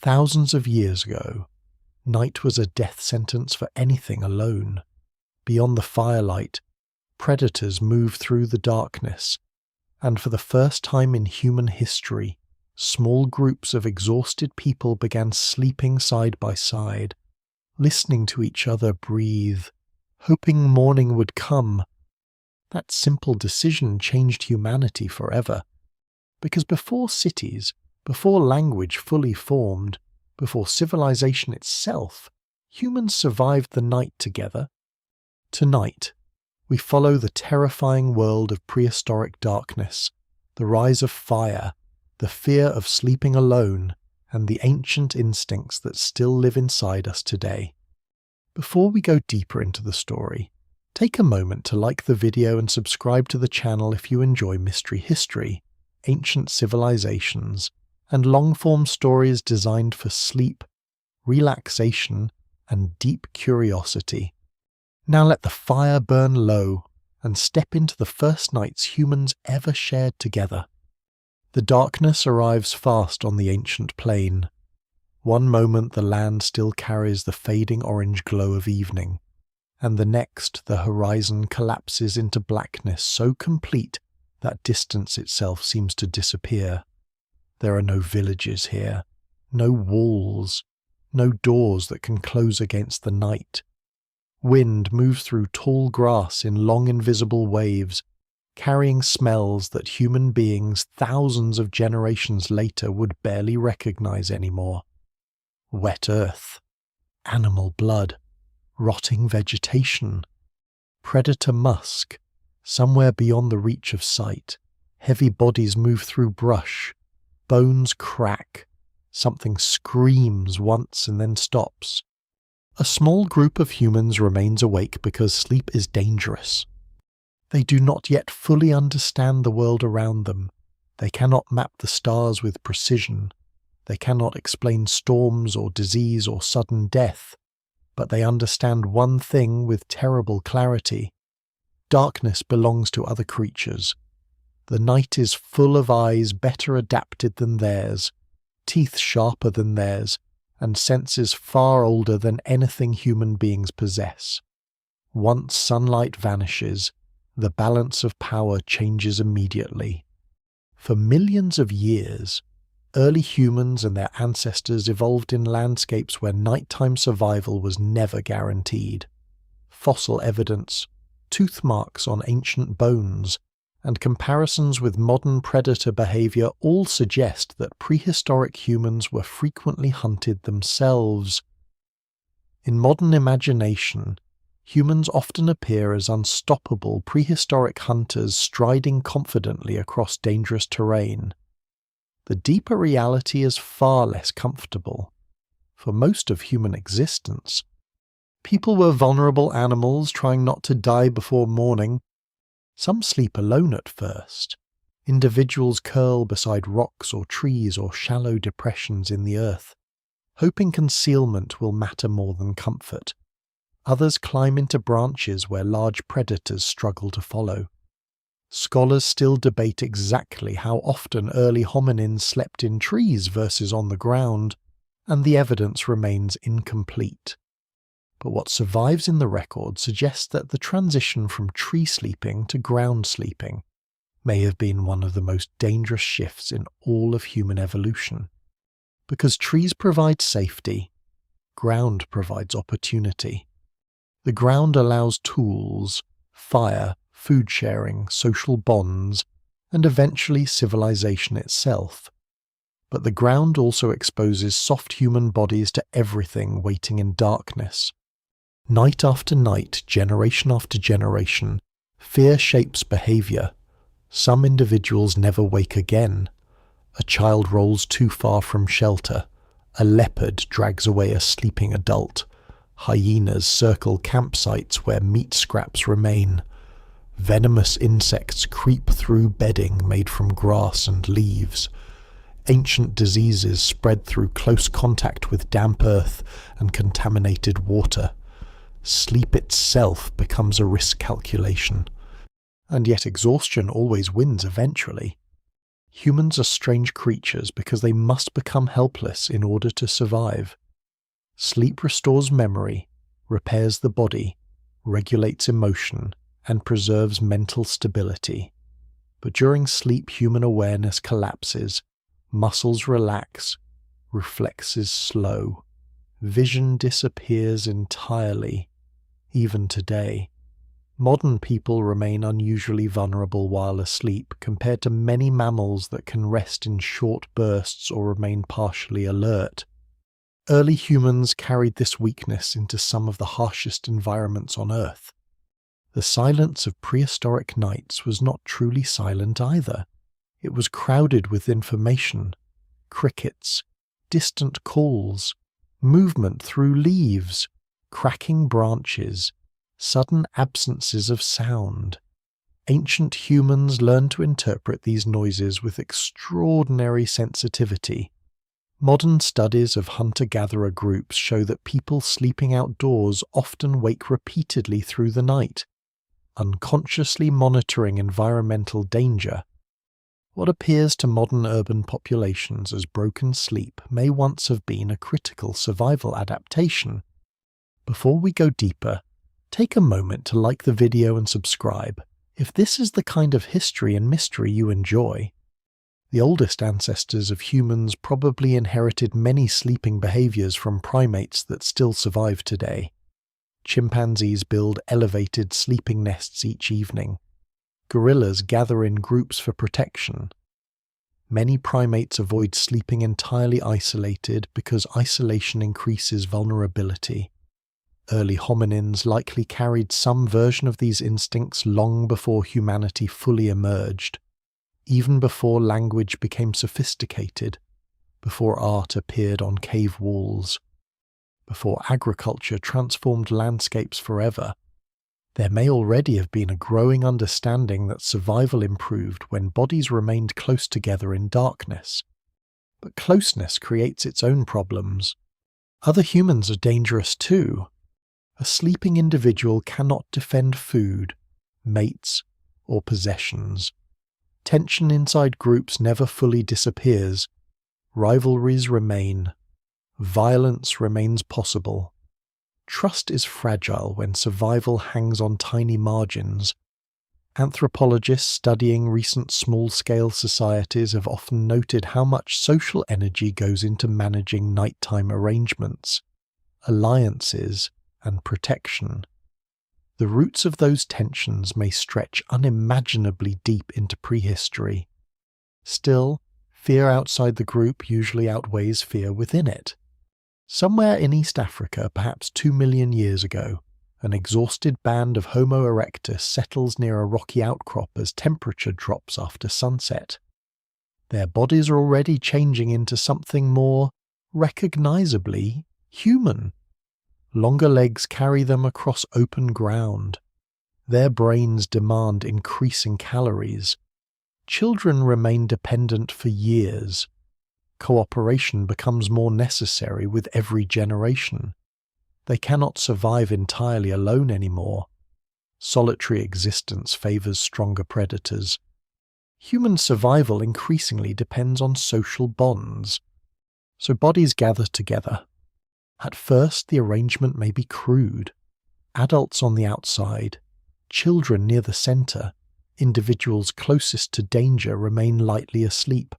Thousands of years ago, night was a death sentence for anything alone. Beyond the firelight, predators moved through the darkness, and for the first time in human history, small groups of exhausted people began sleeping side by side, listening to each other breathe, hoping morning would come. That simple decision changed humanity forever, because before cities, before language fully formed, before civilization itself, humans survived the night together. Tonight, we follow the terrifying world of prehistoric darkness, the rise of fire, the fear of sleeping alone, and the ancient instincts that still live inside us today. Before we go deeper into the story, take a moment to like the video and subscribe to the channel if you enjoy mystery history, ancient civilizations, and long-form stories designed for sleep, relaxation, and deep curiosity. Now let the fire burn low and step into the first nights humans ever shared together. The darkness arrives fast on the ancient plain. One moment the land still carries the fading orange glow of evening, and the next the horizon collapses into blackness so complete that distance itself seems to disappear. There are no villages here, no walls, no doors that can close against the night. Wind moves through tall grass in long invisible waves, carrying smells that human beings thousands of generations later would barely recognize anymore. Wet earth, animal blood, rotting vegetation, predator musk, somewhere beyond the reach of sight. Heavy bodies move through brush, bones crack, something screams once and then stops. A small group of humans remains awake because sleep is dangerous. They do not yet fully understand the world around them. They cannot map the stars with precision. They cannot explain storms or disease or sudden death. But they understand one thing with terrible clarity. Darkness belongs to other creatures. The night is full of eyes better adapted than theirs, teeth sharper than theirs, and senses far older than anything human beings possess. Once sunlight vanishes, the balance of power changes immediately. For millions of years, early humans and their ancestors evolved in landscapes where nighttime survival was never guaranteed. Fossil evidence, tooth marks on ancient bones, and comparisons with modern predator behavior all suggest that prehistoric humans were frequently hunted themselves. In modern imagination, humans often appear as unstoppable prehistoric hunters striding confidently across dangerous terrain. The deeper reality is far less comfortable. For most of human existence, people were vulnerable animals trying not to die before morning. Some sleep alone at first. Individuals curl beside rocks or trees or shallow depressions in the earth, hoping concealment will matter more than comfort. Others climb into branches where large predators struggle to follow. Scholars still debate exactly how often early hominins slept in trees versus on the ground, and the evidence remains incomplete. But what survives in the record suggests that the transition from tree sleeping to ground sleeping may have been one of the most dangerous shifts in all of human evolution. Because trees provide safety, ground provides opportunity. The ground allows tools, fire, food sharing, social bonds, and eventually civilization itself. But the ground also exposes soft human bodies to everything waiting in darkness. Night after night, generation after generation, fear shapes behavior. Some individuals never wake again. A child rolls too far from shelter. A leopard drags away a sleeping adult. Hyenas circle campsites where meat scraps remain. Venomous insects creep through bedding made from grass and leaves. Ancient diseases spread through close contact with damp earth and contaminated water. Sleep itself becomes a risk calculation. And yet exhaustion always wins eventually. Humans are strange creatures because they must become helpless in order to survive. Sleep restores memory, repairs the body, regulates emotion, and preserves mental stability. But during sleep, human awareness collapses, muscles relax, reflexes slow, vision disappears entirely. Even today, modern people remain unusually vulnerable while asleep compared to many mammals that can rest in short bursts or remain partially alert. Early humans carried this weakness into some of the harshest environments on Earth. The silence of prehistoric nights was not truly silent either. It was crowded with information, crickets, distant calls, movement through leaves, cracking branches, sudden absences of sound. Ancient humans learned to interpret these noises with extraordinary sensitivity. Modern studies of hunter-gatherer groups show that people sleeping outdoors often wake repeatedly through the night, unconsciously monitoring environmental danger. What appears to modern urban populations as broken sleep may once have been a critical survival adaptation. Before we go deeper, take a moment to like the video and subscribe if this is the kind of history and mystery you enjoy. The oldest ancestors of humans probably inherited many sleeping behaviors from primates that still survive today. Chimpanzees build elevated sleeping nests each evening. Gorillas gather in groups for protection. Many primates avoid sleeping entirely isolated because isolation increases vulnerability. Early hominins likely carried some version of these instincts long before humanity fully emerged, even before language became sophisticated, before art appeared on cave walls, before agriculture transformed landscapes forever. There may already have been a growing understanding that survival improved when bodies remained close together in darkness. But closeness creates its own problems. Other humans are dangerous too. A sleeping individual cannot defend food, mates, or possessions. Tension inside groups never fully disappears. Rivalries remain. Violence remains possible. Trust is fragile when survival hangs on tiny margins. Anthropologists studying recent small-scale societies have often noted how much social energy goes into managing nighttime arrangements, alliances, and protection. The roots of those tensions may stretch unimaginably deep into prehistory. Still, fear outside the group usually outweighs fear within it. Somewhere in East Africa, perhaps 2 million years ago, an exhausted band of Homo erectus settles near a rocky outcrop as temperature drops after sunset. Their bodies are already changing into something more recognizably human. Longer legs carry them across open ground. Their brains demand increasing calories. Children remain dependent for years. Cooperation becomes more necessary with every generation. They cannot survive entirely alone anymore. Solitary existence favors stronger predators. Human survival increasingly depends on social bonds. So bodies gather together. At first, the arrangement may be crude. Adults on the outside, children near the center, individuals closest to danger remain lightly asleep.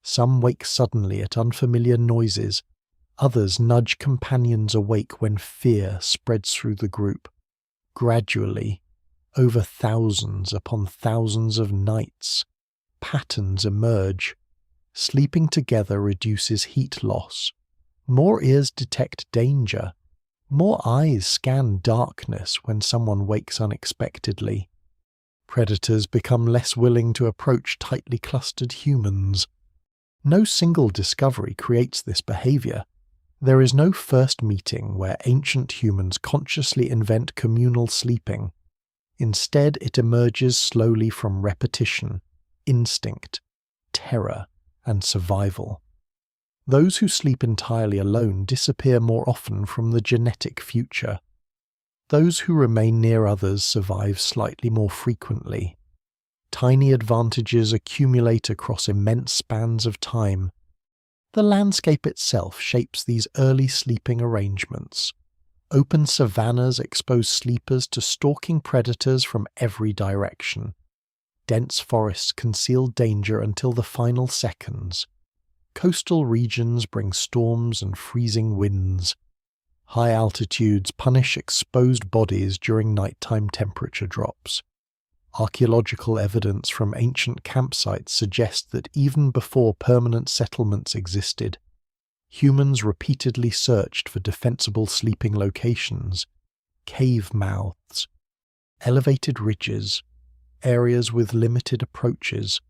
Some wake suddenly at unfamiliar noises. Others nudge companions awake when fear spreads through the group. Gradually, over thousands upon thousands of nights, patterns emerge. Sleeping together reduces heat loss. More ears detect danger. More eyes scan darkness when someone wakes unexpectedly. Predators become less willing to approach tightly clustered humans. No single discovery creates this behavior. There is no first meeting where ancient humans consciously invent communal sleeping. Instead, it emerges slowly from repetition, instinct, terror, and survival. Those who sleep entirely alone disappear more often from the genetic future. Those who remain near others survive slightly more frequently. Tiny advantages accumulate across immense spans of time. The landscape itself shapes these early sleeping arrangements. Open savannas expose sleepers to stalking predators from every direction. Dense forests conceal danger until the final seconds. Coastal regions bring storms and freezing winds. High altitudes punish exposed bodies during nighttime temperature drops. Archaeological evidence from ancient campsites suggests that even before permanent settlements existed, humans repeatedly searched for defensible sleeping locations, cave mouths, elevated ridges, areas with limited approaches,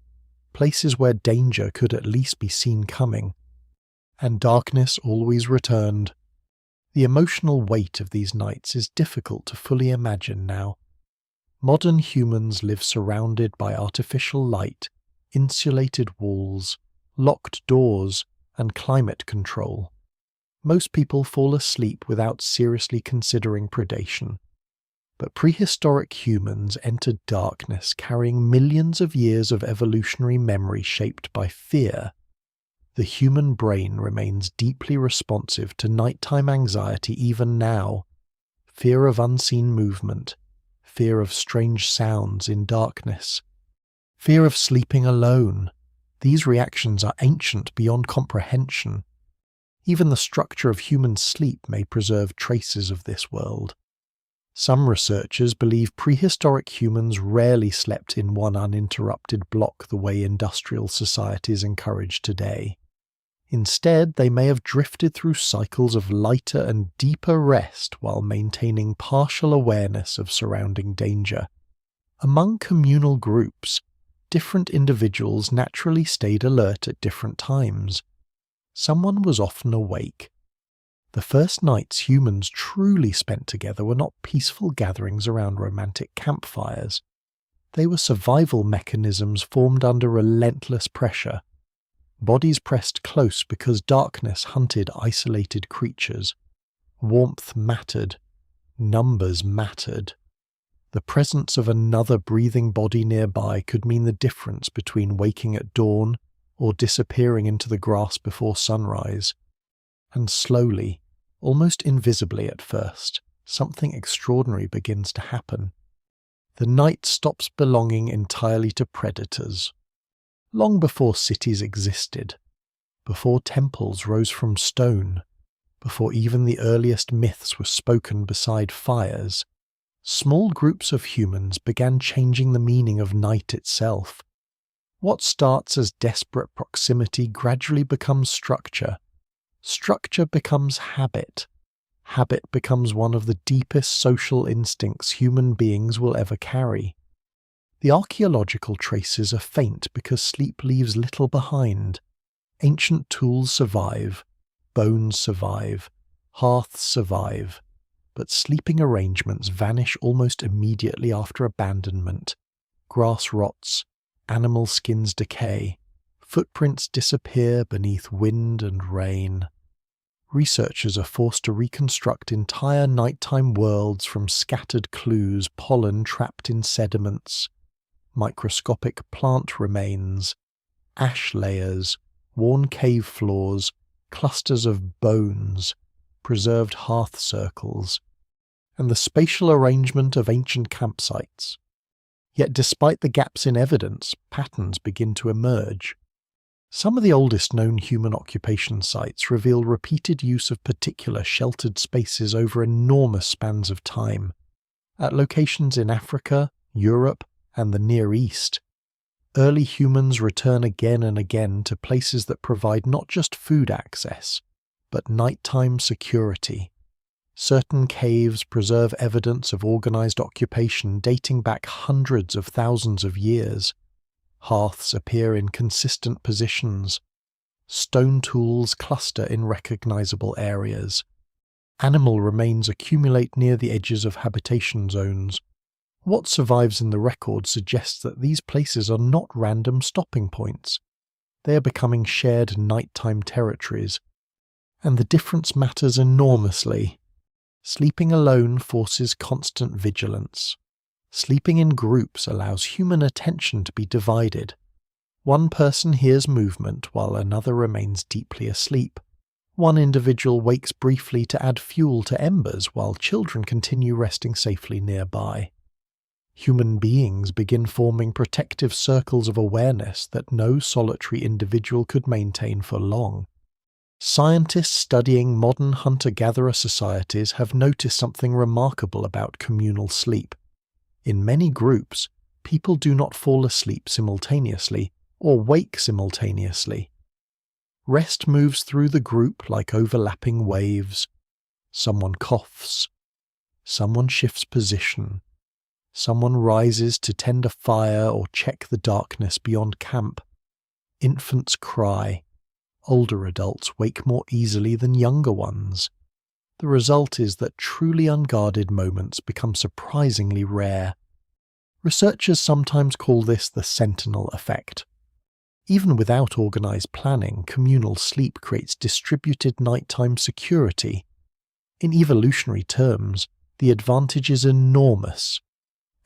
places where danger could at least be seen coming. And darkness always returned. The emotional weight of these nights is difficult to fully imagine now. Modern humans live surrounded by artificial light, insulated walls, locked doors, and climate control. Most people fall asleep without seriously considering predation. But prehistoric humans entered darkness carrying millions of years of evolutionary memory shaped by fear. The human brain remains deeply responsive to nighttime anxiety even now. Fear of unseen movement, fear of strange sounds in darkness, fear of sleeping alone. These reactions are ancient beyond comprehension. Even the structure of human sleep may preserve traces of this world. Some researchers believe prehistoric humans rarely slept in one uninterrupted block the way industrial societies encourage today. Instead, they may have drifted through cycles of lighter and deeper rest while maintaining partial awareness of surrounding danger. Among communal groups, different individuals naturally stayed alert at different times. Someone was often awake. The first nights humans truly spent together were not peaceful gatherings around romantic campfires. They were survival mechanisms formed under relentless pressure. Bodies pressed close because darkness hunted isolated creatures. Warmth mattered. Numbers mattered. The presence of another breathing body nearby could mean the difference between waking at dawn or disappearing into the grass before sunrise. And slowly, almost invisibly at first, something extraordinary begins to happen. The night stops belonging entirely to predators. Long before cities existed, before temples rose from stone, before even the earliest myths were spoken beside fires, small groups of humans began changing the meaning of night itself. What starts as desperate proximity gradually becomes structure. Structure becomes habit. Habit becomes one of the deepest social instincts human beings will ever carry. The archaeological traces are faint because sleep leaves little behind. Ancient tools survive, bones survive, hearths survive, but sleeping arrangements vanish almost immediately after abandonment. Grass rots, animal skins decay, footprints disappear beneath wind and rain. Researchers are forced to reconstruct entire nighttime worlds from scattered clues, pollen trapped in sediments, microscopic plant remains, ash layers, worn cave floors, clusters of bones, preserved hearth circles, and the spatial arrangement of ancient campsites. Yet despite the gaps in evidence, patterns begin to emerge. Some of the oldest known human occupation sites reveal repeated use of particular sheltered spaces over enormous spans of time, at locations in Africa, Europe, and the Near East. Early humans return again and again to places that provide not just food access, but nighttime security. Certain caves preserve evidence of organized occupation dating back hundreds of thousands of years. Hearths appear in consistent positions. Stone tools cluster in recognizable areas. Animal remains accumulate near the edges of habitation zones. What survives in the record suggests that these places are not random stopping points. They are becoming shared nighttime territories. And the difference matters enormously. Sleeping alone forces constant vigilance. Sleeping in groups allows human attention to be divided. One person hears movement while another remains deeply asleep. One individual wakes briefly to add fuel to embers while children continue resting safely nearby. Human beings begin forming protective circles of awareness that no solitary individual could maintain for long. Scientists studying modern hunter-gatherer societies have noticed something remarkable about communal sleep. In many groups, people do not fall asleep simultaneously or wake simultaneously. Rest moves through the group like overlapping waves. Someone coughs. Someone shifts position. Someone rises to tend a fire or check the darkness beyond camp. Infants cry. Older adults wake more easily than younger ones. The result is that truly unguarded moments become surprisingly rare. Researchers sometimes call this the sentinel effect. Even without organized planning, communal sleep creates distributed nighttime security. In evolutionary terms, the advantage is enormous.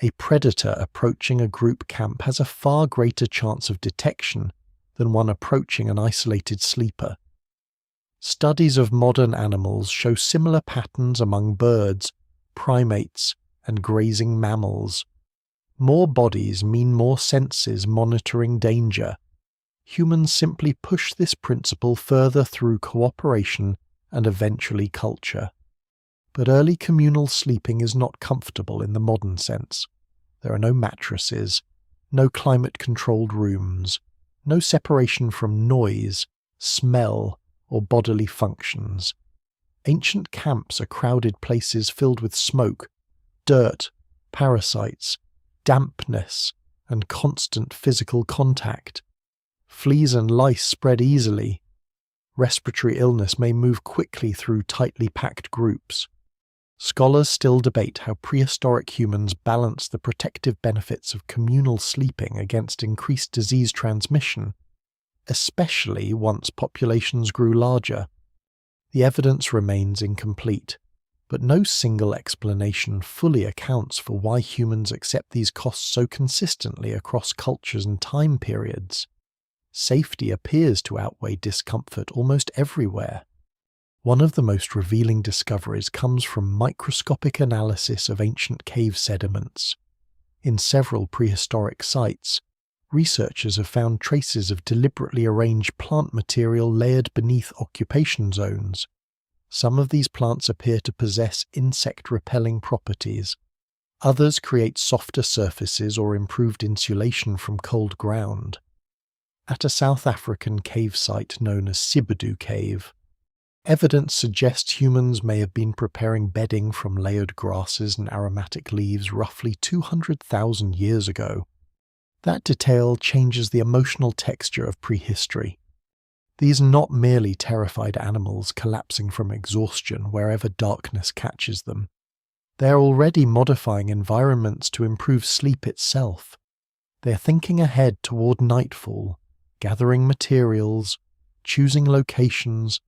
A predator approaching a group camp has a far greater chance of detection than one approaching an isolated sleeper. Studies of modern animals show similar patterns among birds, primates, and grazing mammals. More bodies mean more senses monitoring danger. Humans simply push this principle further through cooperation and eventually culture. But early communal sleeping is not comfortable in the modern sense. There are no mattresses, no climate-controlled rooms, no separation from noise, smell, or bodily functions. Ancient camps are crowded places filled with smoke, dirt, parasites, dampness, and constant physical contact. Fleas and lice spread easily. Respiratory illness may move quickly through tightly packed groups. Scholars still debate how prehistoric humans balanced the protective benefits of communal sleeping against increased disease transmission, especially once populations grew larger. The evidence remains incomplete, but no single explanation fully accounts for why humans accept these costs so consistently across cultures and time periods. Safety appears to outweigh discomfort almost everywhere. One of the most revealing discoveries comes from microscopic analysis of ancient cave sediments. In several prehistoric sites, researchers have found traces of deliberately arranged plant material layered beneath occupation zones. Some of these plants appear to possess insect-repelling properties. Others create softer surfaces or improved insulation from cold ground. At a South African cave site known as Sibudu Cave, evidence suggests humans may have been preparing bedding from layered grasses and aromatic leaves roughly 200,000 years ago. That detail changes the emotional texture of prehistory. These are not merely terrified animals collapsing from exhaustion wherever darkness catches them. They are already modifying environments to improve sleep itself. They are thinking ahead toward nightfall, gathering materials, choosing locations,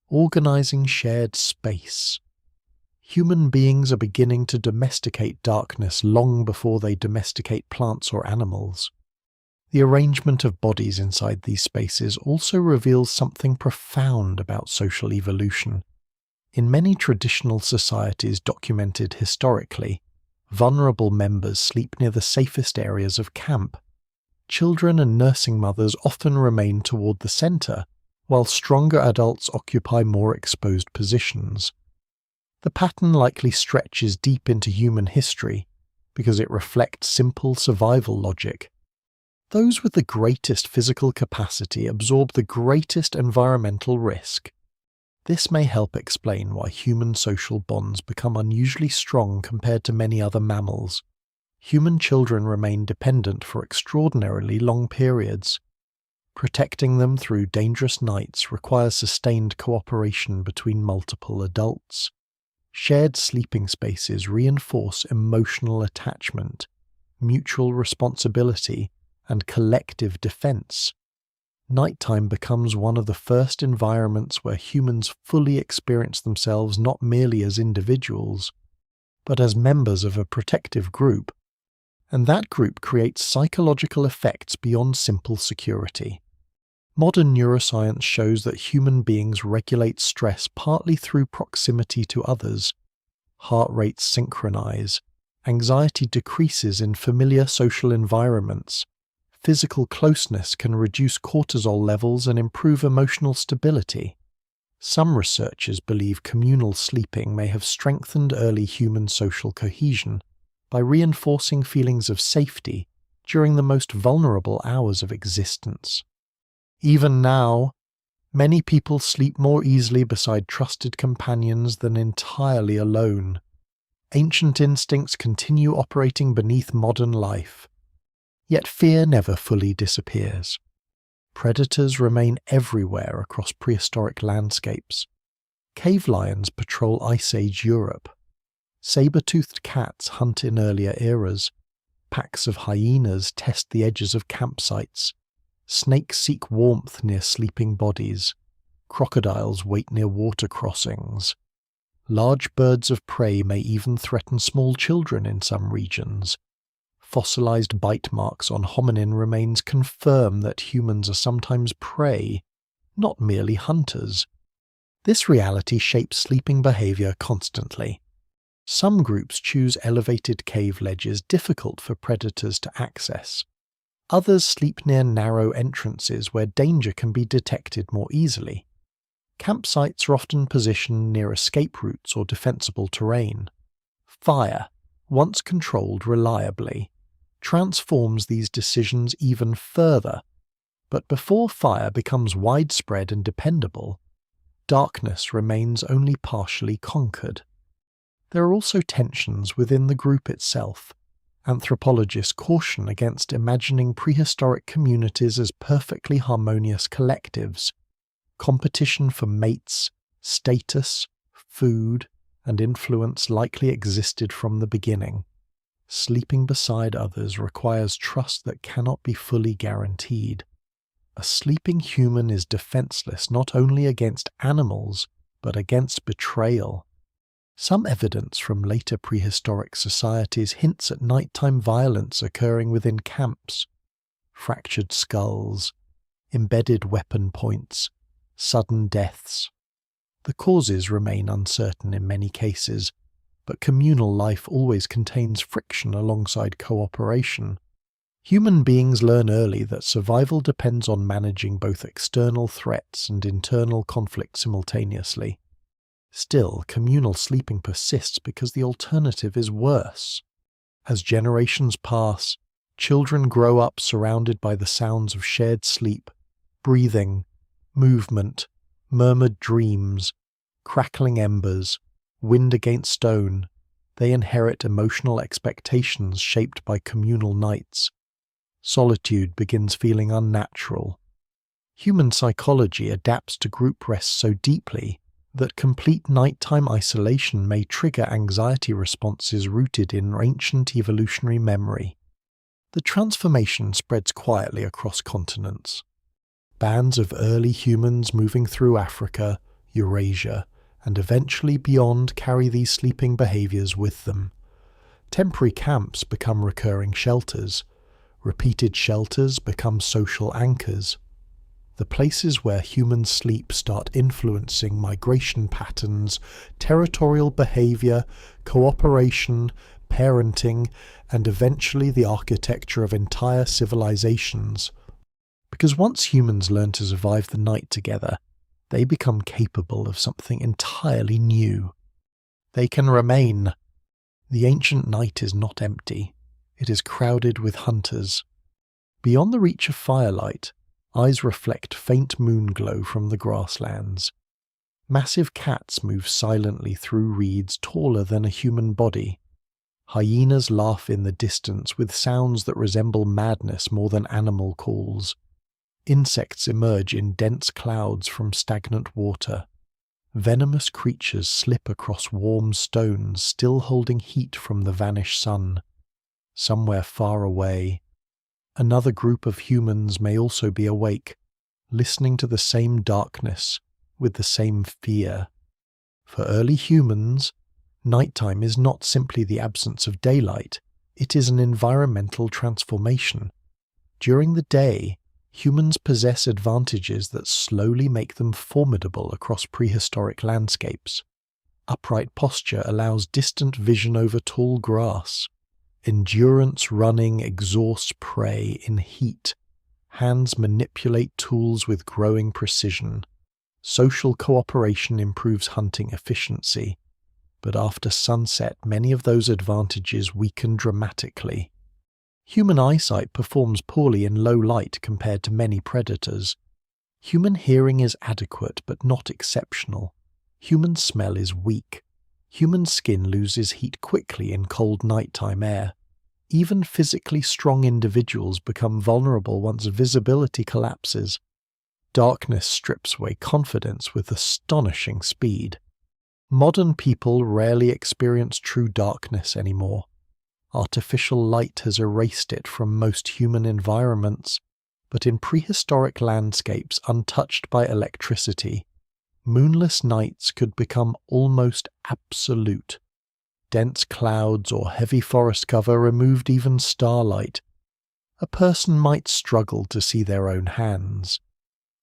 organizing shared space. Human beings are beginning to domesticate darkness long before they domesticate plants or animals. The arrangement of bodies inside these spaces also reveals something profound about social evolution. In many traditional societies documented historically, vulnerable members sleep near the safest areas of camp. Children and nursing mothers often remain toward the center, while stronger adults occupy more exposed positions. The pattern likely stretches deep into human history because it reflects simple survival logic. Those with the greatest physical capacity absorb the greatest environmental risk. This may help explain why human social bonds become unusually strong compared to many other mammals. Human children remain dependent for extraordinarily long periods. Protecting them through dangerous nights requires sustained cooperation between multiple adults. Shared sleeping spaces reinforce emotional attachment, mutual responsibility, and collective defense. Nighttime becomes one of the first environments where humans fully experience themselves not merely as individuals, but as members of a protective group and that group creates psychological effects beyond simple security. Modern neuroscience shows that human beings regulate stress partly through proximity to others. Heart rates synchronize, anxiety decreases in familiar social environments, physical closeness can reduce cortisol levels and improve emotional stability. Some researchers believe communal sleeping may have strengthened early human social cohesion by reinforcing feelings of safety during the most vulnerable hours of existence. Even now, many people sleep more easily beside trusted companions than entirely alone. Ancient instincts continue operating beneath modern life. Yet fear never fully disappears. Predators remain everywhere across prehistoric landscapes. Cave lions patrol Ice Age Europe. Saber-toothed cats hunt in earlier eras. Packs of hyenas test the edges of campsites. Snakes seek warmth near sleeping bodies. Crocodiles wait near water crossings. Large birds of prey may even threaten small children in some regions. Fossilized bite marks on hominin remains confirm that humans are sometimes prey, not merely hunters. This reality shapes sleeping behavior constantly. Some groups choose elevated cave ledges difficult for predators to access. Others sleep near narrow entrances where danger can be detected more easily. Campsites are often positioned near escape routes or defensible terrain. Fire, once controlled reliably, transforms these decisions even further. But before fire becomes widespread and dependable, darkness remains only partially conquered. There are also tensions within the group itself. Anthropologists caution against imagining prehistoric communities as perfectly harmonious collectives. Competition for mates, status, food, and influence likely existed from the beginning. Sleeping beside others requires trust that cannot be fully guaranteed. A sleeping human is defenseless not only against animals, but against betrayal. Some evidence from later prehistoric societies hints at nighttime violence occurring within camps. Fractured skulls, embedded weapon points, sudden deaths. The causes remain uncertain in many cases, but communal life always contains friction alongside cooperation. Human beings learn early that survival depends on managing both external threats and internal conflict simultaneously. Still, communal sleeping persists because the alternative is worse. As generations pass, children grow up surrounded by the sounds of shared sleep, breathing, movement, murmured dreams, crackling embers, wind against stone. They inherit emotional expectations shaped by communal nights. Solitude begins feeling unnatural. Human psychology adapts to group rest so deeply that complete nighttime isolation may trigger anxiety responses rooted in ancient evolutionary memory. The transformation spreads quietly across continents. Bands of early humans moving through Africa, Eurasia, and eventually beyond carry these sleeping behaviors with them. Temporary camps become recurring shelters. Repeated shelters become social anchors. The places where humans sleep start influencing migration patterns, territorial behavior, cooperation, parenting, and eventually the architecture of entire civilizations. Because once humans learn to survive the night together, they become capable of something entirely new. They can remain. The ancient night is not empty. It is crowded with hunters. Beyond the reach of firelight, eyes reflect faint moon glow from the grasslands. Massive cats move silently through reeds taller than a human body. Hyenas laugh in the distance with sounds that resemble madness more than animal calls. Insects emerge in dense clouds from stagnant water. Venomous creatures slip across warm stones, still holding heat from the vanished sun. Somewhere far away, another group of humans may also be awake, listening to the same darkness, with the same fear. For early humans, nighttime is not simply the absence of daylight, It is an environmental transformation. During the day, humans possess advantages that slowly make them formidable across prehistoric landscapes. Upright posture allows distant vision over tall grass. Endurance running exhausts prey in heat. Hands manipulate tools with growing precision. Social cooperation improves hunting efficiency. But after sunset, many of those advantages weaken dramatically. Human eyesight performs poorly in low light compared to many predators. Human hearing is adequate but not exceptional. Human smell is weak. Human skin loses heat quickly in cold nighttime air. Even physically strong individuals become vulnerable once visibility collapses. Darkness strips away confidence with astonishing speed. Modern people rarely experience true darkness anymore. Artificial light has erased it from most human environments, but in prehistoric landscapes untouched by electricity, moonless nights could become almost absolute. Dense clouds or heavy forest cover removed even starlight. A person might struggle to see their own hands.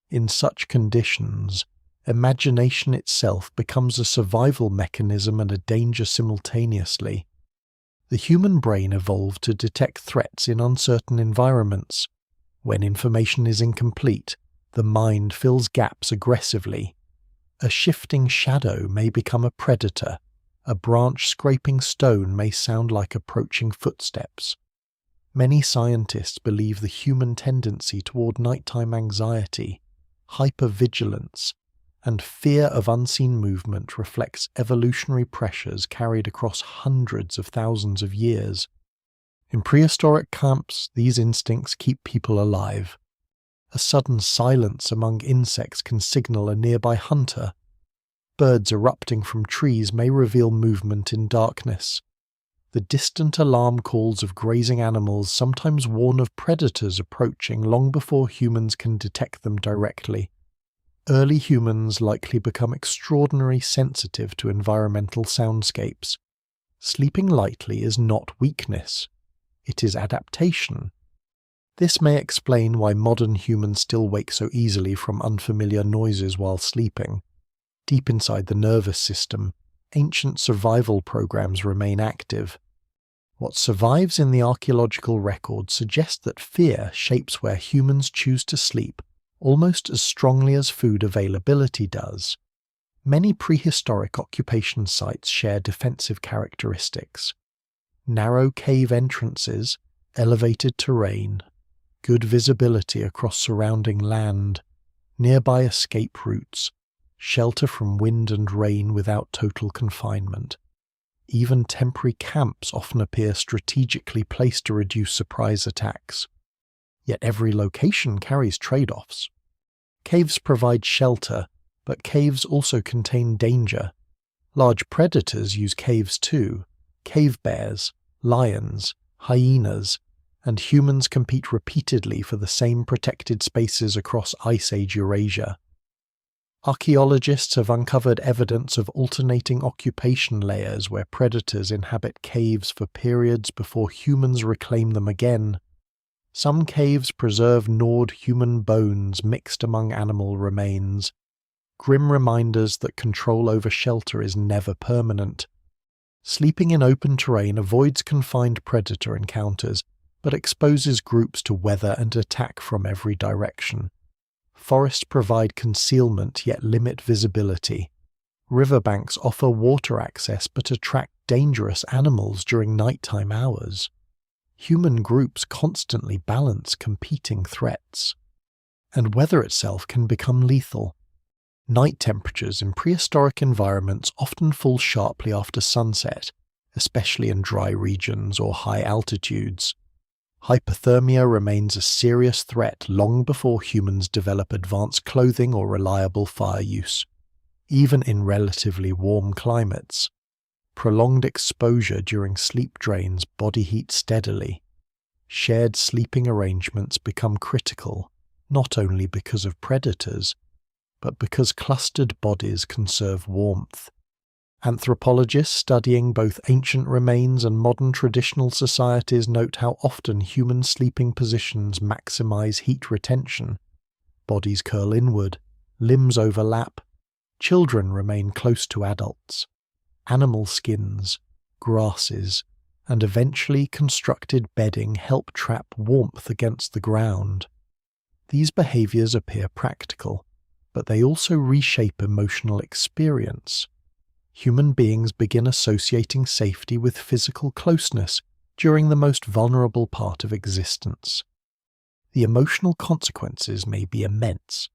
In such conditions, imagination itself becomes a survival mechanism and a danger simultaneously. The human brain evolved to detect threats in uncertain environments. When information is incomplete, the mind fills gaps aggressively. A shifting shadow may become a predator. A branch scraping stone may sound like approaching footsteps. Many scientists believe the human tendency toward nighttime anxiety, hypervigilance, and fear of unseen movement reflects evolutionary pressures carried across hundreds of thousands of years. In prehistoric camps, these instincts keep people alive. A sudden silence among insects can signal a nearby hunter. Birds erupting from trees may reveal movement in darkness. The distant alarm calls of grazing animals sometimes warn of predators approaching long before humans can detect them directly. Early humans likely become extraordinarily sensitive to environmental soundscapes. Sleeping lightly is not weakness. It is adaptation. This may explain why modern humans still wake so easily from unfamiliar noises while sleeping. Deep inside the nervous system, ancient survival programs remain active. What survives in the archaeological record suggests that fear shapes where humans choose to sleep almost as strongly as food availability does. Many prehistoric occupation sites share defensive characteristics. Narrow cave entrances, elevated terrain, good visibility across surrounding land, nearby escape routes, shelter from wind and rain without total confinement. Even temporary camps often appear strategically placed to reduce surprise attacks. Yet every location carries trade-offs. Caves provide shelter, but caves also contain danger. Large predators use caves too. Cave bears, lions, hyenas, and humans compete repeatedly for the same protected spaces across Ice Age Eurasia. Archaeologists have uncovered evidence of alternating occupation layers where predators inhabit caves for periods before humans reclaim them again. Some caves preserve gnawed human bones mixed among animal remains, grim reminders that control over shelter is never permanent. Sleeping in open terrain avoids confined predator encounters, but exposes groups to weather and attack from every direction. Forests provide concealment yet limit visibility. Riverbanks offer water access but attract dangerous animals during nighttime hours. Human groups constantly balance competing threats. And weather itself can become lethal. Night temperatures in prehistoric environments often fall sharply after sunset, especially in dry regions or high altitudes. Hypothermia remains a serious threat long before humans develop advanced clothing or reliable fire use. Even in relatively warm climates, prolonged exposure during sleep drains body heat steadily. Shared sleeping arrangements become critical, not only because of predators, but because clustered bodies conserve warmth. Anthropologists studying both ancient remains and modern traditional societies note how often human sleeping positions maximize heat retention. Bodies curl inward, limbs overlap, children remain close to adults. Animal skins, grasses, and eventually constructed bedding help trap warmth against the ground. These behaviors appear practical, but they also reshape emotional experience. Human beings begin associating safety with physical closeness during the most vulnerable part of existence. The emotional consequences may be immense.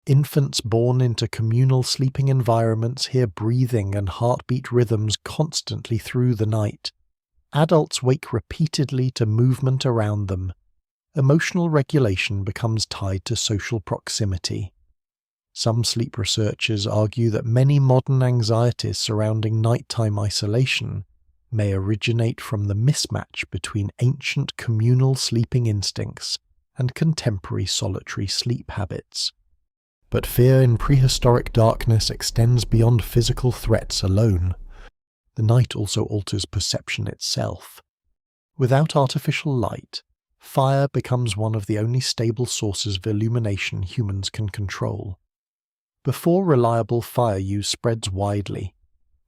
Infants born into communal sleeping environments hear breathing and heartbeat rhythms constantly through the night. Adults wake repeatedly to movement around them. Emotional regulation becomes tied to social proximity. Some sleep researchers argue that many modern anxieties surrounding nighttime isolation may originate from the mismatch between ancient communal sleeping instincts and contemporary solitary sleep habits. But fear in prehistoric darkness extends beyond physical threats alone. The night also alters perception itself. Without artificial light, fire becomes one of the only stable sources of illumination humans can control. Before reliable fire use spreads widely,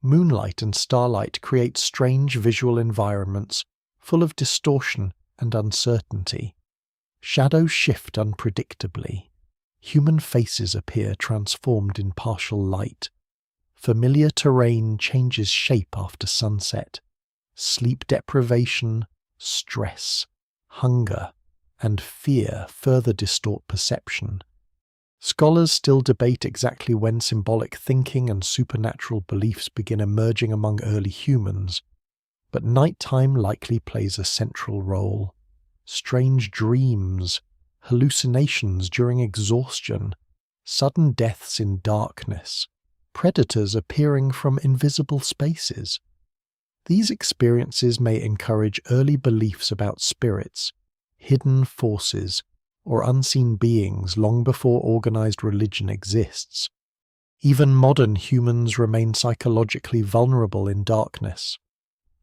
moonlight and starlight create strange visual environments full of distortion and uncertainty. Shadows shift unpredictably. Human faces appear transformed in partial light. Familiar terrain changes shape after sunset. Sleep deprivation, stress, hunger, and fear further distort perception. Scholars still debate exactly when symbolic thinking and supernatural beliefs begin emerging among early humans, but nighttime likely plays a central role. Strange dreams, hallucinations during exhaustion, sudden deaths in darkness, predators appearing from invisible spaces. These experiences may encourage early beliefs about spirits, hidden forces, or unseen beings long before organized religion exists. Even modern humans remain psychologically vulnerable in darkness.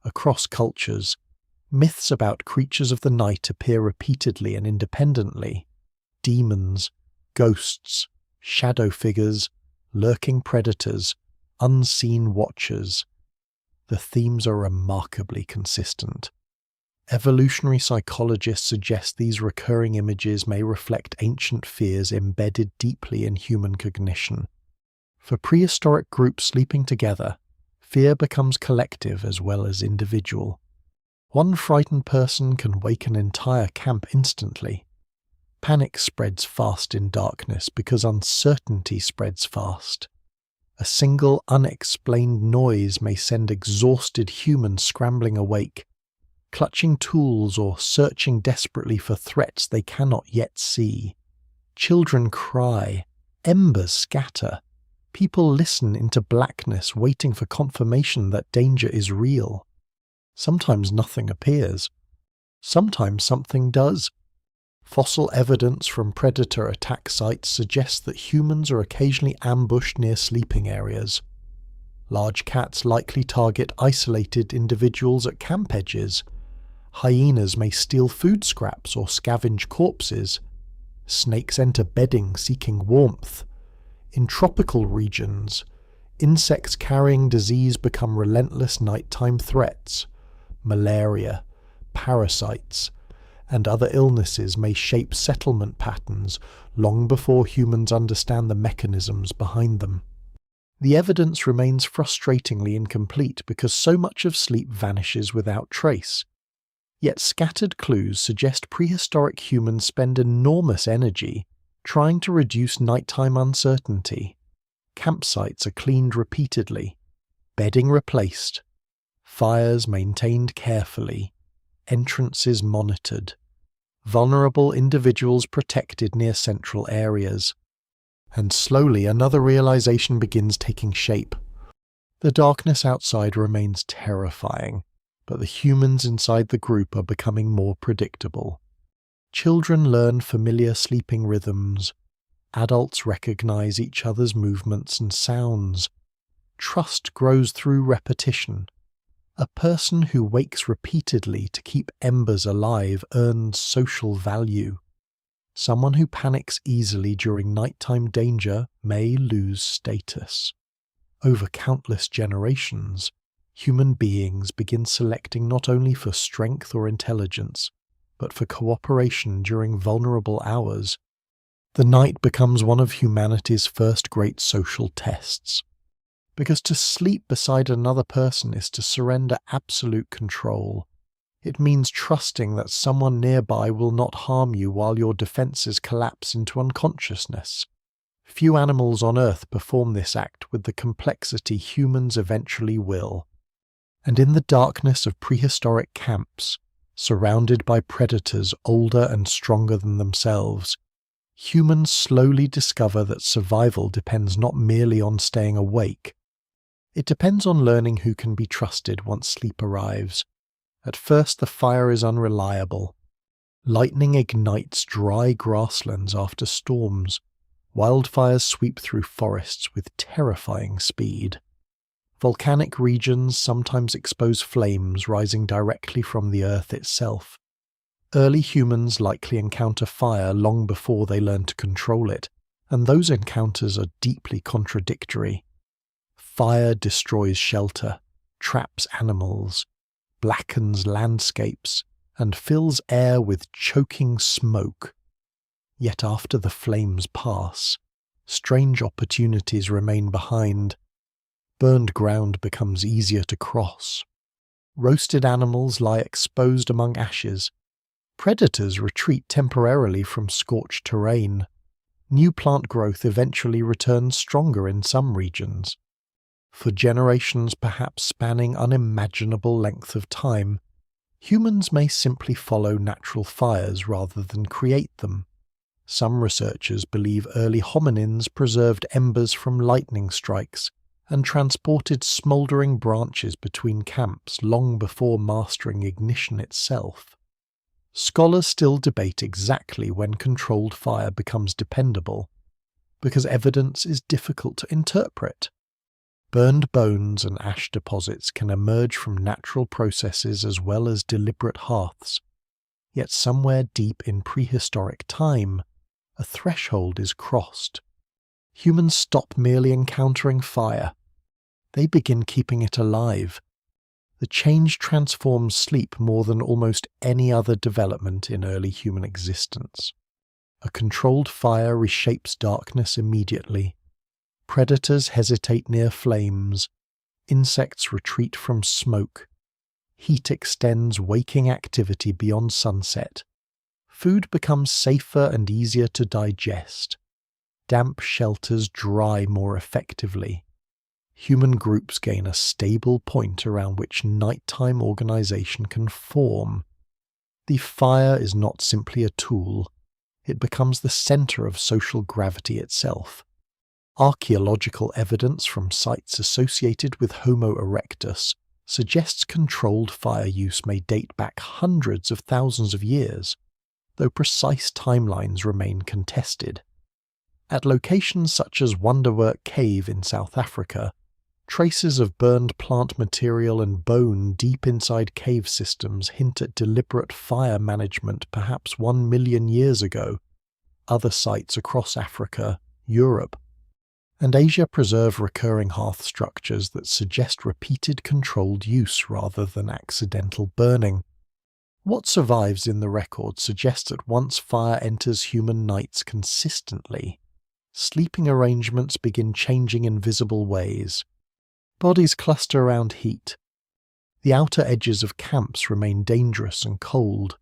Across cultures, myths about creatures of the night appear repeatedly and independently. Demons, ghosts, shadow figures, lurking predators, unseen watchers. The themes are remarkably consistent. Evolutionary psychologists suggest these recurring images may reflect ancient fears embedded deeply in human cognition. For prehistoric groups sleeping together, fear becomes collective as well as individual. One frightened person can wake an entire camp instantly. Panic spreads fast in darkness because uncertainty spreads fast. A single unexplained noise may send exhausted humans scrambling awake, clutching tools or searching desperately for threats they cannot yet see. Children cry, embers scatter. People listen into blackness, waiting for confirmation that danger is real. Sometimes nothing appears. Sometimes something does. Fossil evidence from predator attack sites suggests that humans are occasionally ambushed near sleeping areas. Large cats likely target isolated individuals at camp edges. Hyenas may steal food scraps or scavenge corpses. Snakes enter bedding seeking warmth. In tropical regions, insects carrying disease become relentless nighttime threats. Malaria, parasites, and other illnesses may shape settlement patterns long before humans understand the mechanisms behind them. The evidence remains frustratingly incomplete because so much of sleep vanishes without trace. Yet scattered clues suggest prehistoric humans spend enormous energy trying to reduce nighttime uncertainty. Campsites are cleaned repeatedly, bedding replaced, fires maintained carefully, entrances monitored, vulnerable individuals protected near central areas. And slowly another realization begins taking shape. The darkness outside remains terrifying, but the humans inside the group are becoming more predictable. Children learn familiar sleeping rhythms. Adults recognize each other's movements and sounds. Trust grows through repetition. A person who wakes repeatedly to keep embers alive earns social value. Someone who panics easily during nighttime danger may lose status. Over countless generations, human beings begin selecting not only for strength or intelligence, but for cooperation during vulnerable hours. The night becomes one of humanity's first great social tests. Because to sleep beside another person is to surrender absolute control. It means trusting that someone nearby will not harm you while your defenses collapse into unconsciousness. Few animals on Earth perform this act with the complexity humans eventually will. And in the darkness of prehistoric camps, surrounded by predators older and stronger than themselves, humans slowly discover that survival depends not merely on staying awake. It depends on learning who can be trusted once sleep arrives. At first the fire is unreliable. Lightning ignites dry grasslands after storms. Wildfires sweep through forests with terrifying speed. Volcanic regions sometimes expose flames rising directly from the earth itself. Early humans likely encounter fire long before they learn to control it, and those encounters are deeply contradictory. Fire destroys shelter, traps animals, blackens landscapes, and fills air with choking smoke. Yet after the flames pass, strange opportunities remain behind. Burned ground becomes easier to cross. Roasted animals lie exposed among ashes. Predators retreat temporarily from scorched terrain. New plant growth eventually returns stronger in some regions. For generations, perhaps spanning unimaginable length of time, humans may simply follow natural fires rather than create them. Some researchers believe early hominins preserved embers from lightning strikes and transported smouldering branches between camps long before mastering ignition itself. Scholars still debate exactly when controlled fire becomes dependable, because evidence is difficult to interpret. Burned bones and ash deposits can emerge from natural processes as well as deliberate hearths. Yet somewhere deep in prehistoric time, a threshold is crossed. Humans stop merely encountering fire. They begin keeping it alive. The change transforms sleep more than almost any other development in early human existence. A controlled fire reshapes darkness immediately. Predators hesitate near flames. Insects retreat from smoke. Heat extends waking activity beyond sunset. Food becomes safer and easier to digest. Damp shelters dry more effectively. Human groups gain a stable point around which nighttime organization can form. The fire is not simply a tool. It becomes the center of social gravity itself. Archaeological evidence from sites associated with Homo erectus suggests controlled fire use may date back hundreds of thousands of years, though precise timelines remain contested. At locations such as Wonderwerk Cave in South Africa, traces of burned plant material and bone deep inside cave systems hint at deliberate fire management perhaps 1 million years ago. Other sites across Africa, Europe, and Asia preserve recurring hearth structures that suggest repeated controlled use rather than accidental burning. What survives in the record suggests that once fire enters human nights consistently, sleeping arrangements begin changing in visible ways. Bodies cluster around heat. The outer edges of camps remain dangerous and cold,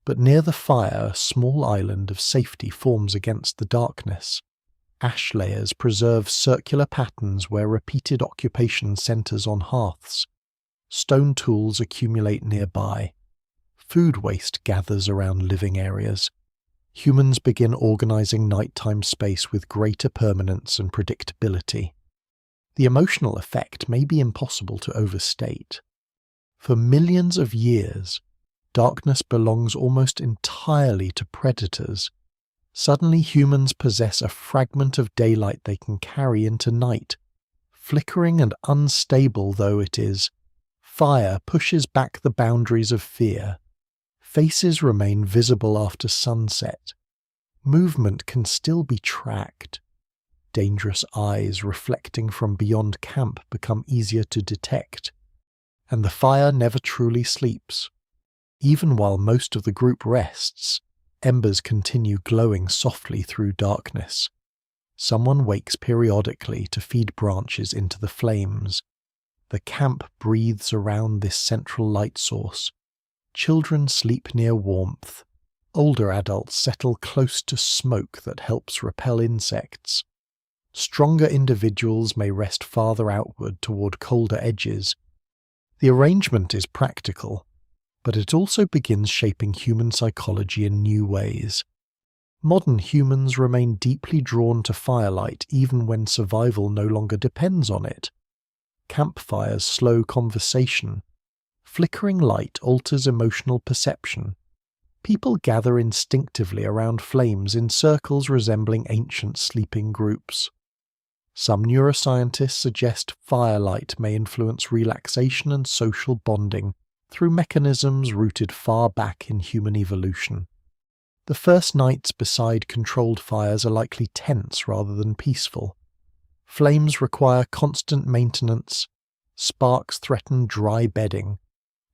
but near the fire a small island of safety forms against the darkness. Ash layers preserve circular patterns where repeated occupation centers on hearths. Stone tools accumulate nearby. Food waste gathers around living areas. Humans begin organizing nighttime space with greater permanence and predictability. The emotional effect may be impossible to overstate. For millions of years, darkness belongs almost entirely to predators. Suddenly humans possess a fragment of daylight they can carry into night. Flickering and unstable though it is, fire pushes back the boundaries of fear. Faces remain visible after sunset. Movement can still be tracked. Dangerous eyes reflecting from beyond camp become easier to detect. And the fire never truly sleeps. Even while most of the group rests, embers continue glowing softly through darkness. Someone wakes periodically to feed branches into the flames. The camp breathes around this central light source. Children sleep near warmth. Older adults settle close to smoke that helps repel insects. Stronger individuals may rest farther outward toward colder edges. The arrangement is practical, but it also begins shaping human psychology in new ways. Modern humans remain deeply drawn to firelight even when survival no longer depends on it. Campfires slow conversation. Flickering light alters emotional perception. People gather instinctively around flames in circles resembling ancient sleeping groups. Some neuroscientists suggest firelight may influence relaxation and social bonding through mechanisms rooted far back in human evolution. The first nights beside controlled fires are likely tense rather than peaceful. Flames require constant maintenance. Sparks threaten dry bedding.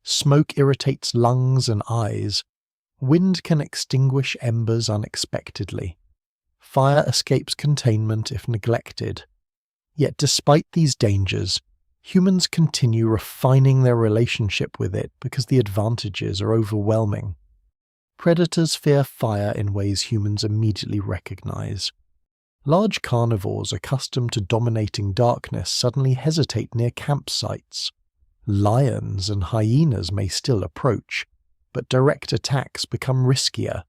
Smoke irritates lungs and eyes. Wind can extinguish embers unexpectedly. Fire escapes containment if neglected. Yet despite these dangers, humans continue refining their relationship with it because the advantages are overwhelming. Predators fear fire in ways humans immediately recognize. Large carnivores accustomed to dominating darkness suddenly hesitate near campsites. Lions and hyenas may still approach, but direct attacks become riskier.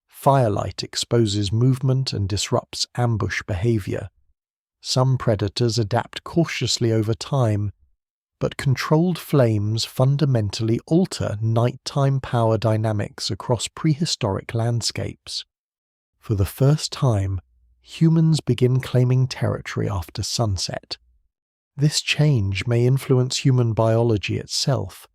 Firelight exposes movement and disrupts ambush behavior. Some predators adapt cautiously over time, but controlled flames fundamentally alter nighttime power dynamics across prehistoric landscapes. For the first time, humans begin claiming territory after sunset. This change may influence human biology itself.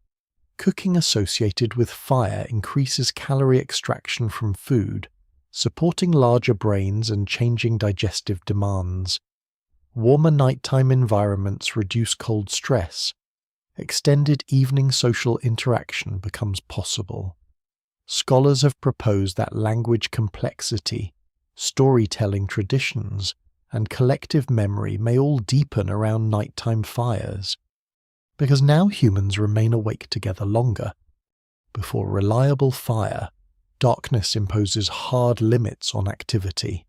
Cooking associated with fire increases calorie extraction from food, supporting larger brains and changing digestive demands. Warmer nighttime environments reduce cold stress. Extended evening social interaction becomes possible. Scholars have proposed that language complexity, storytelling traditions, and collective memory may all deepen around nighttime fires, because now humans remain awake together longer. Before reliable fire, darkness imposes hard limits on activity.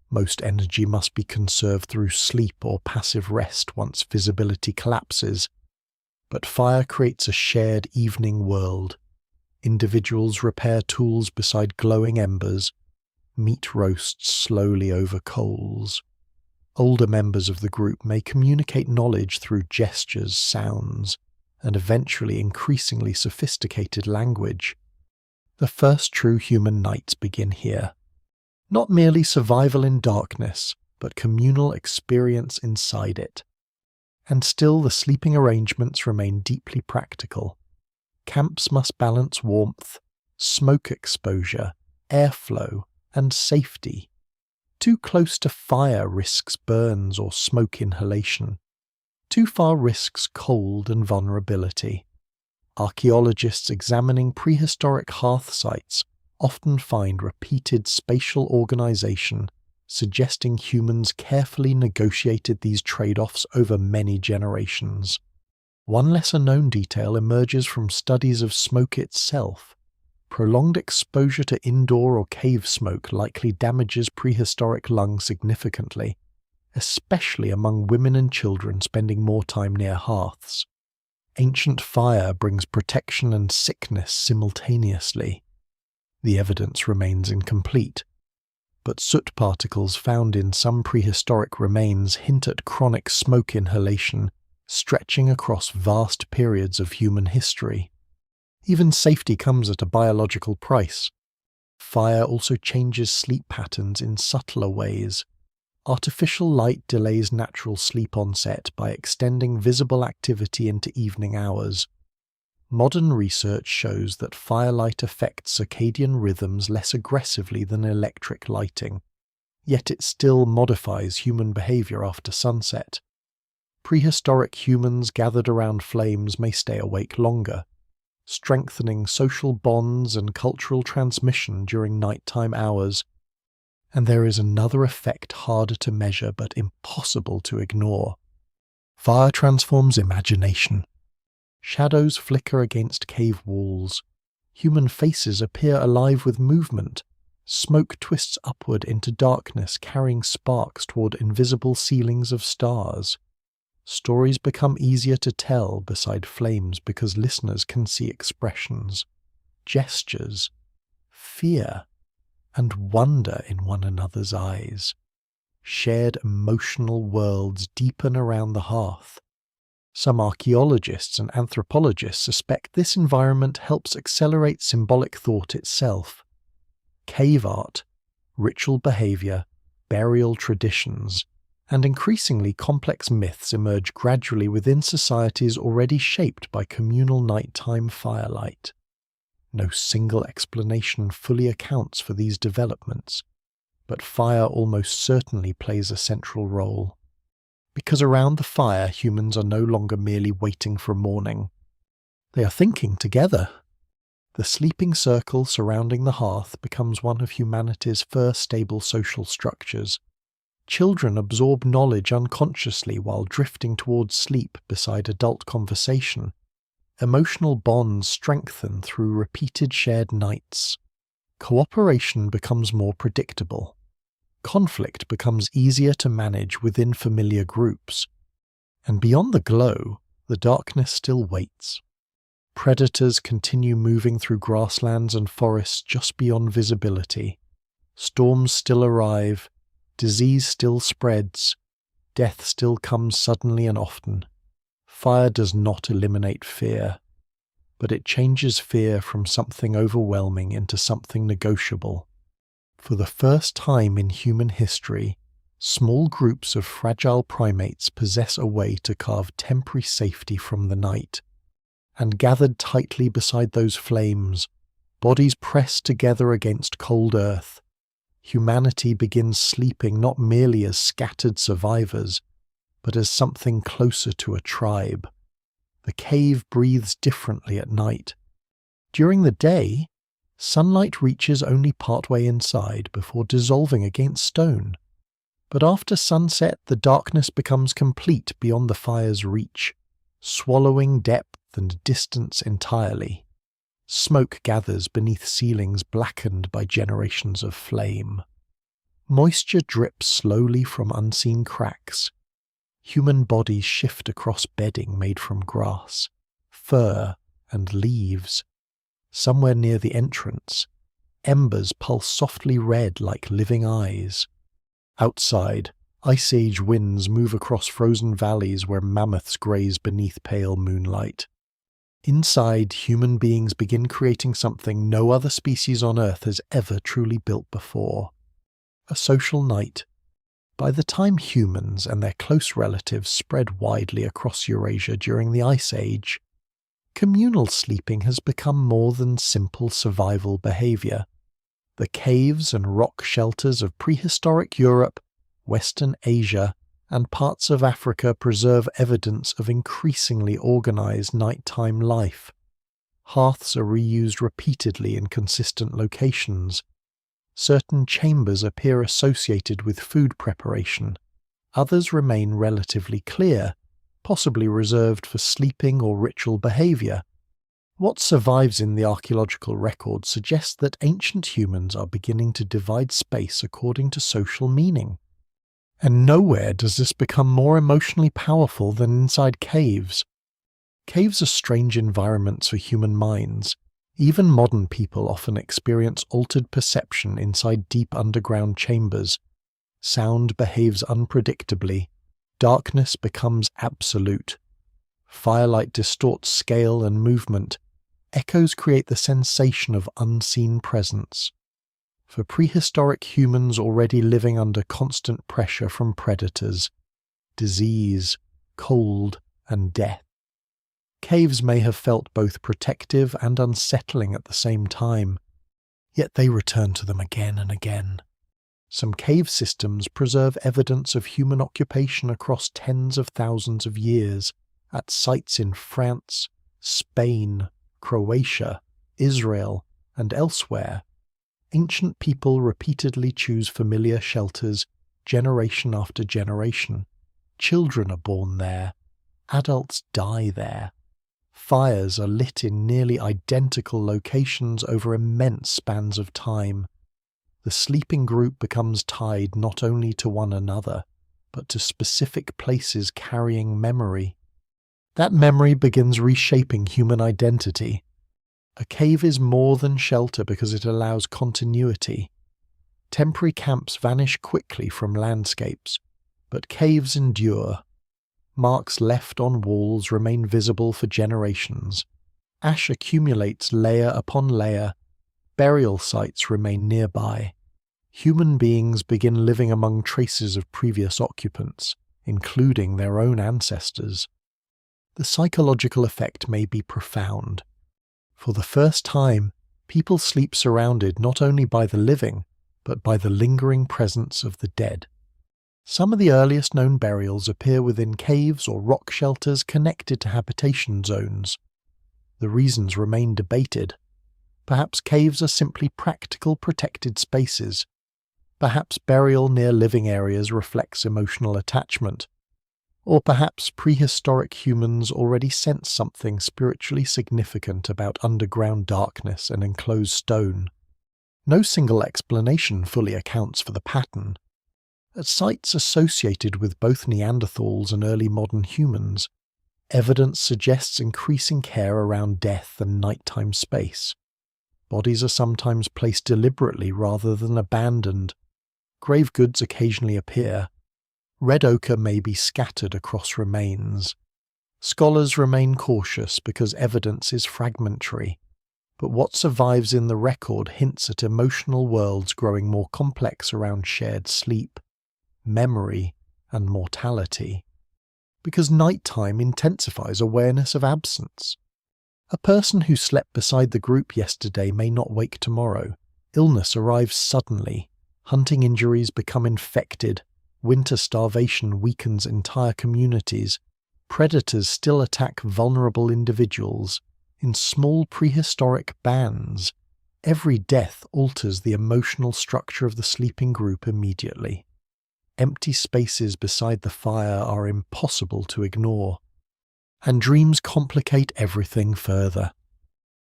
Most energy must be conserved through sleep or passive rest once visibility collapses. But fire creates a shared evening world. Individuals repair tools beside glowing embers. Meat roasts slowly over coals. Older members of the group may communicate knowledge through gestures, sounds, and eventually increasingly sophisticated language. The first true human nights begin here. Not merely survival in darkness, but communal experience inside it. And still the sleeping arrangements remain deeply practical. Camps must balance warmth, smoke exposure, airflow, and safety. Too close to fire risks burns or smoke inhalation. Too far risks cold and vulnerability. Archaeologists examining prehistoric hearth sites often find repeated spatial organization, suggesting humans carefully negotiated these trade-offs over many generations. One lesser-known detail emerges from studies of smoke itself. Prolonged exposure to indoor or cave smoke likely damages prehistoric lungs significantly, especially among women and children spending more time near hearths. Ancient fire brings protection and sickness simultaneously. The evidence remains incomplete, but soot particles found in some prehistoric remains hint at chronic smoke inhalation stretching across vast periods of human history. Even safety comes at a biological price. Fire also changes sleep patterns in subtler ways. Artificial light delays natural sleep onset by extending visible activity into evening hours. Modern research shows that firelight affects circadian rhythms less aggressively than electric lighting, yet it still modifies human behavior after sunset. Prehistoric humans gathered around flames may stay awake longer, strengthening social bonds and cultural transmission during nighttime hours. And there is another effect harder to measure but impossible to ignore. Fire transforms imagination. Shadows flicker against cave walls. Human faces appear alive with movement. Smoke twists upward into darkness, carrying sparks toward invisible ceilings of stars. Stories become easier to tell beside flames because listeners can see expressions, gestures, fear, and wonder in one another's eyes. Shared emotional worlds deepen around the hearth. Some archaeologists and anthropologists suspect this environment helps accelerate symbolic thought itself. Cave art, ritual behavior, burial traditions, and increasingly complex myths emerge gradually within societies already shaped by communal nighttime firelight. No single explanation fully accounts for these developments, but fire almost certainly plays a central role. Because around the fire, humans are no longer merely waiting for morning. They are thinking together. The sleeping circle surrounding the hearth becomes one of humanity's first stable social structures. Children absorb knowledge unconsciously while drifting towards sleep beside adult conversation. Emotional bonds strengthen through repeated shared nights. Cooperation becomes more predictable. Conflict becomes easier to manage within familiar groups. And beyond the glow, the darkness still waits. Predators continue moving through grasslands and forests just beyond visibility. Storms still arrive. Disease still spreads. Death still comes suddenly and often. Fire does not eliminate fear, but it changes fear from something overwhelming into something negotiable. For the first time in human history, small groups of fragile primates possess a way to carve temporary safety from the night. And gathered tightly beside those flames, bodies pressed together against cold earth, humanity begins sleeping not merely as scattered survivors, but as something closer to a tribe. The cave breathes differently at night. During the day, sunlight reaches only partway inside before dissolving against stone. But after sunset, the darkness becomes complete beyond the fire's reach, swallowing depth and distance entirely. Smoke gathers beneath ceilings blackened by generations of flame. Moisture drips slowly from unseen cracks. Human bodies shift across bedding made from grass, fur, and leaves. Somewhere near the entrance, embers pulse softly red like living eyes. Outside, Ice Age winds move across frozen valleys where mammoths graze beneath pale moonlight. Inside, human beings begin creating something no other species on Earth has ever truly built before. A social night. By the time humans and their close relatives spread widely across Eurasia during the Ice Age, communal sleeping has become more than simple survival behavior. The caves and rock shelters of prehistoric Europe, Western Asia, and parts of Africa preserve evidence of increasingly organized nighttime life. Hearths are reused repeatedly in consistent locations. Certain chambers appear associated with food preparation. Others remain relatively clear, possibly reserved for sleeping or ritual behavior. What survives in the archaeological record suggests that ancient humans are beginning to divide space according to social meaning. And nowhere does this become more emotionally powerful than inside caves. Caves are strange environments for human minds. Even modern people often experience altered perception inside deep underground chambers. Sound behaves unpredictably. Darkness becomes absolute. Firelight distorts scale and movement. Echoes create the sensation of unseen presence. For prehistoric humans already living under constant pressure from predators, disease, cold, and death, caves may have felt both protective and unsettling at the same time, yet they return to them again and again. Some cave systems preserve evidence of human occupation across tens of thousands of years at sites in France, Spain, Croatia, Israel, and elsewhere. Ancient people repeatedly choose familiar shelters generation after generation. Children are born there. Adults die there. Fires are lit in nearly identical locations over immense spans of time. The sleeping group becomes tied not only to one another, but to specific places carrying memory. That memory begins reshaping human identity. A cave is more than shelter because it allows continuity. Temporary camps vanish quickly from landscapes, but caves endure. Marks left on walls remain visible for generations. Ash accumulates layer upon layer. Burial sites remain nearby. Human beings begin living among traces of previous occupants, including their own ancestors. The psychological effect may be profound. For the first time, people sleep surrounded not only by the living, but by the lingering presence of the dead. Some of the earliest known burials appear within caves or rock shelters connected to habitation zones. The reasons remain debated. Perhaps caves are simply practical protected spaces. Perhaps burial near living areas reflects emotional attachment. Or perhaps prehistoric humans already sensed something spiritually significant about underground darkness and enclosed stone. No single explanation fully accounts for the pattern. At sites associated with both Neanderthals and early modern humans, evidence suggests increasing care around death and nighttime space. Bodies are sometimes placed deliberately rather than abandoned. Grave goods occasionally appear. Red ochre may be scattered across remains. Scholars remain cautious because evidence is fragmentary, but what survives in the record hints at emotional worlds growing more complex around shared sleep, memory, and mortality. Because nighttime intensifies awareness of absence. A person who slept beside the group yesterday may not wake tomorrow. Illness arrives suddenly. Hunting injuries become infected. Winter starvation weakens entire communities. Predators still attack vulnerable individuals. In small prehistoric bands, every death alters the emotional structure of the sleeping group immediately. Empty spaces beside the fire are impossible to ignore. And dreams complicate everything further.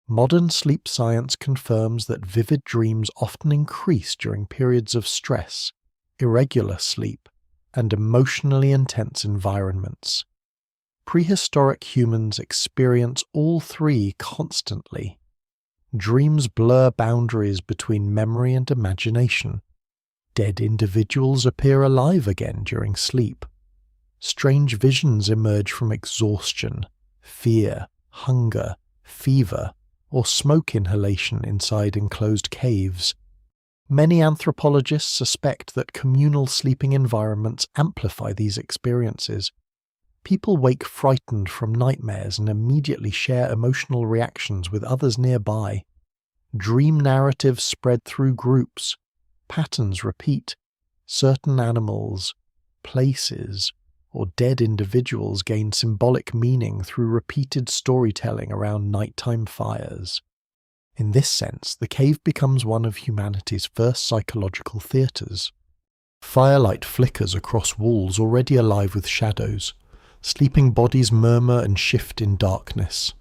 Modern sleep science confirms that vivid dreams often increase during periods of stress, irregular sleep, and emotionally intense environments. Prehistoric humans experience all three constantly. Dreams blur boundaries between memory and imagination. Dead individuals appear alive again during sleep. Strange visions emerge from exhaustion, fear, hunger, fever, or smoke inhalation inside enclosed caves. Many anthropologists suspect that communal sleeping environments amplify these experiences. People wake frightened from nightmares and immediately share emotional reactions with others nearby. Dream narratives spread through groups. Patterns repeat. Certain animals, places, or dead individuals gain symbolic meaning through repeated storytelling around nighttime fires. In this sense, the cave becomes one of humanity's first psychological theatres. Firelight flickers across walls already alive with shadows. Sleeping bodies murmur and shift in darkness.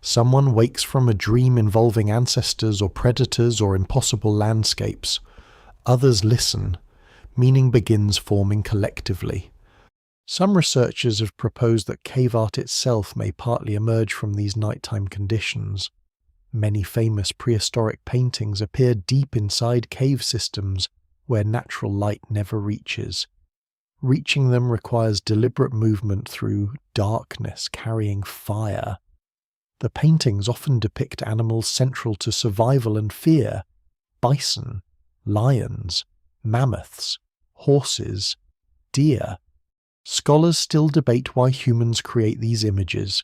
Someone wakes from a dream involving ancestors or predators or impossible landscapes. Others listen. Meaning begins forming collectively. Some researchers have proposed that cave art itself may partly emerge from these nighttime conditions. Many famous prehistoric paintings appear deep inside cave systems where natural light never reaches. Reaching them requires deliberate movement through darkness carrying fire. The paintings often depict animals central to survival and fear: bison, lions, mammoths, horses, deer. Scholars still debate why humans create these images.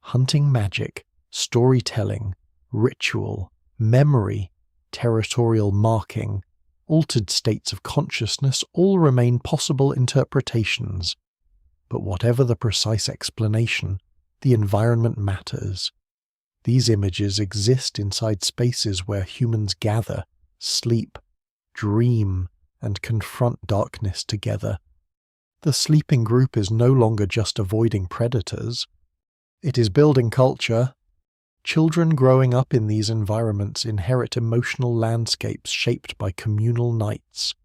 Hunting magic, storytelling, ritual, memory, territorial marking, altered states of consciousness all remain possible interpretations. But whatever the precise explanation, the environment matters. These images exist inside spaces where humans gather, sleep, dream, and confront darkness together. The sleeping group is no longer just avoiding predators. It is building culture. Children growing up in these environments inherit emotional landscapes shaped by communal nights.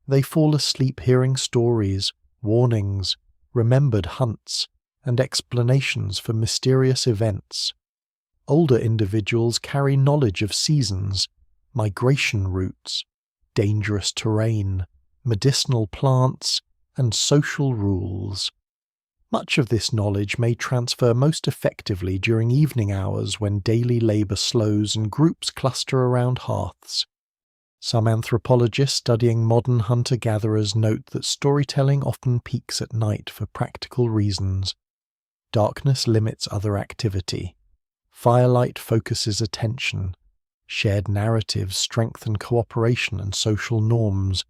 They fall asleep hearing stories, warnings, remembered hunts, and explanations for mysterious events. Older individuals carry knowledge of seasons, migration routes, dangerous terrain, medicinal plants, and social rules. Much of this knowledge may transfer most effectively during evening hours when daily labour slows and groups cluster around hearths. Some anthropologists studying modern hunter-gatherers note that storytelling often peaks at night for practical reasons. Darkness limits other activity. Firelight focuses attention. Shared narratives strengthen cooperation and social norms.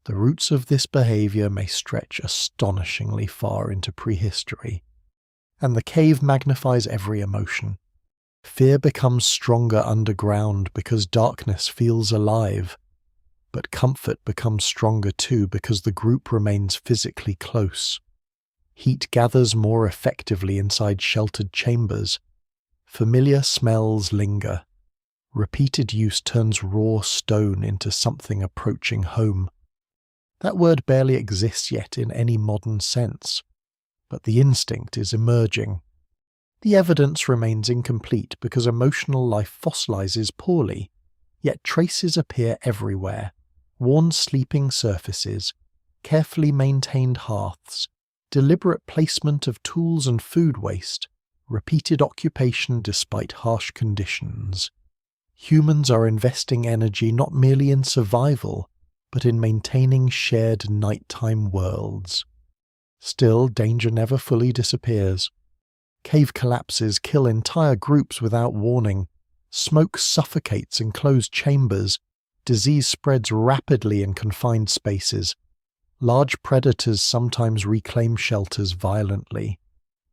The roots of this behaviour may stretch astonishingly far into prehistory. And the cave magnifies every emotion. Fear becomes stronger underground because darkness feels alive. But comfort becomes stronger too because the group remains physically close. Heat gathers more effectively inside sheltered chambers. Familiar smells linger. Repeated use turns raw stone into something approaching home. That word barely exists yet in any modern sense, but the instinct is emerging. The evidence remains incomplete because emotional life fossilizes poorly, yet traces appear everywhere: worn sleeping surfaces, carefully maintained hearths, deliberate placement of tools and food waste, repeated occupation despite harsh conditions. Humans are investing energy not merely in survival, but in maintaining shared nighttime worlds. Still, danger never fully disappears. Cave collapses kill entire groups without warning. Smoke suffocates enclosed chambers. Disease spreads rapidly in confined spaces. Large predators sometimes reclaim shelters violently.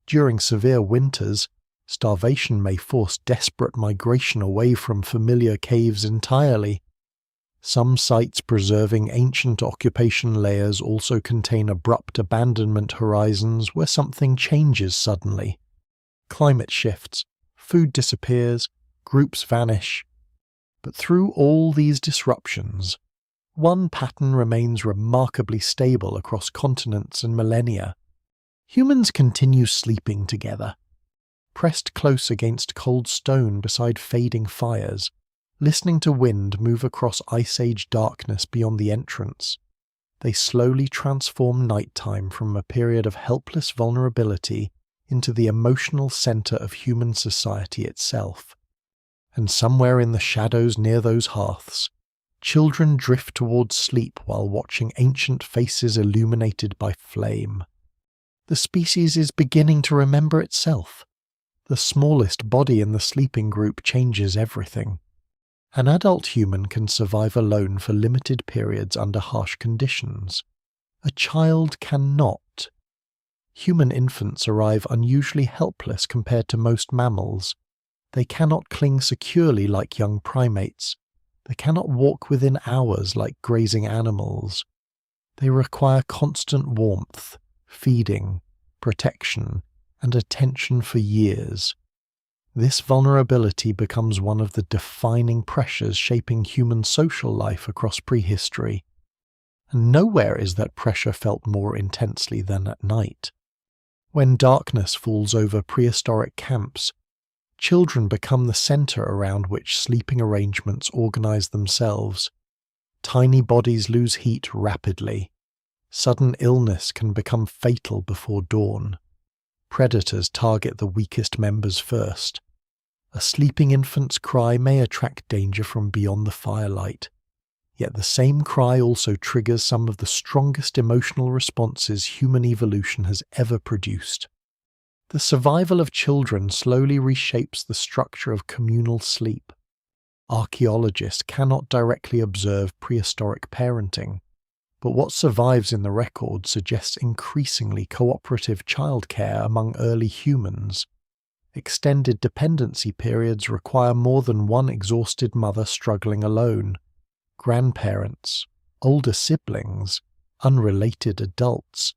During severe winters, starvation may force desperate migration away from familiar caves entirely. Some sites preserving ancient occupation layers also contain abrupt abandonment horizons where something changes suddenly. Climate shifts, food disappears, groups vanish. But through all these disruptions, one pattern remains remarkably stable across continents and millennia. Humans continue sleeping together, pressed close against cold stone beside fading fires, listening to wind move across ice age darkness beyond the entrance. They slowly transform nighttime from a period of helpless vulnerability into the emotional centre of human society itself. And somewhere in the shadows near those hearths, children drift towards sleep while watching ancient faces illuminated by flame. The species is beginning to remember itself. The smallest body in the sleeping group changes everything. An adult human can survive alone for limited periods under harsh conditions. A child cannot. Human infants arrive unusually helpless compared to most mammals. They cannot cling securely like young primates. They cannot walk within hours like grazing animals. They require constant warmth, feeding, protection, and attention for years. This vulnerability becomes one of the defining pressures shaping human social life across prehistory. And nowhere is that pressure felt more intensely than at night. When darkness falls over prehistoric camps, children become the centre around which sleeping arrangements organise themselves. Tiny bodies lose heat rapidly. Sudden illness can become fatal before dawn. Predators target the weakest members first. A sleeping infant's cry may attract danger from beyond the firelight. Yet the same cry also triggers some of the strongest emotional responses human evolution has ever produced. The survival of children slowly reshapes the structure of communal sleep. Archaeologists cannot directly observe prehistoric parenting, but what survives in the record suggests increasingly cooperative childcare among early humans. Extended dependency periods require more than one exhausted mother struggling alone. Grandparents, older siblings, unrelated adults,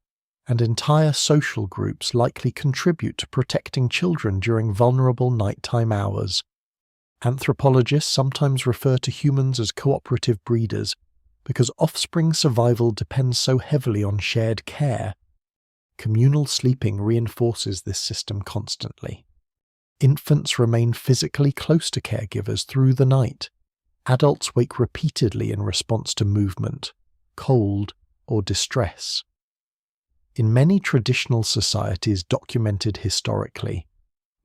and entire social groups likely contribute to protecting children during vulnerable nighttime hours. Anthropologists sometimes refer to humans as cooperative breeders because offspring survival depends so heavily on shared care. Communal sleeping reinforces this system constantly. Infants remain physically close to caregivers through the night. Adults wake repeatedly in response to movement, cold, or distress. In many traditional societies documented historically,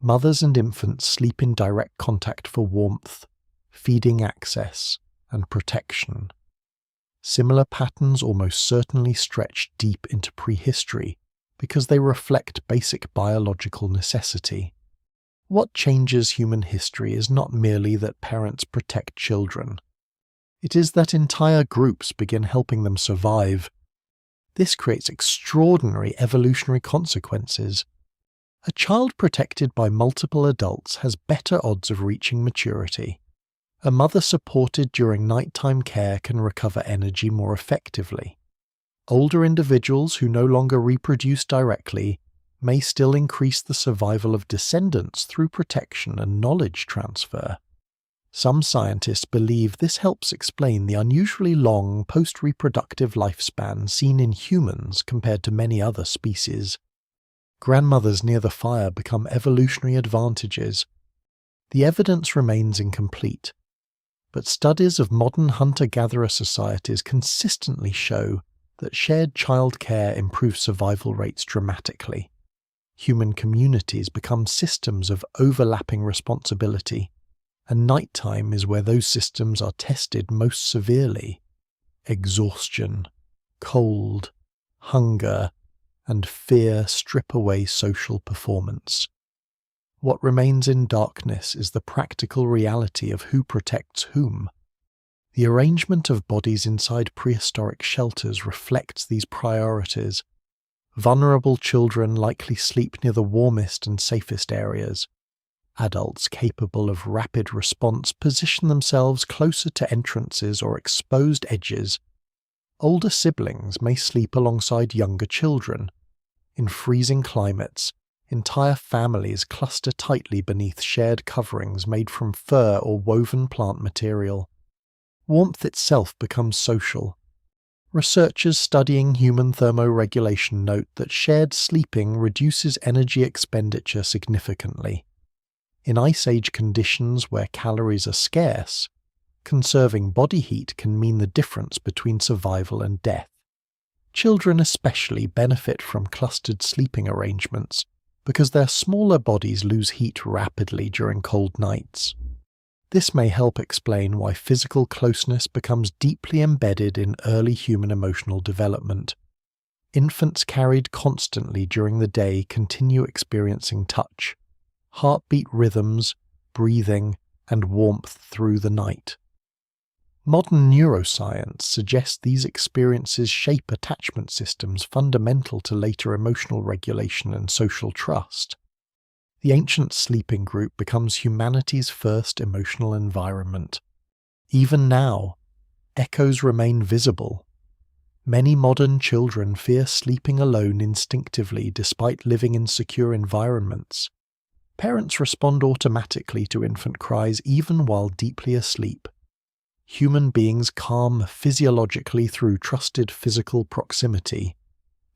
mothers and infants sleep in direct contact for warmth, feeding access, and protection. Similar patterns almost certainly stretch deep into prehistory because they reflect basic biological necessity. What changes human history is not merely that parents protect children. It is that entire groups begin helping them survive. This creates extraordinary evolutionary consequences. A child protected by multiple adults has better odds of reaching maturity. A mother supported during nighttime care can recover energy more effectively. Older individuals who no longer reproduce directly may still increase the survival of descendants through protection and knowledge transfer. Some scientists believe this helps explain the unusually long post-reproductive lifespan seen in humans compared to many other species. Grandmothers near the fire become evolutionary advantages. The evidence remains incomplete, but studies of modern hunter-gatherer societies consistently show that shared childcare improves survival rates dramatically. Human communities become systems of overlapping responsibility, and nighttime is where those systems are tested most severely. Exhaustion, cold, hunger, and fear strip away social performance. What remains in darkness is the practical reality of who protects whom. The arrangement of bodies inside prehistoric shelters reflects these priorities. Vulnerable children likely sleep near the warmest and safest areas. Adults capable of rapid response position themselves closer to entrances or exposed edges. Older siblings may sleep alongside younger children. In freezing climates, entire families cluster tightly beneath shared coverings made from fur or woven plant material. Warmth itself becomes social. Researchers studying human thermoregulation note that shared sleeping reduces energy expenditure significantly. In Ice Age conditions where calories are scarce, conserving body heat can mean the difference between survival and death. Children especially benefit from clustered sleeping arrangements because their smaller bodies lose heat rapidly during cold nights. This may help explain why physical closeness becomes deeply embedded in early human emotional development. Infants carried constantly during the day continue experiencing touch, heartbeat rhythms, breathing, and warmth through the night. Modern neuroscience suggests these experiences shape attachment systems fundamental to later emotional regulation and social trust. The ancient sleeping group becomes humanity's first emotional environment. Even now, echoes remain visible. Many modern children fear sleeping alone instinctively despite living in secure environments. Parents respond automatically to infant cries even while deeply asleep. Human beings calm physiologically through trusted physical proximity.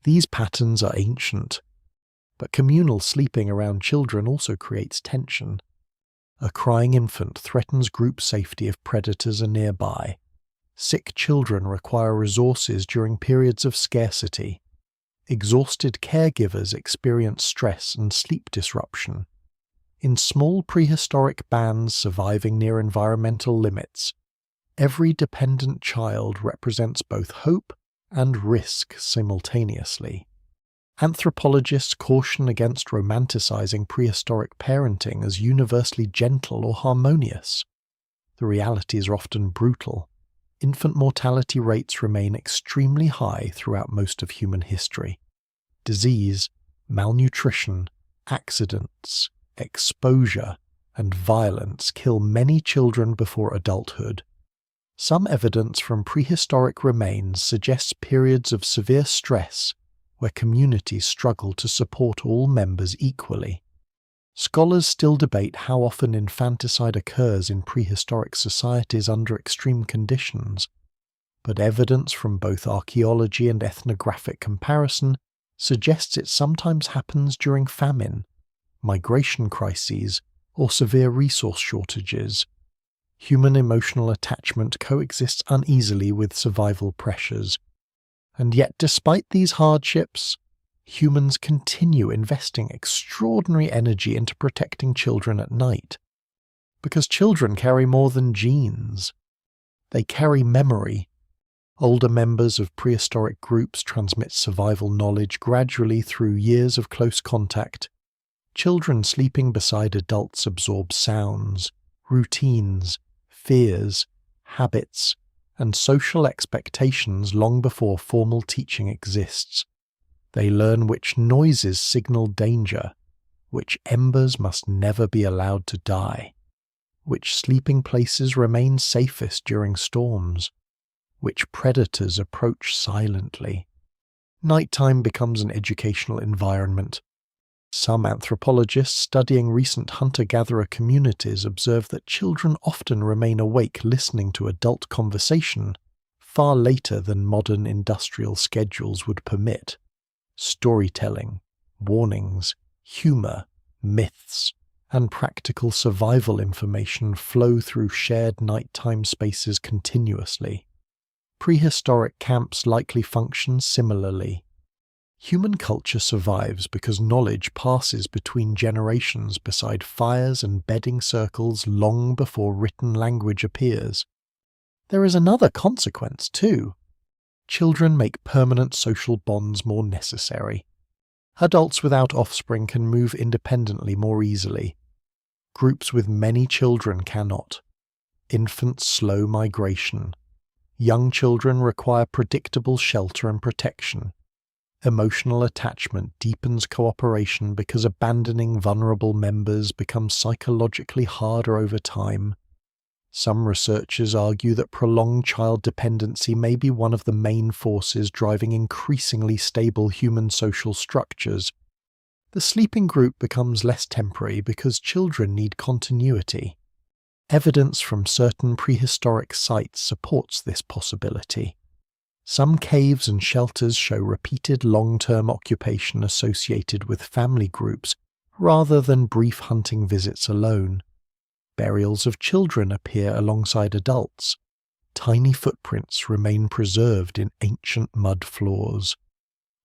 These patterns are ancient. But communal sleeping around children also creates tension. A crying infant threatens group safety if predators are nearby. Sick children require resources during periods of scarcity. Exhausted caregivers experience stress and sleep disruption. In small prehistoric bands surviving near environmental limits, every dependent child represents both hope and risk simultaneously. Anthropologists caution against romanticizing prehistoric parenting as universally gentle or harmonious. The realities are often brutal. Infant mortality rates remain extremely high throughout most of human history. Disease, malnutrition, accidents, exposure, and violence kill many children before adulthood. Some evidence from prehistoric remains suggests periods of severe stress where communities struggle to support all members equally. Scholars still debate how often infanticide occurs in prehistoric societies under extreme conditions, but evidence from both archaeology and ethnographic comparison suggests it sometimes happens during famine, migration crises, or severe resource shortages. Human emotional attachment coexists uneasily with survival pressures. And yet, despite these hardships, humans continue investing extraordinary energy into protecting children at night. Because children carry more than genes. They carry memory. Older members of prehistoric groups transmit survival knowledge gradually through years of close contact. Children sleeping beside adults absorb sounds, routines, fears, habits, and social expectations long before formal teaching exists. They learn which noises signal danger, which embers must never be allowed to die, which sleeping places remain safest during storms, which predators approach silently. Nighttime becomes an educational environment. Some anthropologists studying recent hunter-gatherer communities observe that children often remain awake listening to adult conversation far later than modern industrial schedules would permit. Storytelling, warnings, humor, myths, and practical survival information flow through shared nighttime spaces continuously. Prehistoric camps likely function similarly. Human culture survives because knowledge passes between generations beside fires and bedding circles long before written language appears. There is another consequence, too. Children make permanent social bonds more necessary. Adults without offspring can move independently more easily. Groups with many children cannot. Infants slow migration. Young children require predictable shelter and protection. Emotional attachment deepens cooperation because abandoning vulnerable members becomes psychologically harder over time. Some researchers argue that prolonged child dependency may be one of the main forces driving increasingly stable human social structures. The sleeping group becomes less temporary because children need continuity. Evidence from certain prehistoric sites supports this possibility. Some caves and shelters show repeated long-term occupation associated with family groups rather than brief hunting visits alone. Burials of children appear alongside adults. Tiny footprints remain preserved in ancient mud floors.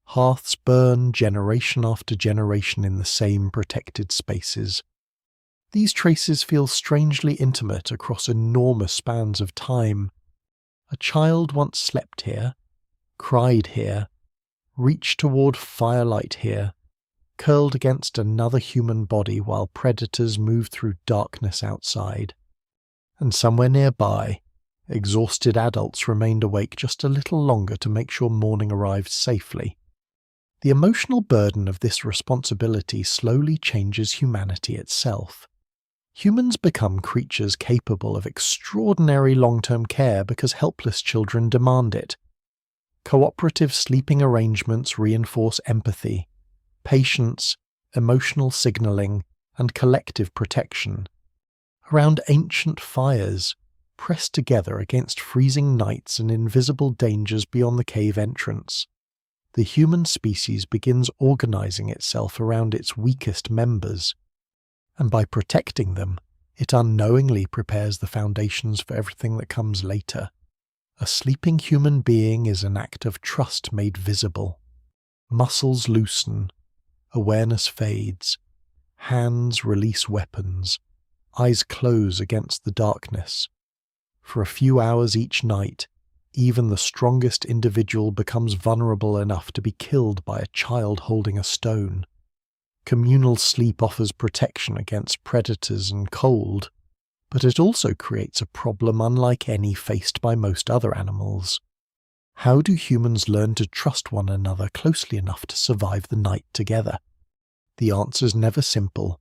Hearths burn generation after generation in the same protected spaces. These traces feel strangely intimate across enormous spans of time. A child once slept here, cried here, reached toward firelight here, curled against another human body while predators moved through darkness outside. And somewhere nearby, exhausted adults remained awake just a little longer to make sure morning arrived safely. The emotional burden of this responsibility slowly changes humanity itself. Humans become creatures capable of extraordinary long-term care because helpless children demand it. Cooperative sleeping arrangements reinforce empathy, patience, emotional signaling, and collective protection. Around ancient fires, pressed together against freezing nights and invisible dangers beyond the cave entrance, the human species begins organizing itself around its weakest members. And by protecting them, it unknowingly prepares the foundations for everything that comes later. A sleeping human being is an act of trust made visible. Muscles loosen, awareness fades, hands release weapons, eyes close against the darkness. For a few hours each night, even the strongest individual becomes vulnerable enough to be killed by a child holding a stone. Communal sleep offers protection against predators and cold, but it also creates a problem unlike any faced by most other animals. How do humans learn to trust one another closely enough to survive the night together? The answer's never simple.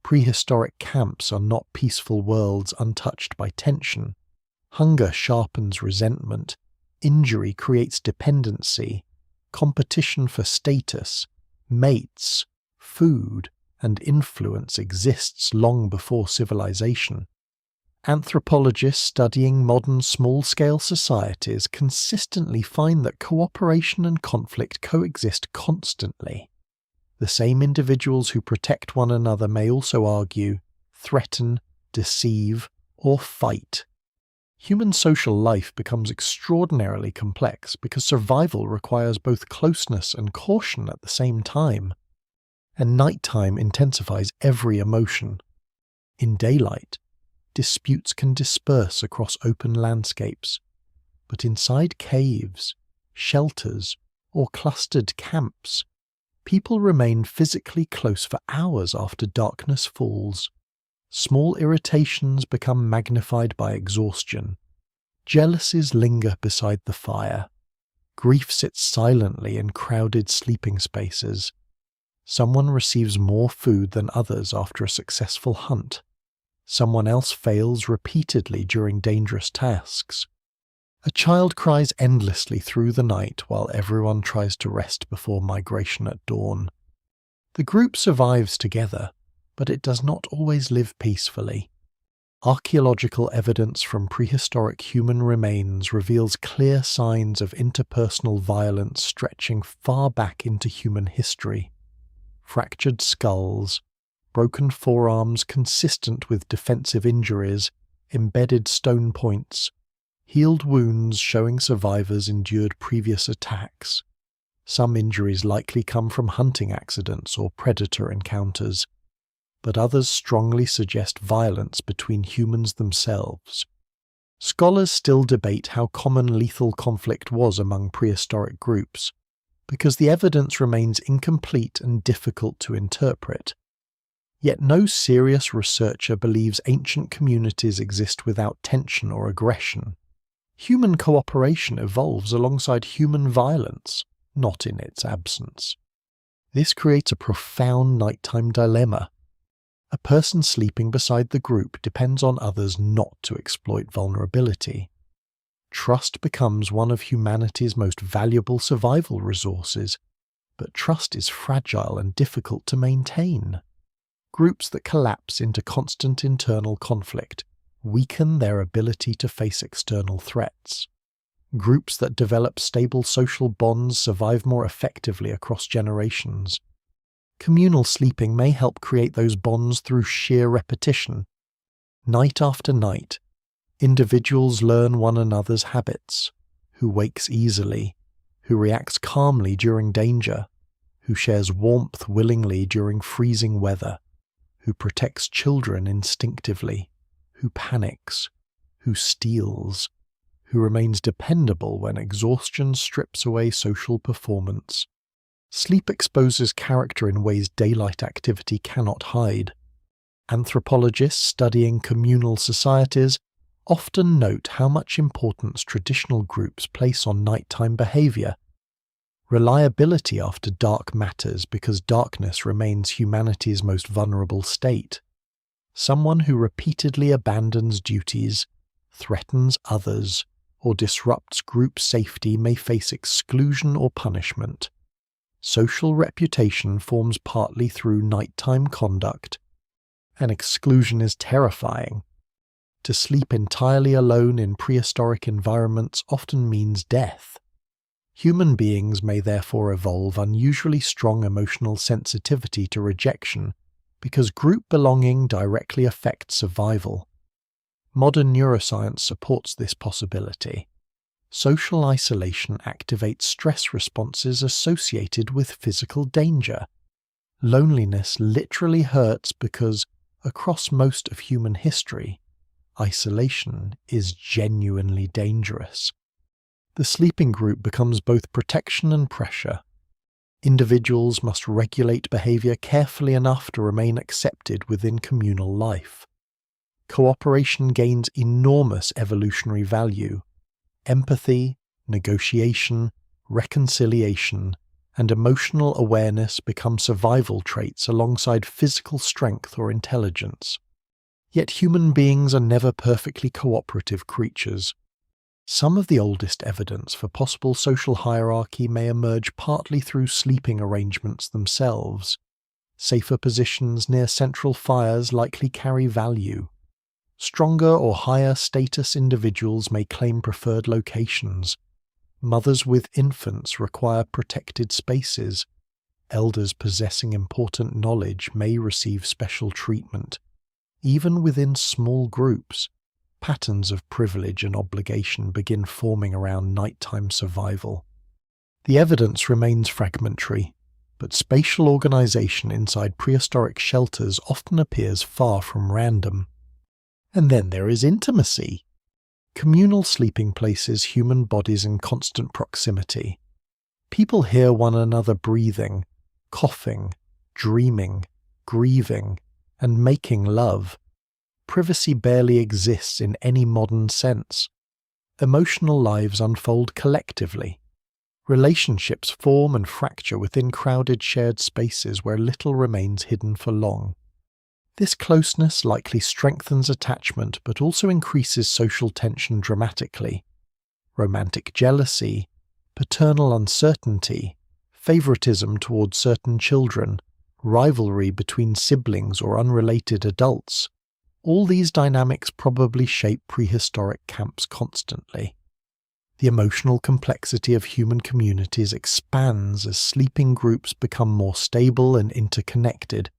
Prehistoric camps are not peaceful worlds untouched by tension. Hunger sharpens resentment, injury creates dependency, competition for status, mates, food, and influence exists long before civilization. Anthropologists studying modern small-scale societies consistently find that cooperation and conflict coexist constantly. The same individuals who protect one another may also argue, threaten, deceive, or fight. Human social life becomes extraordinarily complex because survival requires both closeness and caution at the same time. And nighttime intensifies every emotion. In daylight, disputes can disperse across open landscapes, but inside caves, shelters, or clustered camps, people remain physically close for hours after darkness falls. Small irritations become magnified by exhaustion. Jealousies linger beside the fire. Grief sits silently in crowded sleeping spaces. Someone receives more food than others after a successful hunt. Someone else fails repeatedly during dangerous tasks. A child cries endlessly through the night while everyone tries to rest before migration at dawn. The group survives together, but it does not always live peacefully. Archaeological evidence from prehistoric human remains reveals clear signs of interpersonal violence stretching far back into human history. Fractured skulls, broken forearms consistent with defensive injuries, embedded stone points, healed wounds showing survivors endured previous attacks. Some injuries likely come from hunting accidents or predator encounters, but others strongly suggest violence between humans themselves. Scholars still debate how common lethal conflict was among prehistoric groups, because the evidence remains incomplete and difficult to interpret. Yet no serious researcher believes ancient communities exist without tension or aggression. Human cooperation evolves alongside human violence, not in its absence. This creates a profound nighttime dilemma. A person sleeping beside the group depends on others not to exploit vulnerability. Trust becomes one of humanity's most valuable survival resources, but trust is fragile and difficult to maintain. Groups that collapse into constant internal conflict weaken their ability to face external threats. Groups that develop stable social bonds survive more effectively across generations. Communal sleeping may help create those bonds through sheer repetition. Night after night, individuals learn one another's habits: who wakes easily, who reacts calmly during danger, who shares warmth willingly during freezing weather, who protects children instinctively, who panics, who steals, who remains dependable when exhaustion strips away social performance. Sleep exposes character in ways daylight activity cannot hide. Anthropologists studying communal societies often note how much importance traditional groups place on nighttime behavior. Reliability after dark matters because darkness remains humanity's most vulnerable state. Someone who repeatedly abandons duties, threatens others, or disrupts group safety may face exclusion or punishment. Social reputation forms partly through nighttime conduct, and exclusion is terrifying. To sleep entirely alone in prehistoric environments often means death. Human beings may therefore evolve unusually strong emotional sensitivity to rejection because group belonging directly affects survival. Modern neuroscience supports this possibility. Social isolation activates stress responses associated with physical danger. Loneliness literally hurts because, across most of human history, isolation is genuinely dangerous. The sleeping group becomes both protection and pressure. Individuals must regulate behavior carefully enough to remain accepted within communal life. Cooperation gains enormous evolutionary value. Empathy, negotiation, reconciliation, and emotional awareness become survival traits alongside physical strength or intelligence. Yet human beings are never perfectly cooperative creatures. Some of the oldest evidence for possible social hierarchy may emerge partly through sleeping arrangements themselves. Safer positions near central fires likely carry value. Stronger or higher status individuals may claim preferred locations. Mothers with infants require protected spaces. Elders possessing important knowledge may receive special treatment. Even within small groups, patterns of privilege and obligation begin forming around nighttime survival. The evidence remains fragmentary, but spatial organization inside prehistoric shelters often appears far from random. And then there is intimacy. Communal sleeping places human bodies in constant proximity. People hear one another breathing, coughing, dreaming, grieving, and making love. Privacy barely exists in any modern sense. Emotional lives unfold collectively. Relationships form and fracture within crowded shared spaces where little remains hidden for long. This closeness likely strengthens attachment but also increases social tension dramatically. Romantic jealousy, paternal uncertainty, favoritism towards certain children, rivalry between siblings or unrelated adults. All these dynamics probably shape prehistoric camps constantly. The emotional complexity of human communities expands as sleeping groups become more stable and interconnected.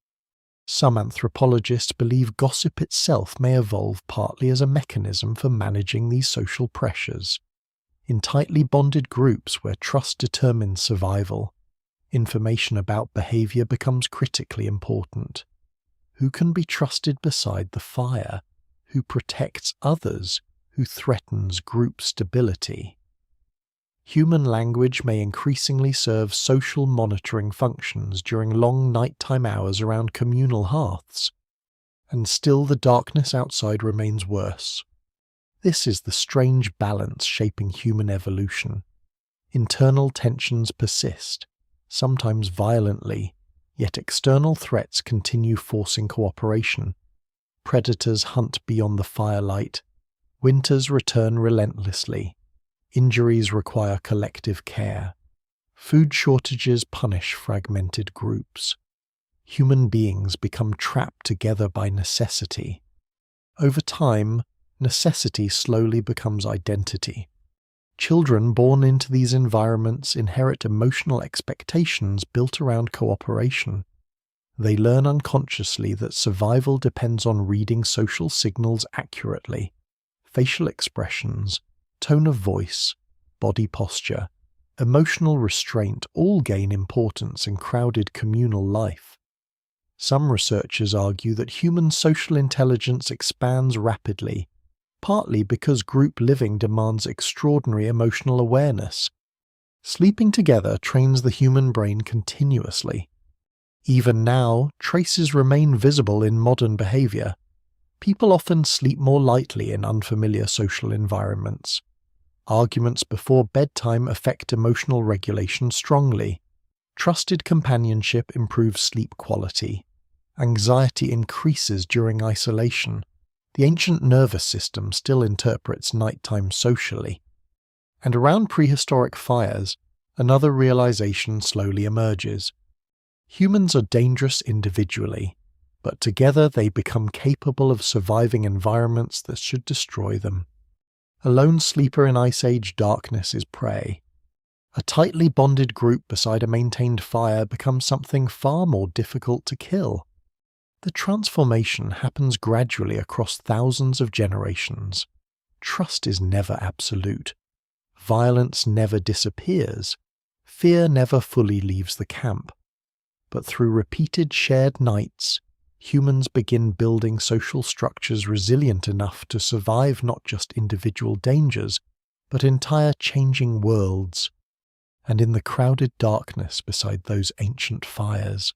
Some anthropologists believe gossip itself may evolve partly as a mechanism for managing these social pressures. In tightly bonded groups where trust determines survival, information about behavior becomes critically important. Who can be trusted beside the fire? Who protects others? Who threatens group stability? Human language may increasingly serve social monitoring functions during long nighttime hours around communal hearths. And still the darkness outside remains worse. This is the strange balance shaping human evolution. Internal tensions persist, sometimes violently, yet external threats continue forcing cooperation. Predators hunt beyond the firelight. Winters return relentlessly. Injuries require collective care. Food shortages punish fragmented groups. Human beings become trapped together by necessity. Over time, necessity slowly becomes identity. Children born into these environments inherit emotional expectations built around cooperation. They learn unconsciously that survival depends on reading social signals accurately. Facial expressions, tone of voice, body posture, emotional restraint all gain importance in crowded communal life. Some researchers argue that human social intelligence expands rapidly, partly because group living demands extraordinary emotional awareness. Sleeping together trains the human brain continuously. Even now, traces remain visible in modern behavior. People often sleep more lightly in unfamiliar social environments. Arguments before bedtime affect emotional regulation strongly. Trusted companionship improves sleep quality. Anxiety increases during isolation. The ancient nervous system still interprets nighttime socially. And around prehistoric fires, another realization slowly emerges. Humans are dangerous individually, but together they become capable of surviving environments that should destroy them. A lone sleeper in Ice Age darkness is prey. A tightly bonded group beside a maintained fire becomes something far more difficult to kill. The transformation happens gradually across thousands of generations. Trust is never absolute. Violence never disappears. Fear never fully leaves the camp. But through repeated shared nights, humans begin building social structures resilient enough to survive not just individual dangers, but entire changing worlds. And in the crowded darkness beside those ancient fires,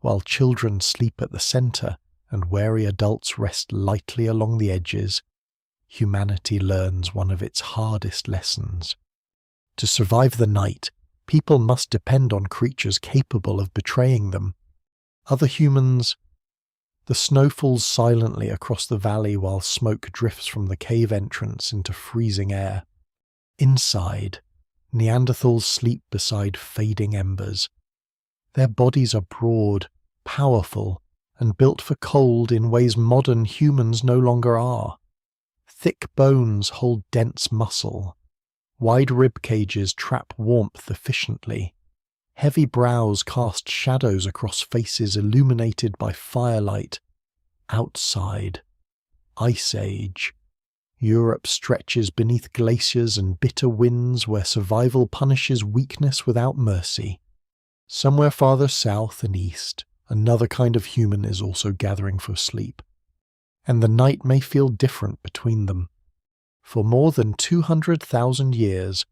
while children sleep at the center and wary adults rest lightly along the edges, humanity learns one of its hardest lessons. To survive the night, people must depend on creatures capable of betraying them. Other humans. The snow falls silently across the valley while smoke drifts from the cave entrance into freezing air. Inside, Neanderthals sleep beside fading embers. Their bodies are broad, powerful, and built for cold in ways modern humans no longer are. Thick bones hold dense muscle. Wide rib cages trap warmth efficiently. Heavy brows cast shadows across faces illuminated by firelight. Outside. Ice Age. Europe stretches beneath glaciers and bitter winds where survival punishes weakness without mercy. Somewhere farther south and east, another kind of human is also gathering for sleep. And the night may feel different between them. For more than 200,000 years,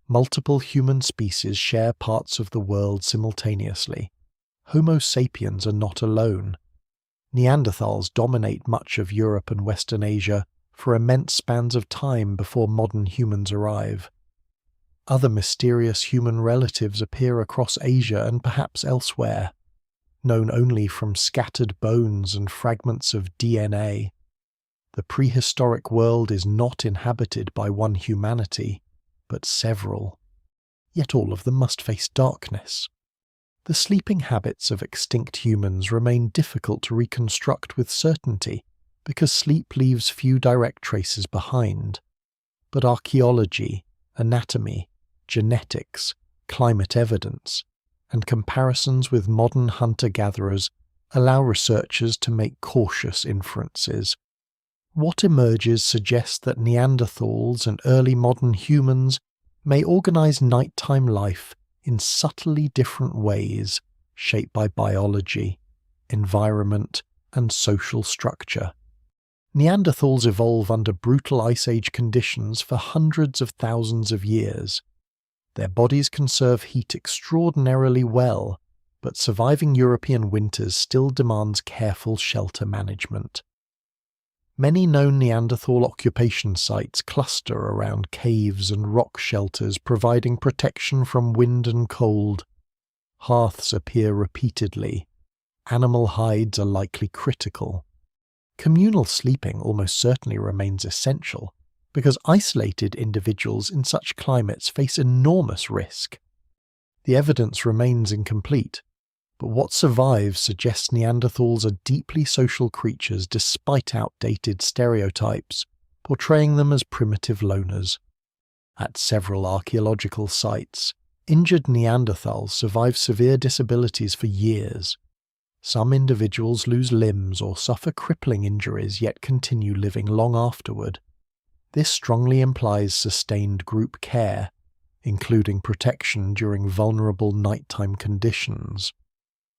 multiple human species share parts of the world simultaneously. Homo sapiens are not alone. Neanderthals dominate much of Europe and Western Asia for immense spans of time before modern humans arrive. Other mysterious human relatives appear across Asia and perhaps elsewhere, known only from scattered bones and fragments of DNA. The prehistoric world is not inhabited by one humanity, but several. Yet all of them must face darkness. The sleeping habits of extinct humans remain difficult to reconstruct with certainty because sleep leaves few direct traces behind. But archaeology, anatomy, genetics, climate evidence, and comparisons with modern hunter-gatherers allow researchers to make cautious inferences. What emerges suggests that Neanderthals and early modern humans may organize nighttime life in subtly different ways, shaped by biology, environment, and social structure. Neanderthals evolve under brutal Ice Age conditions for hundreds of thousands of years. Their bodies conserve heat extraordinarily well, but surviving European winters still demands careful shelter management. Many known Neanderthal occupation sites cluster around caves and rock shelters providing protection from wind and cold. Hearths appear repeatedly. Animal hides are likely critical. Communal sleeping almost certainly remains essential, because isolated individuals in such climates face enormous risk. The evidence remains incomplete, but what survives suggests Neanderthals are deeply social creatures despite outdated stereotypes, portraying them as primitive loners. At several archaeological sites, injured Neanderthals survive severe disabilities for years. Some individuals lose limbs or suffer crippling injuries yet continue living long afterward. This strongly implies sustained group care, including protection during vulnerable nighttime conditions.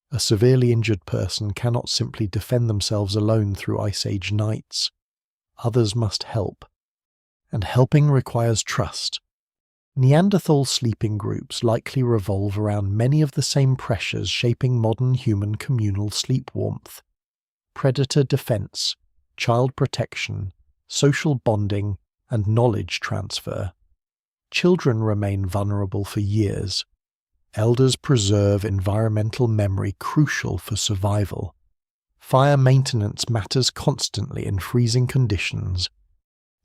A severely injured person cannot simply defend themselves alone through Ice Age nights. Others must help. And helping requires trust. Neanderthal sleeping groups likely revolve around many of the same pressures shaping modern human communal sleep warmth. Predator defense, child protection, social bonding, and knowledge transfer. Children remain vulnerable for years. Elders preserve environmental memory crucial for survival. Fire maintenance matters constantly in freezing conditions.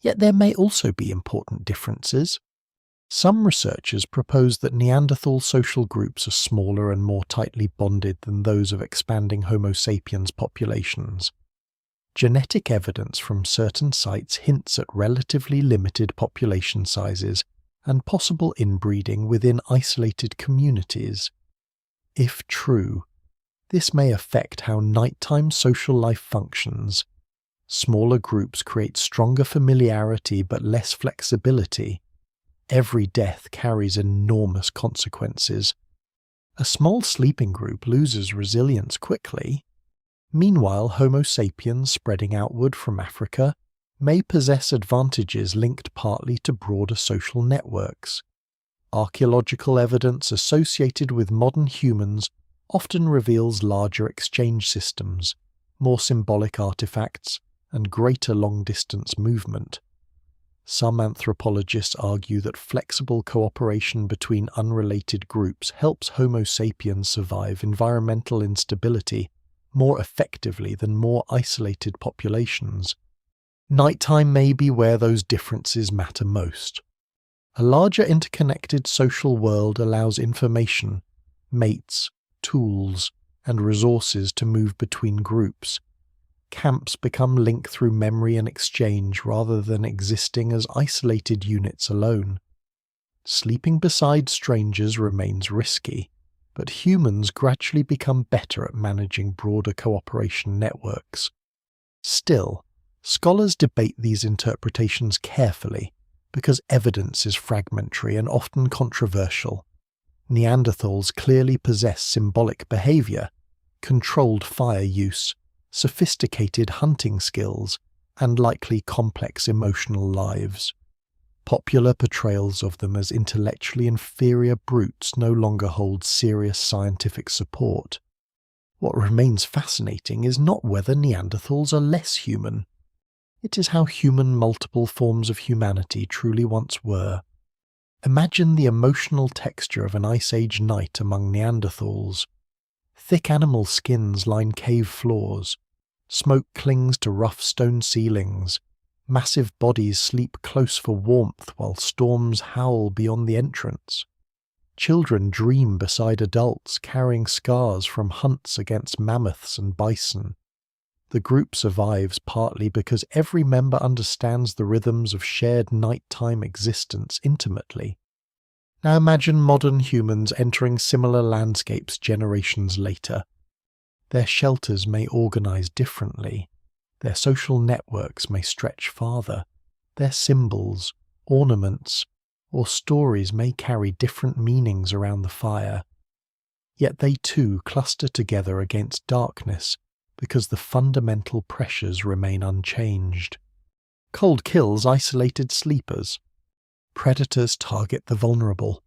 Yet there may also be important differences. Some researchers propose that Neanderthal social groups are smaller and more tightly bonded than those of expanding Homo sapiens populations. Genetic evidence from certain sites hints at relatively limited population sizes and possible inbreeding within isolated communities. If true, this may affect how nighttime social life functions. Smaller groups create stronger familiarity but less flexibility. Every death carries enormous consequences. A small sleeping group loses resilience quickly. Meanwhile, Homo sapiens spreading outward from Africa may possess advantages linked partly to broader social networks. Archaeological evidence associated with modern humans often reveals larger exchange systems, more symbolic artifacts, and greater long-distance movement. Some anthropologists argue that flexible cooperation between unrelated groups helps Homo sapiens survive environmental instability more effectively than more isolated populations. Nighttime may be where those differences matter most. A larger interconnected social world allows information, mates, tools, and resources to move between groups. Camps become linked through memory and exchange rather than existing as isolated units alone. Sleeping beside strangers remains risky, but humans gradually become better at managing broader cooperation networks. Still, scholars debate these interpretations carefully because evidence is fragmentary and often controversial. Neanderthals clearly possess symbolic behavior, controlled fire use, sophisticated hunting skills, and likely complex emotional lives. Popular portrayals of them as intellectually inferior brutes no longer hold serious scientific support. What remains fascinating is not whether Neanderthals are less human. It is how human multiple forms of humanity truly once were. Imagine the emotional texture of an Ice Age night among Neanderthals. Thick animal skins line cave floors. Smoke clings to rough stone ceilings. Massive bodies sleep close for warmth while storms howl beyond the entrance. Children dream beside adults carrying scars from hunts against mammoths and bison. The group survives partly because every member understands the rhythms of shared nighttime existence intimately. Now imagine modern humans entering similar landscapes generations later. Their shelters may organize differently. Their social networks may stretch farther. Their symbols, ornaments, or stories may carry different meanings around the fire. Yet they too cluster together against darkness because the fundamental pressures remain unchanged. Cold kills isolated sleepers. Predators target the vulnerable.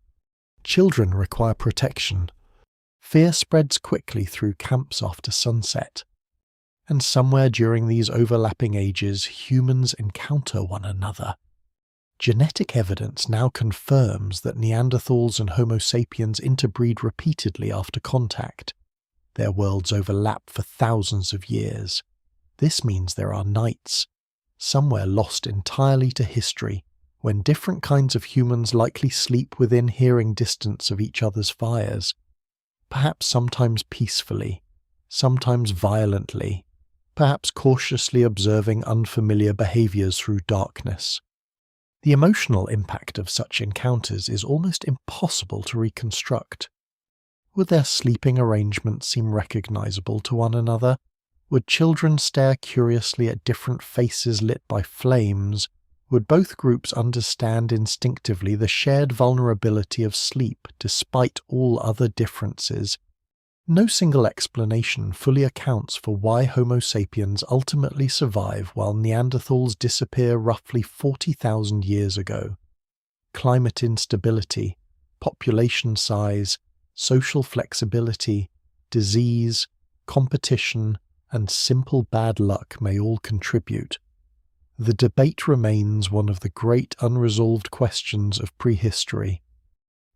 Children require protection. Fear spreads quickly through camps after sunset. And somewhere during these overlapping ages, humans encounter one another. Genetic evidence now confirms that Neanderthals and Homo sapiens interbreed repeatedly after contact. Their worlds overlap for thousands of years. This means there are nights, somewhere lost entirely to history, when different kinds of humans likely sleep within hearing distance of each other's fires, perhaps sometimes peacefully, sometimes violently, perhaps cautiously observing unfamiliar behaviors through darkness. The emotional impact of such encounters is almost impossible to reconstruct. Would their sleeping arrangements seem recognizable to one another? Would children stare curiously at different faces lit by flames? Would both groups understand instinctively the shared vulnerability of sleep despite all other differences? No single explanation fully accounts for why Homo sapiens ultimately survive while Neanderthals disappear roughly 40,000 years ago. Climate instability, population size, social flexibility, disease, competition, and simple bad luck may all contribute. The debate remains one of the great unresolved questions of prehistory.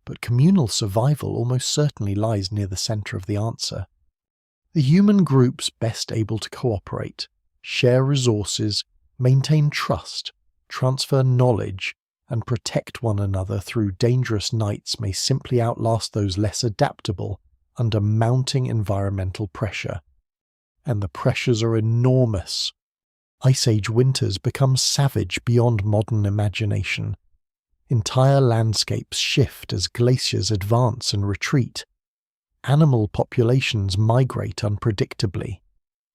But communal survival almost certainly lies near the center of the answer. The human groups best able to cooperate, share resources, maintain trust, transfer knowledge, and protect one another through dangerous nights may simply outlast those less adaptable under mounting environmental pressure. And the pressures are enormous. Ice Age winters become savage beyond modern imagination. Entire landscapes shift as glaciers advance and retreat. Animal populations migrate unpredictably.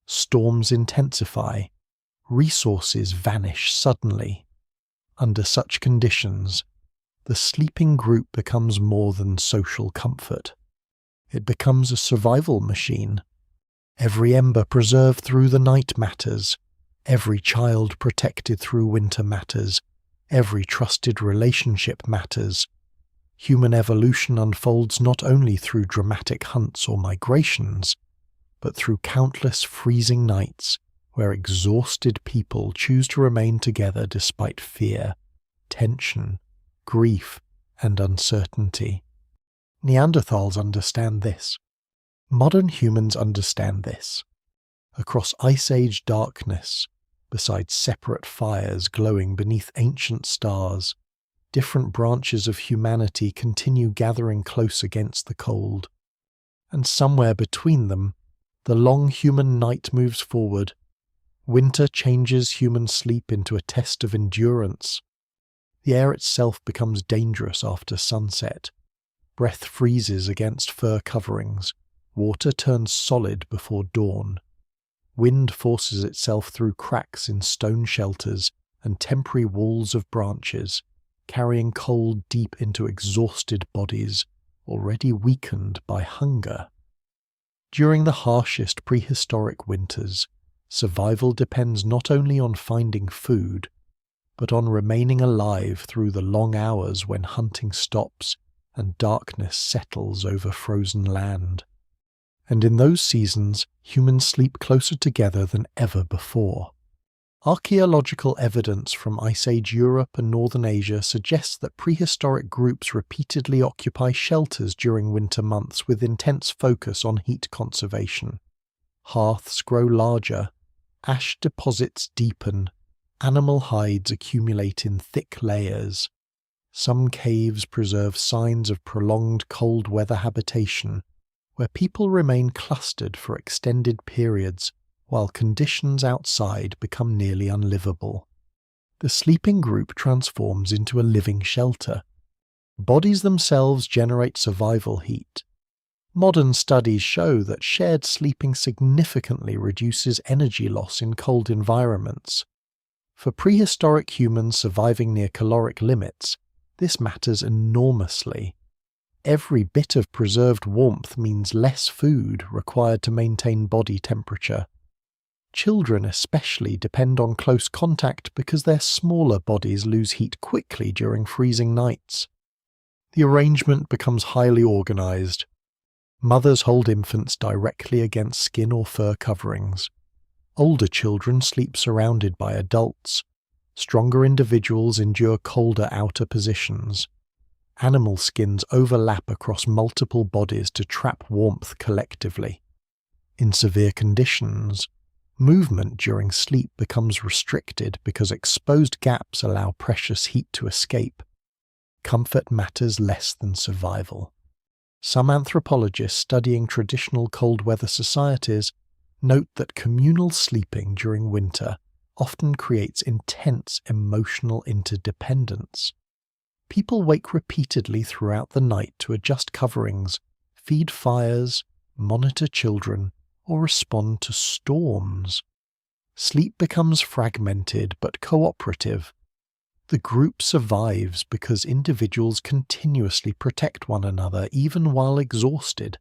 Storms intensify. Resources vanish suddenly. Under such conditions, the sleeping group becomes more than social comfort. It becomes a survival machine. Every ember preserved through the night matters. Every child protected through winter matters. Every trusted relationship matters. Human evolution unfolds not only through dramatic hunts or migrations, but through countless freezing nights where exhausted people choose to remain together despite fear, tension, grief, and uncertainty. Neanderthals understand this. Modern humans understand this. Across Ice Age darkness, beside separate fires glowing beneath ancient stars, different branches of humanity continue gathering close against the cold. And somewhere between them, the long human night moves forward. Winter changes human sleep into a test of endurance. The air itself becomes dangerous after sunset. Breath freezes against fur coverings. Water turns solid before dawn. Wind forces itself through cracks in stone shelters and temporary walls of branches, carrying cold deep into exhausted bodies, already weakened by hunger. During the harshest prehistoric winters, survival depends not only on finding food, but on remaining alive through the long hours when hunting stops and darkness settles over frozen land. And in those seasons, humans sleep closer together than ever before. Archaeological evidence from Ice Age Europe and Northern Asia suggests that prehistoric groups repeatedly occupy shelters during winter months with intense focus on heat conservation. Hearths grow larger, ash deposits deepen, animal hides accumulate in thick layers. Some caves preserve signs of prolonged cold weather habitation, where people remain clustered for extended periods while conditions outside become nearly unlivable. The sleeping group transforms into a living shelter. Bodies themselves generate survival heat. Modern studies show that shared sleeping significantly reduces energy loss in cold environments. For prehistoric humans surviving near caloric limits, this matters enormously. Every bit of preserved warmth means less food required to maintain body temperature. Children especially depend on close contact because their smaller bodies lose heat quickly during freezing nights. The arrangement becomes highly organized. Mothers hold infants directly against skin or fur coverings. Older children sleep surrounded by adults. Stronger individuals endure colder outer positions. Animal skins overlap across multiple bodies to trap warmth collectively. In severe conditions, movement during sleep becomes restricted because exposed gaps allow precious heat to escape. Comfort matters less than survival. Some anthropologists studying traditional cold weather societies note that communal sleeping during winter often creates intense emotional interdependence. People wake repeatedly throughout the night to adjust coverings, feed fires, monitor children, or respond to storms. Sleep becomes fragmented but cooperative. The group survives because individuals continuously protect one another even while exhausted.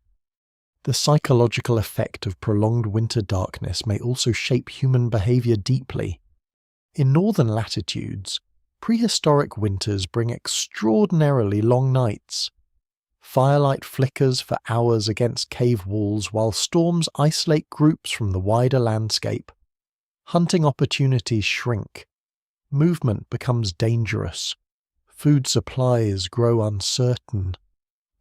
The psychological effect of prolonged winter darkness may also shape human behavior deeply. In northern latitudes, prehistoric winters bring extraordinarily long nights. Firelight flickers for hours against cave walls while storms isolate groups from the wider landscape. Hunting opportunities shrink. Movement becomes dangerous. Food supplies grow uncertain.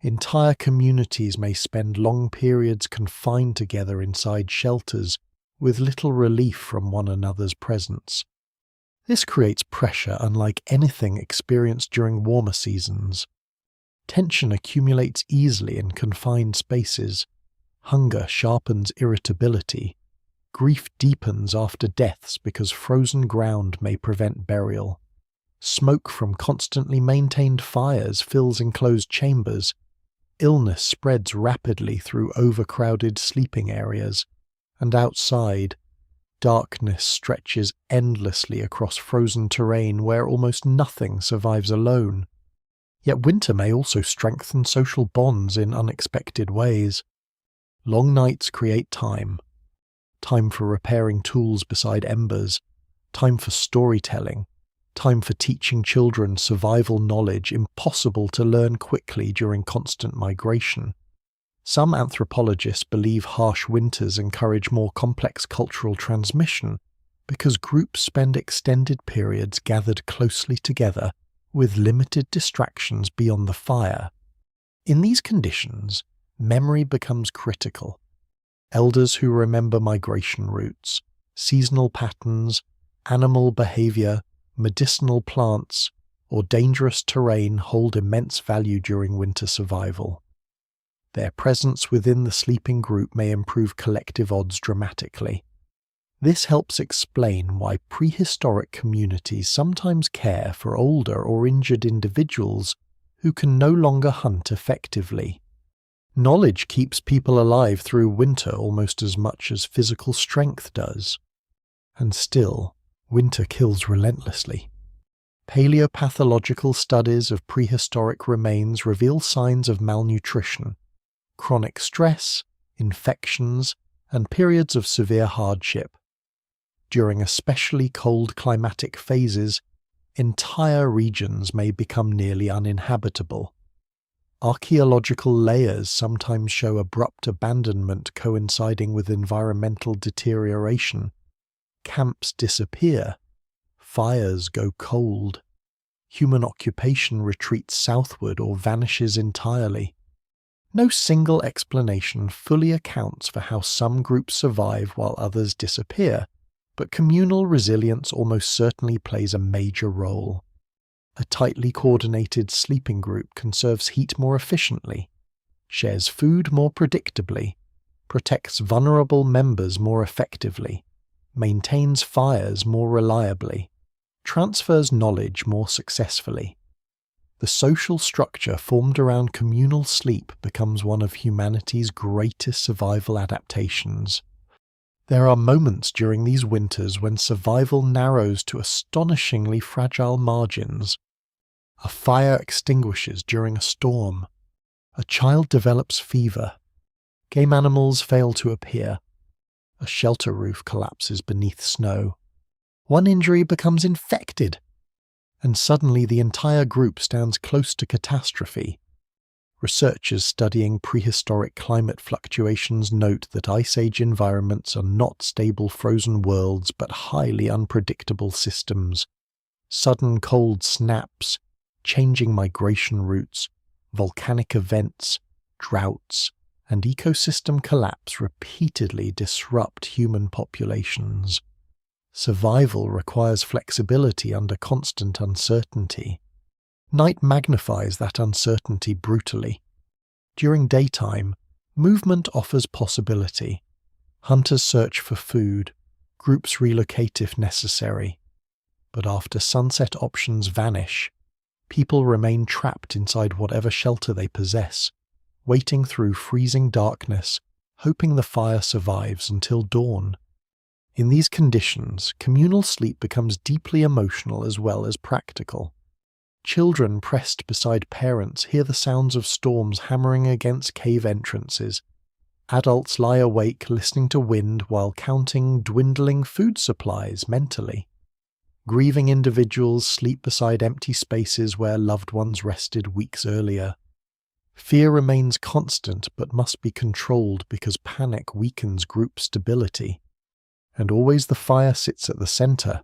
Entire communities may spend long periods confined together inside shelters, with little relief from one another's presence. This creates pressure unlike anything experienced during warmer seasons. Tension accumulates easily in confined spaces. Hunger sharpens irritability. Grief deepens after deaths because frozen ground may prevent burial. Smoke from constantly maintained fires fills enclosed chambers. Illness spreads rapidly through overcrowded sleeping areas. And outside, darkness stretches endlessly across frozen terrain where almost nothing survives alone. Yet winter may also strengthen social bonds in unexpected ways. Long nights create time, time for repairing tools beside embers, time for storytelling, time for teaching children survival knowledge impossible to learn quickly during constant migration. Some anthropologists believe harsh winters encourage more complex cultural transmission because groups spend extended periods gathered closely together with limited distractions beyond the fire. In these conditions, memory becomes critical. Elders who remember migration routes, seasonal patterns, animal behavior, medicinal plants, or dangerous terrain hold immense value during winter survival. Their presence within the sleeping group may improve collective odds dramatically. This helps explain why prehistoric communities sometimes care for older or injured individuals who can no longer hunt effectively. Knowledge keeps people alive through winter almost as much as physical strength does. And still, winter kills relentlessly. Paleopathological studies of prehistoric remains reveal signs of malnutrition, chronic stress, infections, and periods of severe hardship. During especially cold climatic phases, entire regions may become nearly uninhabitable. Archaeological layers sometimes show abrupt abandonment coinciding with environmental deterioration. Camps disappear. Fires go cold. Human occupation retreats southward or vanishes entirely. No single explanation fully accounts for how some groups survive while others disappear, but communal resilience almost certainly plays a major role. A tightly coordinated sleeping group conserves heat more efficiently, shares food more predictably, protects vulnerable members more effectively, maintains fires more reliably, transfers knowledge more successfully. The social structure formed around communal sleep becomes one of humanity's greatest survival adaptations. There are moments during these winters when survival narrows to astonishingly fragile margins. A fire extinguishes during a storm. A child develops fever. Game animals fail to appear. A shelter roof collapses beneath snow. One injury becomes infected, and suddenly the entire group stands close to catastrophe. Researchers studying prehistoric climate fluctuations note that Ice Age environments are not stable frozen worlds but highly unpredictable systems. Sudden cold snaps, changing migration routes, volcanic events, droughts, and ecosystem collapse repeatedly disrupt human populations. Survival requires flexibility under constant uncertainty. Night magnifies that uncertainty brutally. During daytime, movement offers possibility. Hunters search for food, groups relocate if necessary. But after sunset options vanish, people remain trapped inside whatever shelter they possess, waiting through freezing darkness, hoping the fire survives until dawn. In these conditions, communal sleep becomes deeply emotional as well as practical. Children pressed beside parents hear the sounds of storms hammering against cave entrances. Adults lie awake listening to wind while counting dwindling food supplies mentally. Grieving individuals sleep beside empty spaces where loved ones rested weeks earlier. Fear remains constant but must be controlled because panic weakens group stability. And always the fire sits at the center.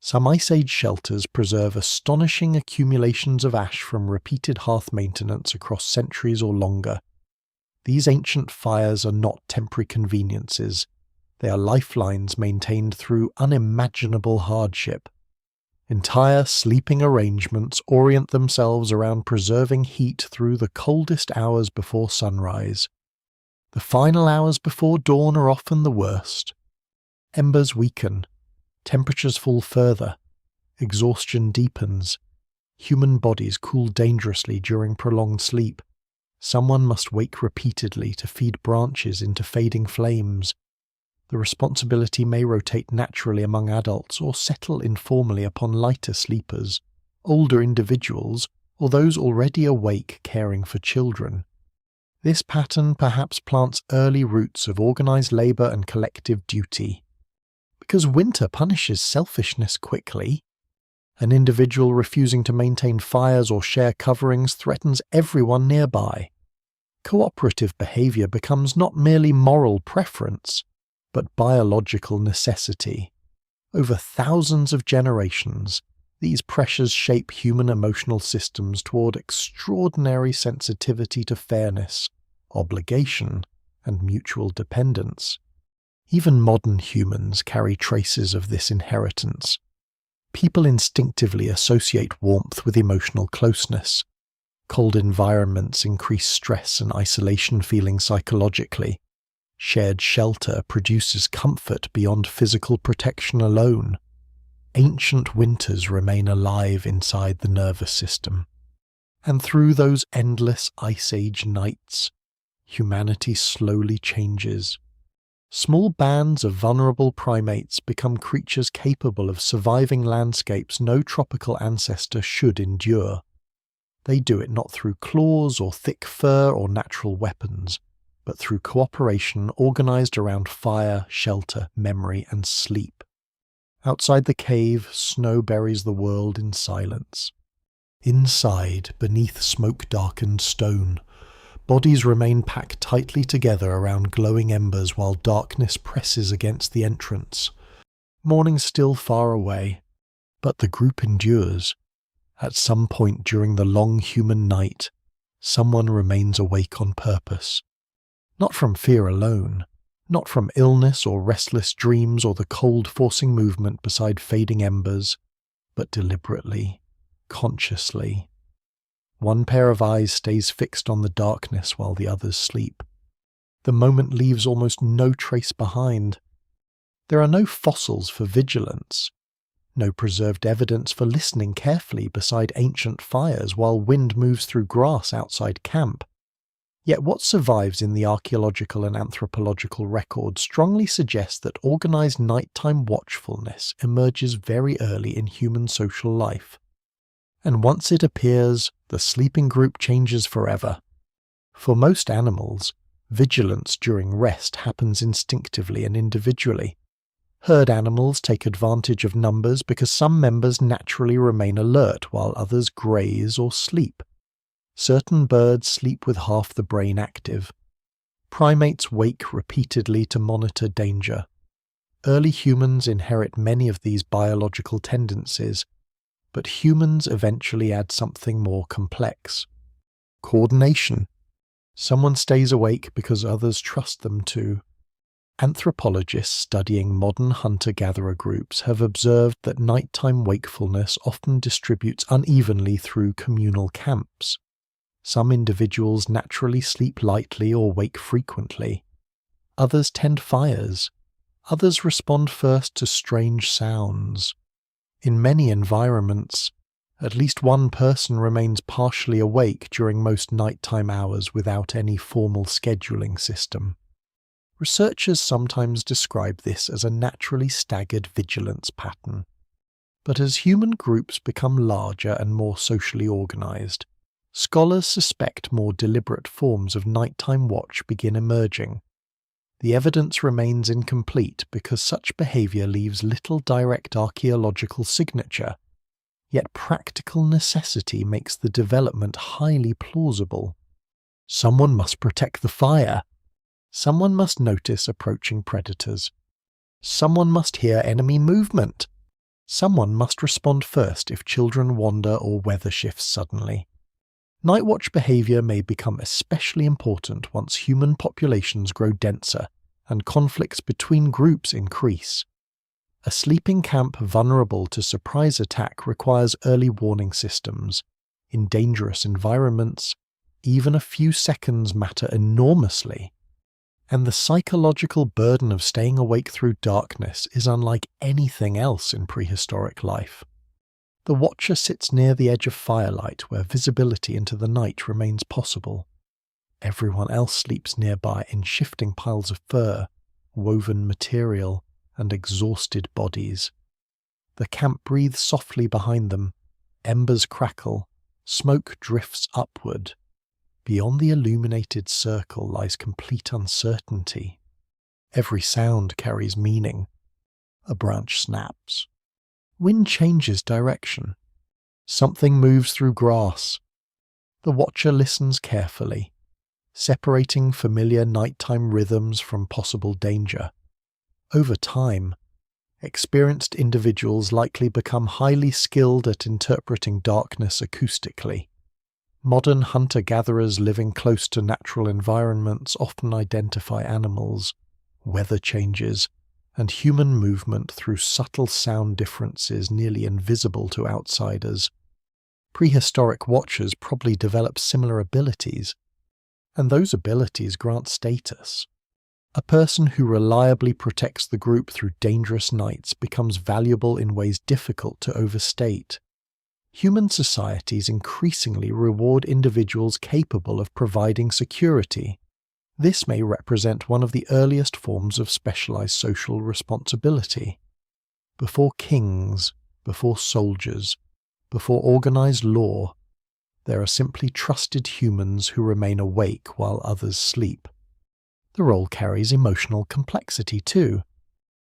Some Ice Age shelters preserve astonishing accumulations of ash from repeated hearth maintenance across centuries or longer. These ancient fires are not temporary conveniences. They are lifelines maintained through unimaginable hardship. Entire sleeping arrangements orient themselves around preserving heat through the coldest hours before sunrise. The final hours before dawn are often the worst. Embers weaken. Temperatures fall further, exhaustion deepens, human bodies cool dangerously during prolonged sleep. Someone must wake repeatedly to feed branches into fading flames. The responsibility may rotate naturally among adults or settle informally upon lighter sleepers, older individuals, or those already awake caring for children. This pattern perhaps plants early roots of organized labor and collective duty. Because winter punishes selfishness quickly, an individual refusing to maintain fires or share coverings threatens everyone nearby. Cooperative behavior becomes not merely moral preference, but biological necessity. Over thousands of generations, these pressures shape human emotional systems toward extraordinary sensitivity to fairness, obligation, and mutual dependence. Even modern humans carry traces of this inheritance. People instinctively associate warmth with emotional closeness. Cold environments increase stress and isolation feelings psychologically. Shared shelter produces comfort beyond physical protection alone. Ancient winters remain alive inside the nervous system. And through those endless Ice Age nights, humanity slowly changes. Small bands of vulnerable primates become creatures capable of surviving landscapes no tropical ancestor should endure. They do it not through claws or thick fur or natural weapons, but through cooperation organized around fire, shelter, memory, and sleep. Outside the cave, snow buries the world in silence. Inside, beneath smoke-darkened stone, bodies remain packed tightly together around glowing embers while darkness presses against the entrance. Morning's still far away, but the group endures. At some point during the long human night, someone remains awake on purpose. Not from fear alone, not from illness or restless dreams or the cold forcing movement beside fading embers, but deliberately, consciously. One pair of eyes stays fixed on the darkness while the others sleep. The moment leaves almost no trace behind. There are no fossils for vigilance, no preserved evidence for listening carefully beside ancient fires while wind moves through grass outside camp. Yet what survives in the archaeological and anthropological record strongly suggests that organized nighttime watchfulness emerges very early in human social life. And once it appears, the sleeping group changes forever. For most animals, vigilance during rest happens instinctively and individually. Herd animals take advantage of numbers because some members naturally remain alert while others graze or sleep. Certain birds sleep with half the brain active. Primates wake repeatedly to monitor danger. Early humans inherit many of these biological tendencies, but humans eventually add something more complex. Coordination. Someone stays awake because others trust them to. Anthropologists studying modern hunter-gatherer groups have observed that nighttime wakefulness often distributes unevenly through communal camps. Some individuals naturally sleep lightly or wake frequently. Others tend fires. Others respond first to strange sounds. In many environments, at least one person remains partially awake during most nighttime hours without any formal scheduling system. Researchers sometimes describe this as a naturally staggered vigilance pattern. But as human groups become larger and more socially organized, scholars suspect more deliberate forms of nighttime watch begin emerging. The evidence remains incomplete because such behavior leaves little direct archaeological signature, yet practical necessity makes the development highly plausible. Someone must protect the fire. Someone must notice approaching predators. Someone must hear enemy movement. Someone must respond first if children wander or weather shifts suddenly. Night watch behavior may become especially important once human populations grow denser and conflicts between groups increase. A sleeping camp vulnerable to surprise attack requires early warning systems. In dangerous environments, even a few seconds matter enormously. And the psychological burden of staying awake through darkness is unlike anything else in prehistoric life. The watcher sits near the edge of firelight where visibility into the night remains possible. Everyone else sleeps nearby in shifting piles of fur, woven material, and exhausted bodies. The camp breathes softly behind them, embers crackle, smoke drifts upward. Beyond the illuminated circle lies complete uncertainty. Every sound carries meaning. A branch snaps. Wind changes direction. Something moves through grass. The watcher listens carefully, separating familiar nighttime rhythms from possible danger. Over time, experienced individuals likely become highly skilled at interpreting darkness acoustically. Modern hunter-gatherers living close to natural environments often identify animals, weather changes, and human movement through subtle sound differences nearly invisible to outsiders. Prehistoric watchers probably developed similar abilities, and those abilities grant status. A person who reliably protects the group through dangerous nights becomes valuable in ways difficult to overstate. Human societies increasingly reward individuals capable of providing security. This may represent one of the earliest forms of specialized social responsibility. Before kings, before soldiers, before organized law, there are simply trusted humans who remain awake while others sleep. The role carries emotional complexity too.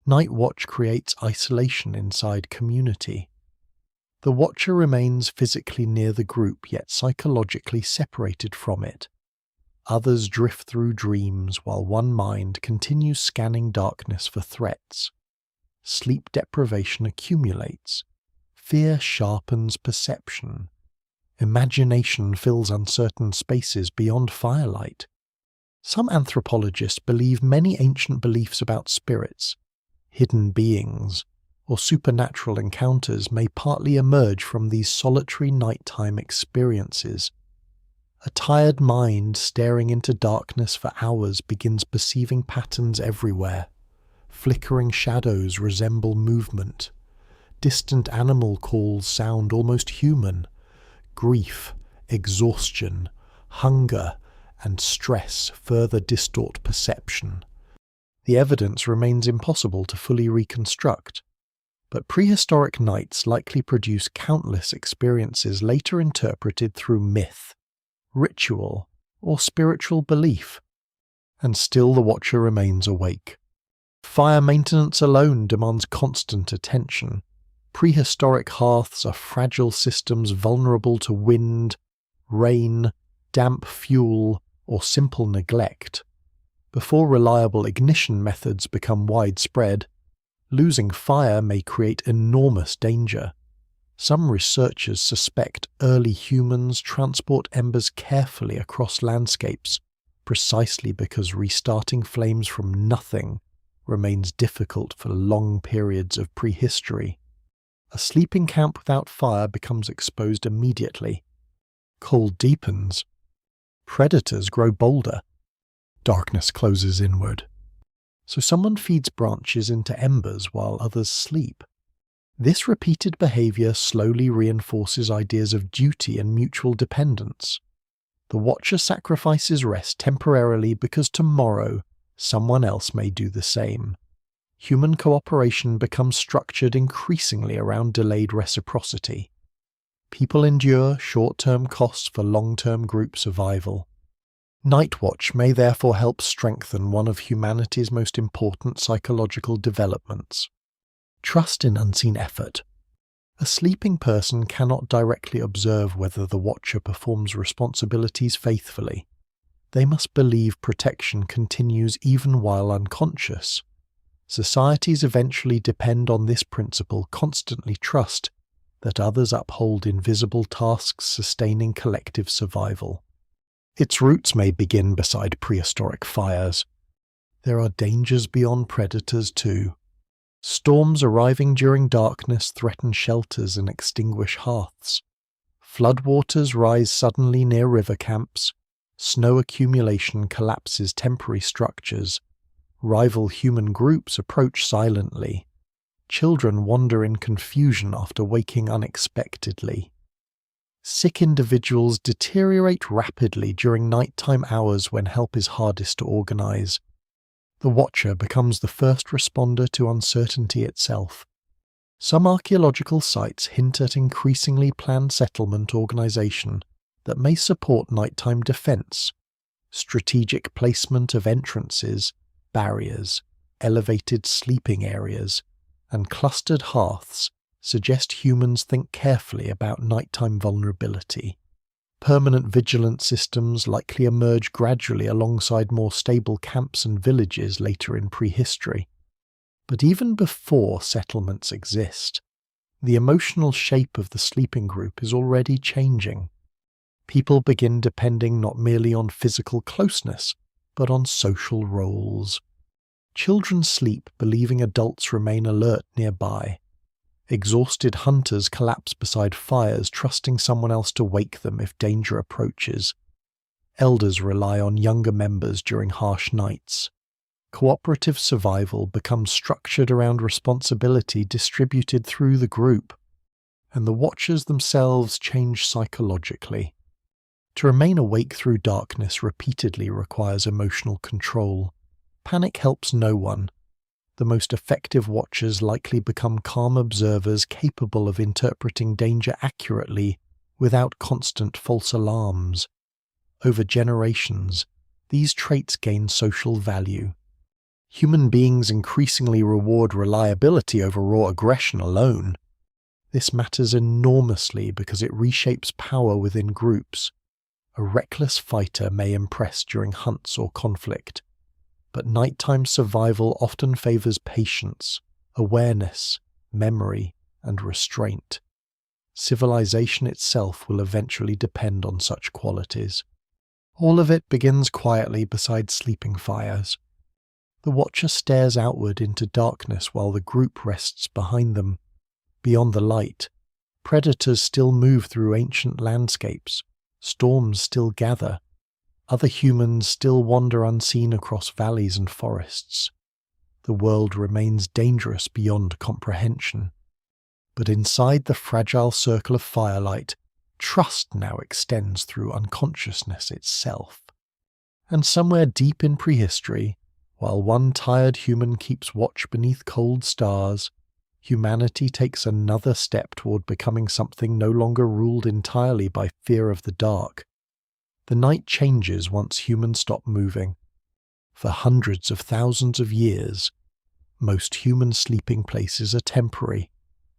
Night watch creates isolation inside community. The watcher remains physically near the group yet psychologically separated from it. Others drift through dreams while one mind continues scanning darkness for threats. Sleep deprivation accumulates. Fear sharpens perception. Imagination fills uncertain spaces beyond firelight. Some anthropologists believe many ancient beliefs about spirits, hidden beings, or supernatural encounters may partly emerge from these solitary nighttime experiences. A tired mind staring into darkness for hours begins perceiving patterns everywhere. Flickering shadows resemble movement. Distant animal calls sound almost human. Grief, exhaustion, hunger, and stress further distort perception. The evidence remains impossible to fully reconstruct, but prehistoric nights likely produce countless experiences later interpreted through myth, ritual, or spiritual belief, and still the watcher remains awake. Fire maintenance alone demands constant attention. Prehistoric hearths are fragile systems vulnerable to wind, rain, damp fuel, or simple neglect. Before reliable ignition methods become widespread, losing fire may create enormous danger. Some researchers suspect early humans transport embers carefully across landscapes, precisely because restarting flames from nothing remains difficult for long periods of prehistory. A sleeping camp without fire becomes exposed immediately. Cold deepens. Predators grow bolder. Darkness closes inward. So someone feeds branches into embers while others sleep. This repeated behavior slowly reinforces ideas of duty and mutual dependence. The watcher sacrifices rest temporarily because tomorrow someone else may do the same. Human cooperation becomes structured increasingly around delayed reciprocity. People endure short-term costs for long-term group survival. Night watch may therefore help strengthen one of humanity's most important psychological developments: trust in unseen effort. A sleeping person cannot directly observe whether the watcher performs responsibilities faithfully. They must believe protection continues even while unconscious. Societies eventually depend on this principle, constantly trust that others uphold invisible tasks sustaining collective survival. Its roots may begin beside prehistoric fires. There are dangers beyond predators too. Storms arriving during darkness threaten shelters and extinguish hearths. Floodwaters rise suddenly near river camps. Snow accumulation collapses temporary structures. Rival human groups approach silently. Children wander in confusion after waking unexpectedly. Sick individuals deteriorate rapidly during nighttime hours when help is hardest to organize. The watcher becomes the first responder to uncertainty itself. Some archaeological sites hint at increasingly planned settlement organization, that may support nighttime defense. Strategic placement of entrances, barriers, elevated sleeping areas, and clustered hearths suggest humans think carefully about nighttime vulnerability. Permanent vigilance systems likely emerge gradually alongside more stable camps and villages later in prehistory. But even before settlements exist, the emotional shape of the sleeping group is already changing. People begin depending not merely on physical closeness, but on social roles. Children sleep believing adults remain alert nearby. Exhausted hunters collapse beside fires, trusting someone else to wake them if danger approaches. Elders rely on younger members during harsh nights. Cooperative survival becomes structured around responsibility distributed through the group, and the watchers themselves change psychologically. To remain awake through darkness repeatedly requires emotional control. Panic helps no one. The most effective watchers likely become calm observers capable of interpreting danger accurately without constant false alarms. Over generations, these traits gain social value. Human beings increasingly reward reliability over raw aggression alone. This matters enormously because it reshapes power within groups. A reckless fighter may impress during hunts or conflict, but nighttime survival often favors patience, awareness, memory, and restraint. Civilization itself will eventually depend on such qualities. All of it begins quietly beside sleeping fires. The watcher stares outward into darkness while the group rests behind them. Beyond the light, predators still move through ancient landscapes, storms still gather, other humans still wander unseen across valleys and forests. The world remains dangerous beyond comprehension. But inside the fragile circle of firelight, trust now extends through unconsciousness itself. And somewhere deep in prehistory, while one tired human keeps watch beneath cold stars, humanity takes another step toward becoming something no longer ruled entirely by fear of the dark. The night changes once humans stop moving. For hundreds of thousands of years, most human sleeping places are temporary.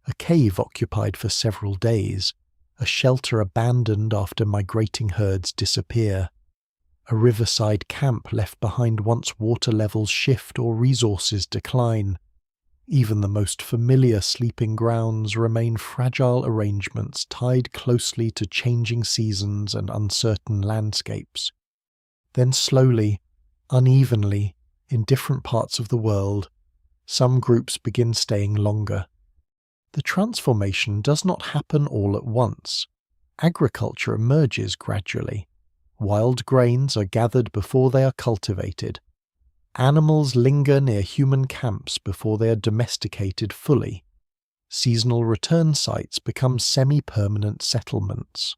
A cave occupied for several days, a shelter abandoned after migrating herds disappear, a riverside camp left behind once water levels shift or resources decline. Even the most familiar sleeping grounds remain fragile arrangements tied closely to changing seasons and uncertain landscapes. Then slowly, unevenly, in different parts of the world, some groups begin staying longer. The transformation does not happen all at once. Agriculture emerges gradually. Wild grains are gathered before they are cultivated. Animals linger near human camps before they are domesticated fully. Seasonal return sites become semi-permanent settlements.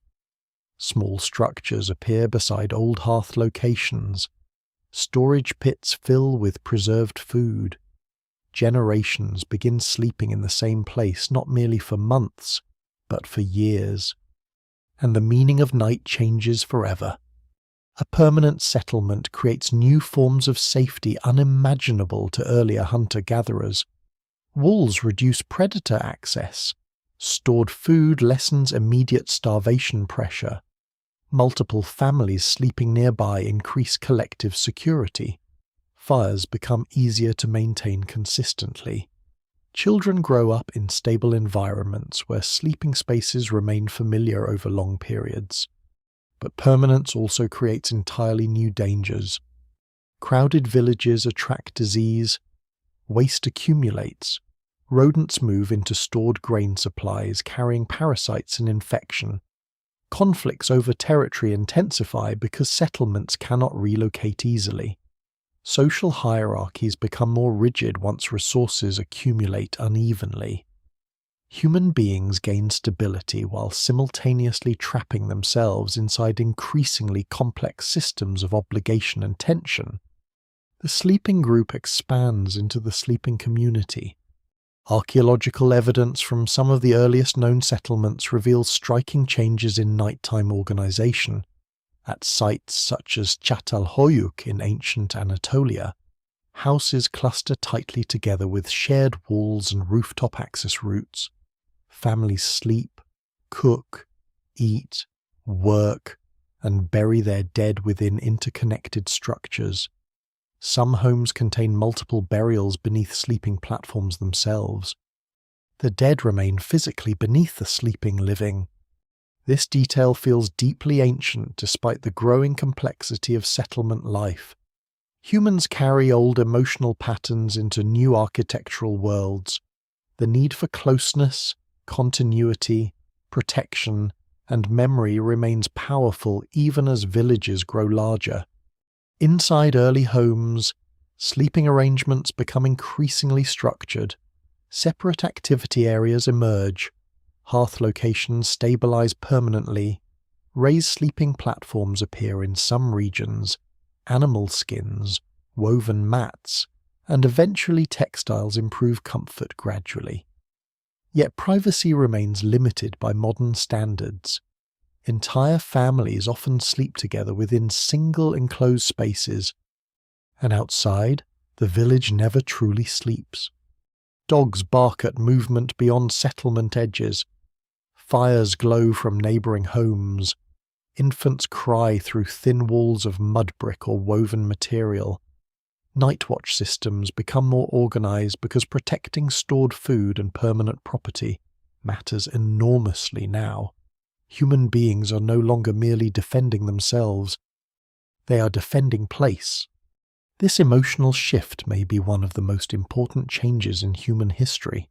Small structures appear beside old hearth locations. Storage pits fill with preserved food. Generations begin sleeping in the same place not merely for months, but for years. And the meaning of night changes forever. A permanent settlement creates new forms of safety unimaginable to earlier hunter-gatherers. Walls reduce predator access. Stored food lessens immediate starvation pressure. Multiple families sleeping nearby increase collective security. Fires become easier to maintain consistently. Children grow up in stable environments where sleeping spaces remain familiar over long periods. But permanence also creates entirely new dangers. Crowded villages attract disease. Waste accumulates. Rodents move into stored grain supplies, carrying parasites and infection. Conflicts over territory intensify because settlements cannot relocate easily. Social hierarchies become more rigid once resources accumulate unevenly. Human beings gain stability while simultaneously trapping themselves inside increasingly complex systems of obligation and tension. The sleeping group expands into the sleeping community. Archaeological evidence from some of the earliest known settlements reveals striking changes in nighttime organization. At sites such as Çatalhöyük in ancient Anatolia, houses cluster tightly together with shared walls and rooftop access routes. Families sleep, cook, eat, work, and bury their dead within interconnected structures. Some homes contain multiple burials beneath sleeping platforms themselves. The dead remain physically beneath the sleeping living. This detail feels deeply ancient despite the growing complexity of settlement life. Humans carry old emotional patterns into new architectural worlds. The need for closeness, continuity, protection, and memory remains powerful even as villages grow larger. Inside early homes, sleeping arrangements become increasingly structured. Separate activity areas emerge. Hearth locations stabilize permanently. Raised sleeping platforms appear in some regions. Animal skins, woven mats, and eventually textiles improve comfort gradually. Yet privacy remains limited by modern standards. Entire families often sleep together within single enclosed spaces, and outside, the village never truly sleeps. Dogs bark at movement beyond settlement edges. Fires glow from neighbouring homes. Infants cry through thin walls of mud brick or woven material. Night watch systems become more organised because protecting stored food and permanent property matters enormously now. Human beings are no longer merely defending themselves. They are defending place. This emotional shift may be one of the most important changes in human history.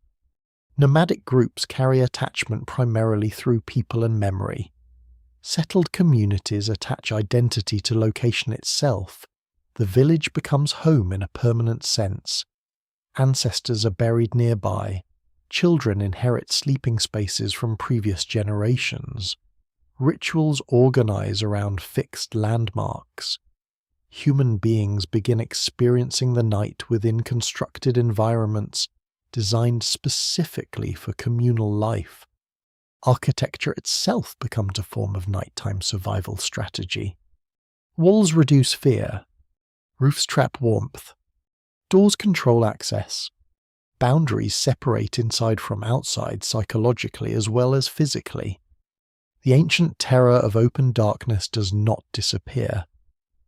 Nomadic groups carry attachment primarily through people and memory. Settled communities attach identity to location itself. The village becomes home in a permanent sense. Ancestors are buried nearby. Children inherit sleeping spaces from previous generations. Rituals organize around fixed landmarks. Human beings begin experiencing the night within constructed environments designed specifically for communal life. Architecture itself becomes a form of nighttime survival strategy. Walls reduce fear. Roofs trap warmth. Doors control access. Boundaries separate inside from outside psychologically as well as physically. The ancient terror of open darkness does not disappear,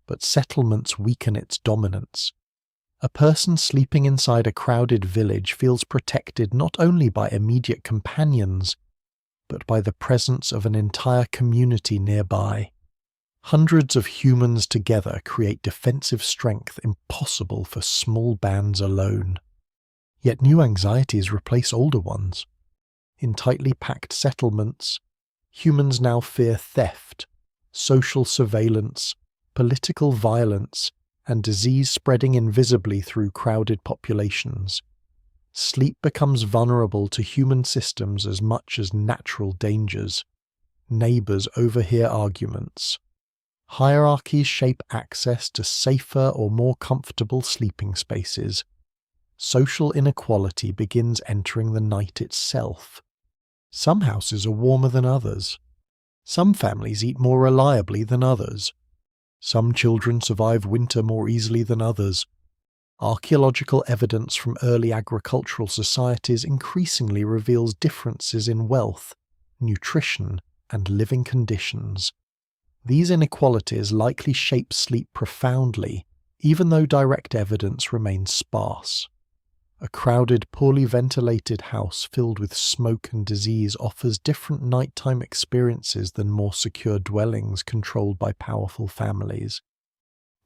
but settlements weaken its dominance. A person sleeping inside a crowded village feels protected not only by immediate companions, but by the presence of an entire community nearby. Hundreds of humans together create defensive strength impossible for small bands alone. Yet new anxieties replace older ones. In tightly packed settlements, humans now fear theft, social surveillance, political violence, and disease spreading invisibly through crowded populations. Sleep becomes vulnerable to human systems as much as natural dangers. Neighbours overhear arguments. Hierarchies shape access to safer or more comfortable sleeping spaces. Social inequality begins entering the night itself. Some houses are warmer than others. Some families eat more reliably than others. Some children survive winter more easily than others. Archaeological evidence from early agricultural societies increasingly reveals differences in wealth, nutrition, and living conditions. These inequalities likely shape sleep profoundly, even though direct evidence remains sparse. A crowded, poorly ventilated house filled with smoke and disease offers different nighttime experiences than more secure dwellings controlled by powerful families.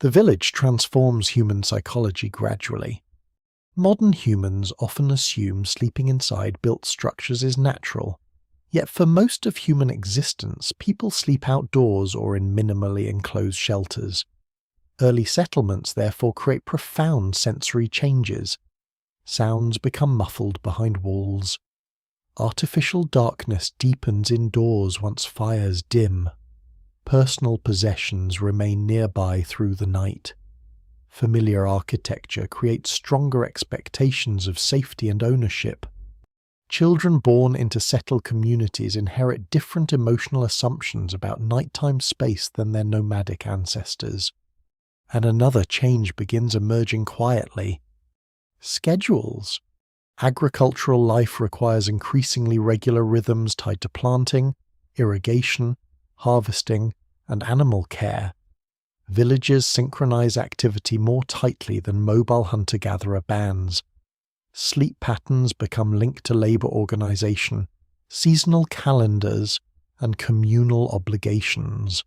The village transforms human psychology gradually. Modern humans often assume sleeping inside built structures is natural, yet for most of human existence, people sleep outdoors or in minimally enclosed shelters. Early settlements therefore create profound sensory changes. Sounds become muffled behind walls. Artificial darkness deepens indoors once fires dim. Personal possessions remain nearby through the night. Familiar architecture creates stronger expectations of safety and ownership. Children born into settled communities inherit different emotional assumptions about nighttime space than their nomadic ancestors. And another change begins emerging quietly. Schedules. Agricultural life requires increasingly regular rhythms tied to planting, irrigation, harvesting, and animal care. Villages synchronize activity more tightly than mobile hunter-gatherer bands. Sleep patterns become linked to labor organization, seasonal calendars, and communal obligations.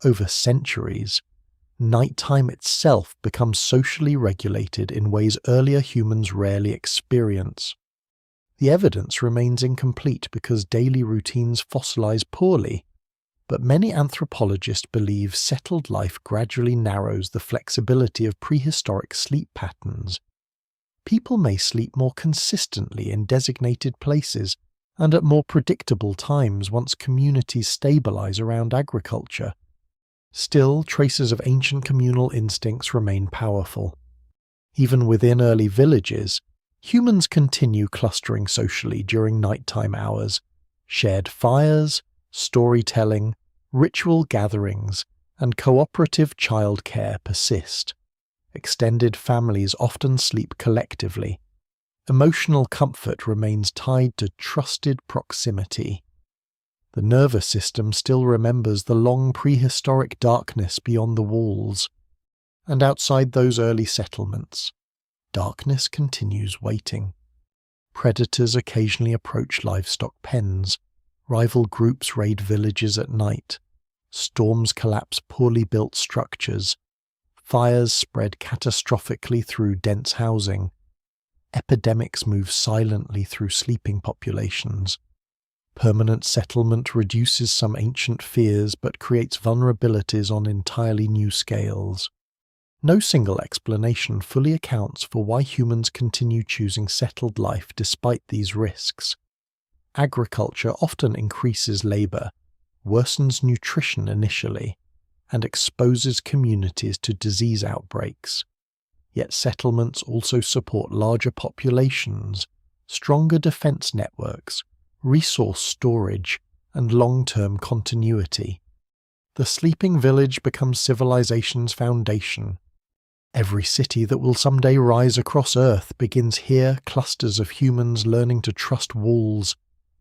Over centuries, nighttime itself becomes socially regulated in ways earlier humans rarely experience. The evidence remains incomplete because daily routines fossilize poorly, but many anthropologists believe settled life gradually narrows the flexibility of prehistoric sleep patterns. People may sleep more consistently in designated places and at more predictable times once communities stabilize around agriculture. Still, traces of ancient communal instincts remain powerful. Even within early villages, humans continue clustering socially during nighttime hours. Shared fires, storytelling, ritual gatherings, and cooperative childcare persist. Extended families often sleep collectively. Emotional comfort remains tied to trusted proximity. The nervous system still remembers the long prehistoric darkness beyond the walls. And outside those early settlements, darkness continues waiting. Predators occasionally approach livestock pens. Rival groups raid villages at night. Storms collapse poorly built structures. Fires spread catastrophically through dense housing. Epidemics move silently through sleeping populations. Permanent settlement reduces some ancient fears but creates vulnerabilities on entirely new scales. No single explanation fully accounts for why humans continue choosing settled life despite these risks. Agriculture often increases labor, worsens nutrition initially, and exposes communities to disease outbreaks. Yet settlements also support larger populations, stronger defense networks, resource storage, and long-term continuity. The sleeping village becomes civilization's foundation. Every city that will someday rise across Earth begins here, clusters of humans learning to trust walls,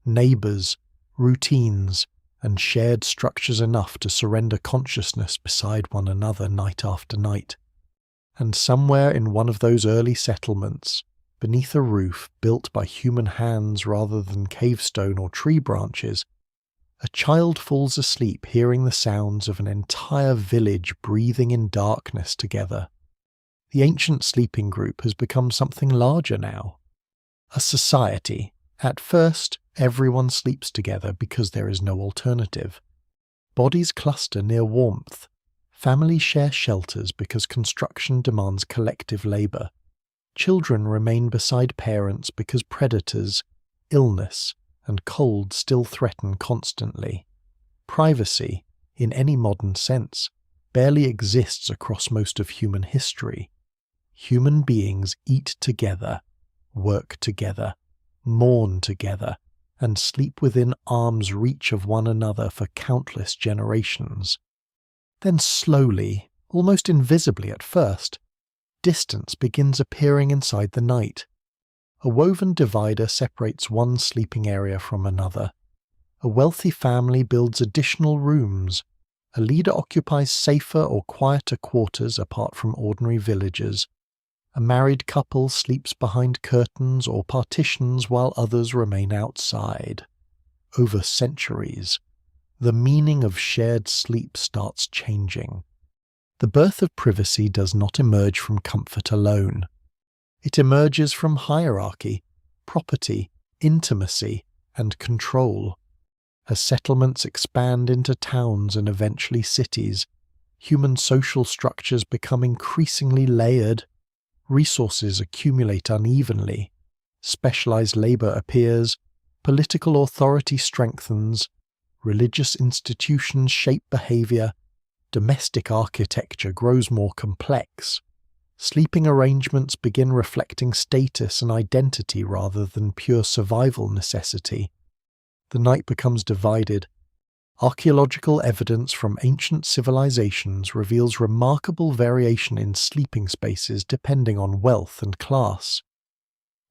neighbors, routines, and shared structures enough to surrender consciousness beside one another night after night. And somewhere in one of those early settlements, beneath a roof built by human hands rather than cavestone or tree branches, a child falls asleep hearing the sounds of an entire village breathing in darkness together. The ancient sleeping group has become something larger now. A society. At first, everyone sleeps together because there is no alternative. Bodies cluster near warmth. Families share shelters because construction demands collective labor. Children remain beside parents because predators, illness, and cold still threaten constantly. Privacy, in any modern sense, barely exists across most of human history. Human beings eat together, work together, mourn together, and sleep within arm's reach of one another for countless generations. Then slowly, almost invisibly at first, distance begins appearing inside the night. A woven divider separates one sleeping area from another. A wealthy family builds additional rooms. A leader occupies safer or quieter quarters apart from ordinary villagers. A married couple sleeps behind curtains or partitions while others remain outside. Over centuries, the meaning of shared sleep starts changing. The birth of privacy does not emerge from comfort alone. It emerges from hierarchy, property, intimacy, and control. As settlements expand into towns and eventually cities, human social structures become increasingly layered. Resources accumulate unevenly, specialized labor appears, political authority strengthens, religious institutions shape behavior, domestic architecture grows more complex. Sleeping arrangements begin reflecting status and identity rather than pure survival necessity. The night becomes divided. Archaeological evidence from ancient civilizations reveals remarkable variation in sleeping spaces depending on wealth and class.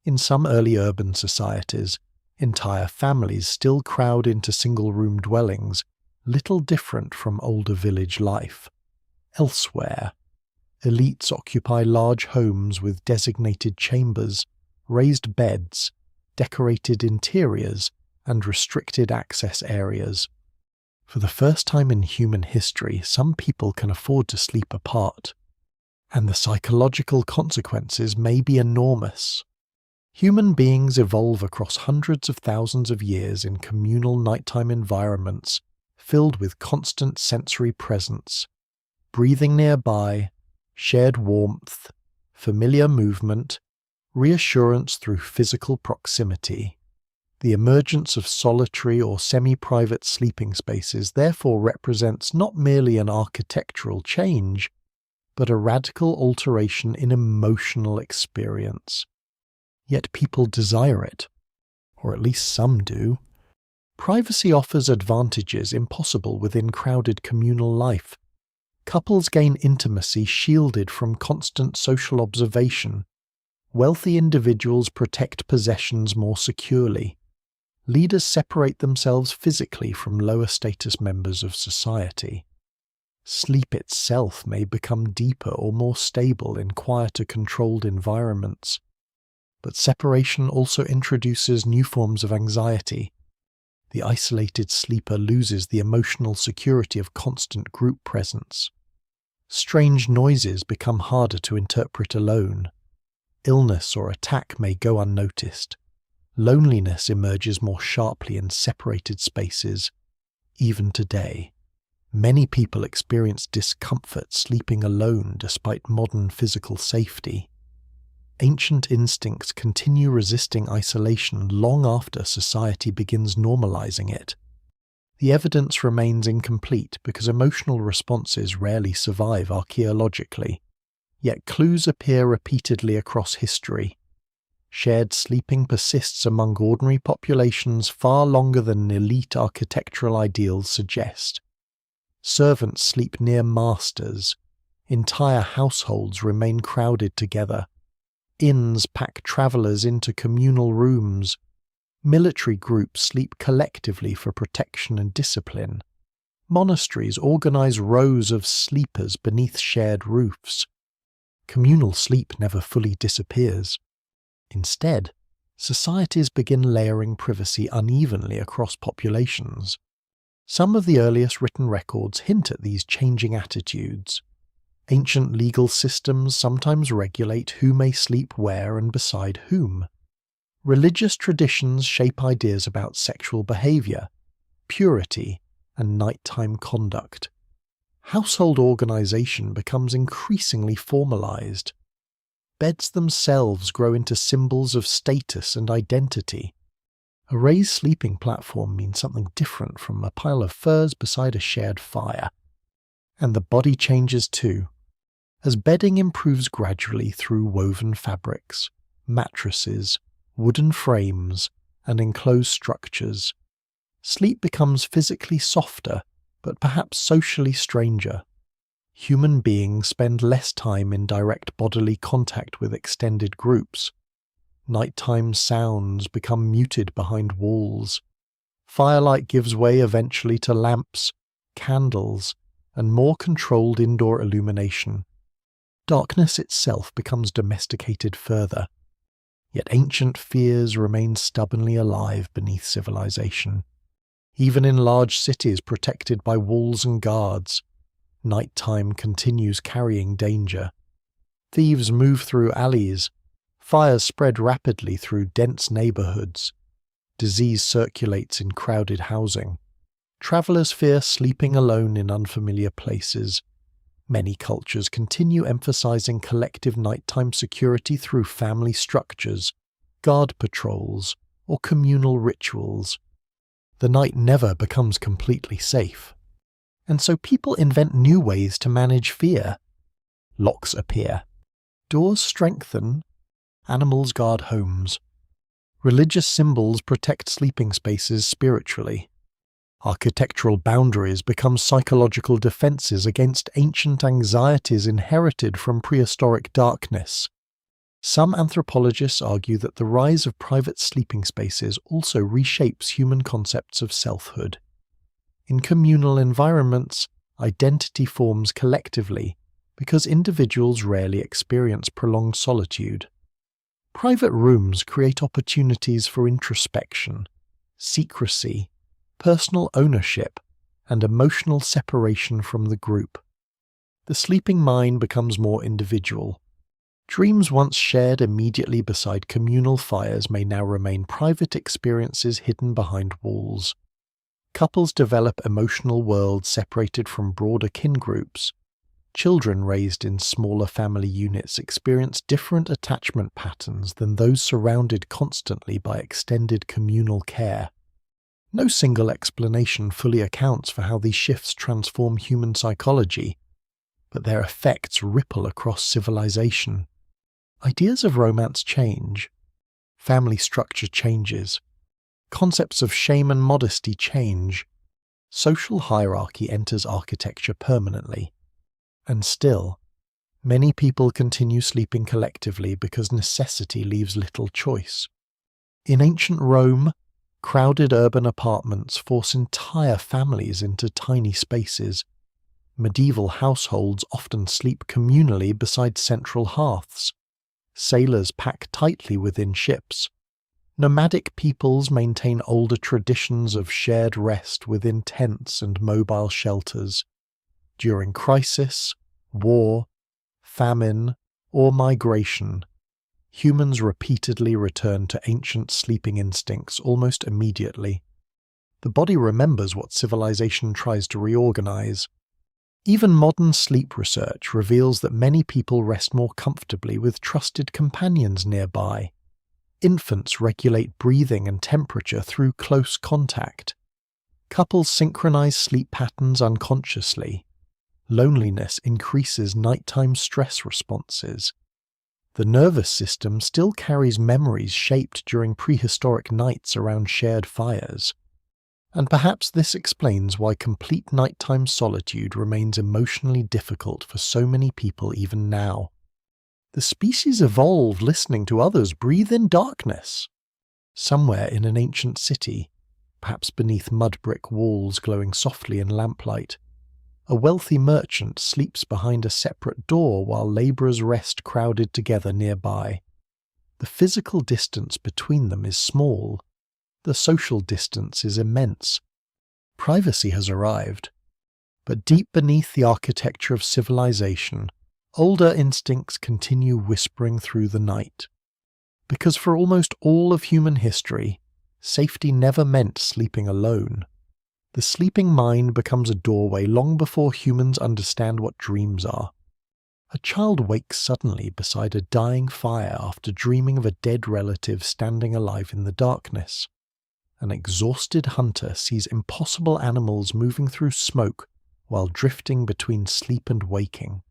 In some early urban societies, entire families still crowd into single-room dwellings, little different from older village life. Elsewhere, elites occupy large homes with designated chambers, raised beds, decorated interiors, and restricted access areas. For the first time in human history, some people can afford to sleep apart, and the psychological consequences may be enormous. Human beings evolve across hundreds of thousands of years in communal nighttime environments filled with constant sensory presence, breathing nearby, shared warmth, familiar movement, reassurance through physical proximity. The emergence of solitary or semi-private sleeping spaces therefore represents not merely an architectural change, but a radical alteration in emotional experience. Yet people desire it, or at least some do. Privacy offers advantages impossible within crowded communal life. Couples gain intimacy shielded from constant social observation. Wealthy individuals protect possessions more securely. Leaders separate themselves physically from lower status members of society. Sleep itself may become deeper or more stable in quieter, controlled environments. But separation also introduces new forms of anxiety. The isolated sleeper loses the emotional security of constant group presence. Strange noises become harder to interpret alone. Illness or attack may go unnoticed. Loneliness emerges more sharply in separated spaces. Even today, many people experience discomfort sleeping alone despite modern physical safety. Ancient instincts continue resisting isolation long after society begins normalizing it. The evidence remains incomplete because emotional responses rarely survive archaeologically, yet clues appear repeatedly across history. Shared sleeping persists among ordinary populations far longer than elite architectural ideals suggest. Servants sleep near masters. Entire households remain crowded together. Inns pack travellers into communal rooms. Military groups sleep collectively for protection and discipline. Monasteries organize rows of sleepers beneath shared roofs. Communal sleep never fully disappears. Instead, societies begin layering privacy unevenly across populations. Some of the earliest written records hint at these changing attitudes. Ancient legal systems sometimes regulate who may sleep where and beside whom. Religious traditions shape ideas about sexual behavior, purity, and nighttime conduct. Household organization becomes increasingly formalized. Beds themselves grow into symbols of status and identity. A raised sleeping platform means something different from a pile of furs beside a shared fire. And the body changes too. As bedding improves gradually through woven fabrics, mattresses, wooden frames, and enclosed structures, sleep becomes physically softer, but perhaps socially stranger. Human beings spend less time in direct bodily contact with extended groups. Nighttime sounds become muted behind walls. Firelight gives way eventually to lamps, candles, and more controlled indoor illumination. Darkness itself becomes domesticated further. Yet ancient fears remain stubbornly alive beneath civilization. Even in large cities protected by walls and guards, nighttime continues carrying danger. Thieves move through alleys. Fires spread rapidly through dense neighborhoods. Disease circulates in crowded housing. Travelers fear sleeping alone in unfamiliar places. Many cultures continue emphasizing collective nighttime security through family structures, guard patrols, or communal rituals. The night never becomes completely safe. And so people invent new ways to manage fear. Locks appear. Doors strengthen, animals guard homes. Religious symbols protect sleeping spaces spiritually. Architectural boundaries become psychological defenses against ancient anxieties inherited from prehistoric darkness. Some anthropologists argue that the rise of private sleeping spaces also reshapes human concepts of selfhood. In communal environments, identity forms collectively because individuals rarely experience prolonged solitude. Private rooms create opportunities for introspection, secrecy, personal ownership, and emotional separation from the group. The sleeping mind becomes more individual. Dreams once shared immediately beside communal fires may now remain private experiences hidden behind walls. Couples develop emotional worlds separated from broader kin groups. Children raised in smaller family units experience different attachment patterns than those surrounded constantly by extended communal care. No single explanation fully accounts for how these shifts transform human psychology, but their effects ripple across civilization. Ideas of romance change. Family structure changes. Concepts of shame and modesty change. Social hierarchy enters architecture permanently. And still, many people continue sleeping collectively because necessity leaves little choice. In ancient Rome, crowded urban apartments force entire families into tiny spaces. Medieval households often sleep communally beside central hearths. Sailors pack tightly within ships. Nomadic peoples maintain older traditions of shared rest within tents and mobile shelters. During crisis, war, famine, or migration, humans repeatedly return to ancient sleeping instincts almost immediately. The body remembers what civilization tries to reorganize. Even modern sleep research reveals that many people rest more comfortably with trusted companions nearby. Infants regulate breathing and temperature through close contact. Couples synchronize sleep patterns unconsciously. Loneliness increases nighttime stress responses. The nervous system still carries memories shaped during prehistoric nights around shared fires. And perhaps this explains why complete nighttime solitude remains emotionally difficult for so many people even now. The species evolved listening to others breathe in darkness. Somewhere in an ancient city, perhaps beneath mud brick walls glowing softly in lamplight, a wealthy merchant sleeps behind a separate door while labourers rest crowded together nearby. The physical distance between them is small. The social distance is immense. Privacy has arrived. But deep beneath the architecture of civilization, older instincts continue whispering through the night. Because for almost all of human history, safety never meant sleeping alone. The sleeping mind becomes a doorway long before humans understand what dreams are. A child wakes suddenly beside a dying fire after dreaming of a dead relative standing alive in the darkness. An exhausted hunter sees impossible animals moving through smoke while drifting between sleep and waking.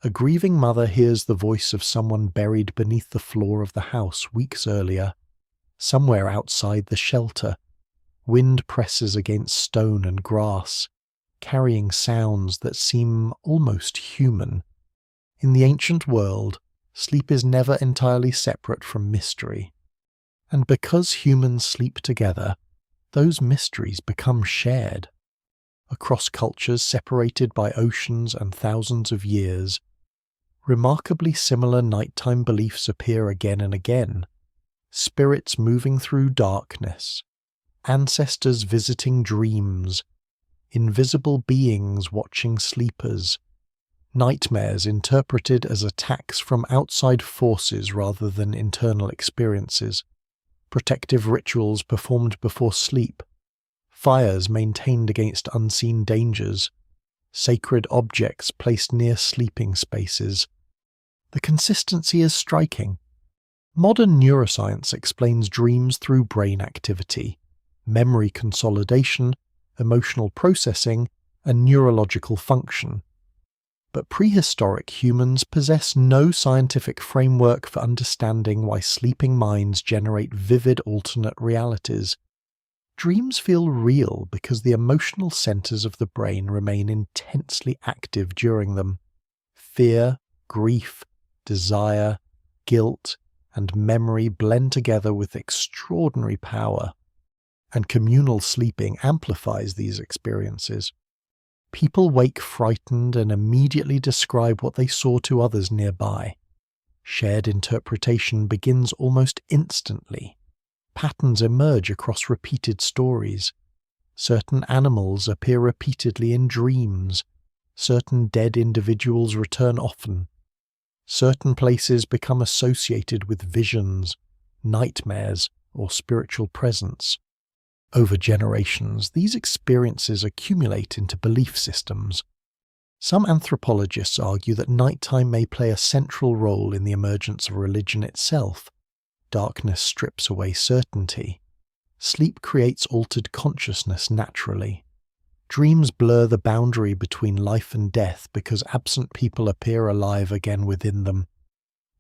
A grieving mother hears the voice of someone buried beneath the floor of the house weeks earlier. Somewhere outside the shelter, wind presses against stone and grass, carrying sounds that seem almost human. In the ancient world, sleep is never entirely separate from mystery. And because humans sleep together, those mysteries become shared. Across cultures separated by oceans and thousands of years, remarkably similar nighttime beliefs appear again and again. Spirits moving through darkness, ancestors visiting dreams, invisible beings watching sleepers, nightmares interpreted as attacks from outside forces rather than internal experiences, protective rituals performed before sleep, fires maintained against unseen dangers, sacred objects placed near sleeping spaces. The consistency is striking. Modern neuroscience explains dreams through brain activity, memory consolidation, emotional processing, and neurological function. but prehistoric humans possess no scientific framework for understanding why sleeping minds generate vivid alternate realities. Dreams feel real because the emotional centers of the brain remain intensely active during them. Fear, grief, desire, guilt, and memory blend together with extraordinary power, and communal sleeping amplifies these experiences. People wake frightened and immediately describe what they saw to others nearby. Shared interpretation begins almost instantly. Patterns emerge across repeated stories. Certain animals appear repeatedly in dreams. Certain dead individuals return often. Certain places become associated with visions, nightmares, or spiritual presence. Over generations, these experiences accumulate into belief systems. Some anthropologists argue that nighttime may play a central role in the emergence of religion itself. Darkness strips away certainty. Sleep creates altered consciousness naturally. Dreams blur the boundary between life and death because absent people appear alive again within them.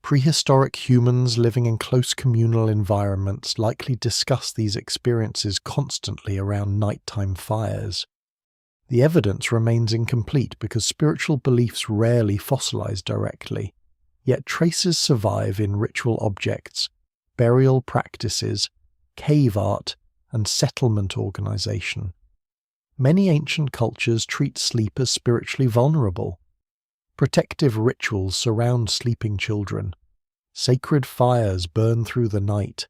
Prehistoric humans living in close communal environments likely discuss these experiences constantly around nighttime fires. The evidence remains incomplete because spiritual beliefs rarely fossilize directly, yet traces survive in ritual objects, burial practices, cave art, and settlement organization. Many ancient cultures treat sleep as spiritually vulnerable. Protective rituals surround sleeping children. Sacred fires burn through the night.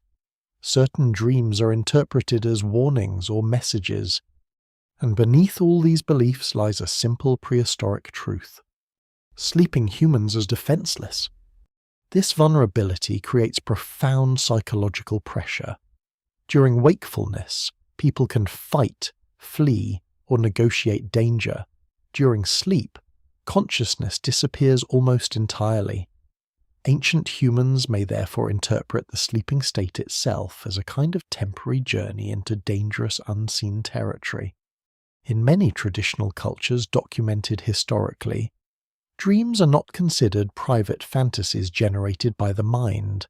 Certain dreams are interpreted as warnings or messages. And beneath all these beliefs lies a simple prehistoric truth. Sleeping humans are defenseless. This vulnerability creates profound psychological pressure. During wakefulness, people can fight, flee, or negotiate danger. During sleep, consciousness disappears almost entirely. Ancient humans may therefore interpret the sleeping state itself as a kind of temporary journey into dangerous unseen territory. In many traditional cultures documented historically, dreams are not considered private fantasies generated by the mind.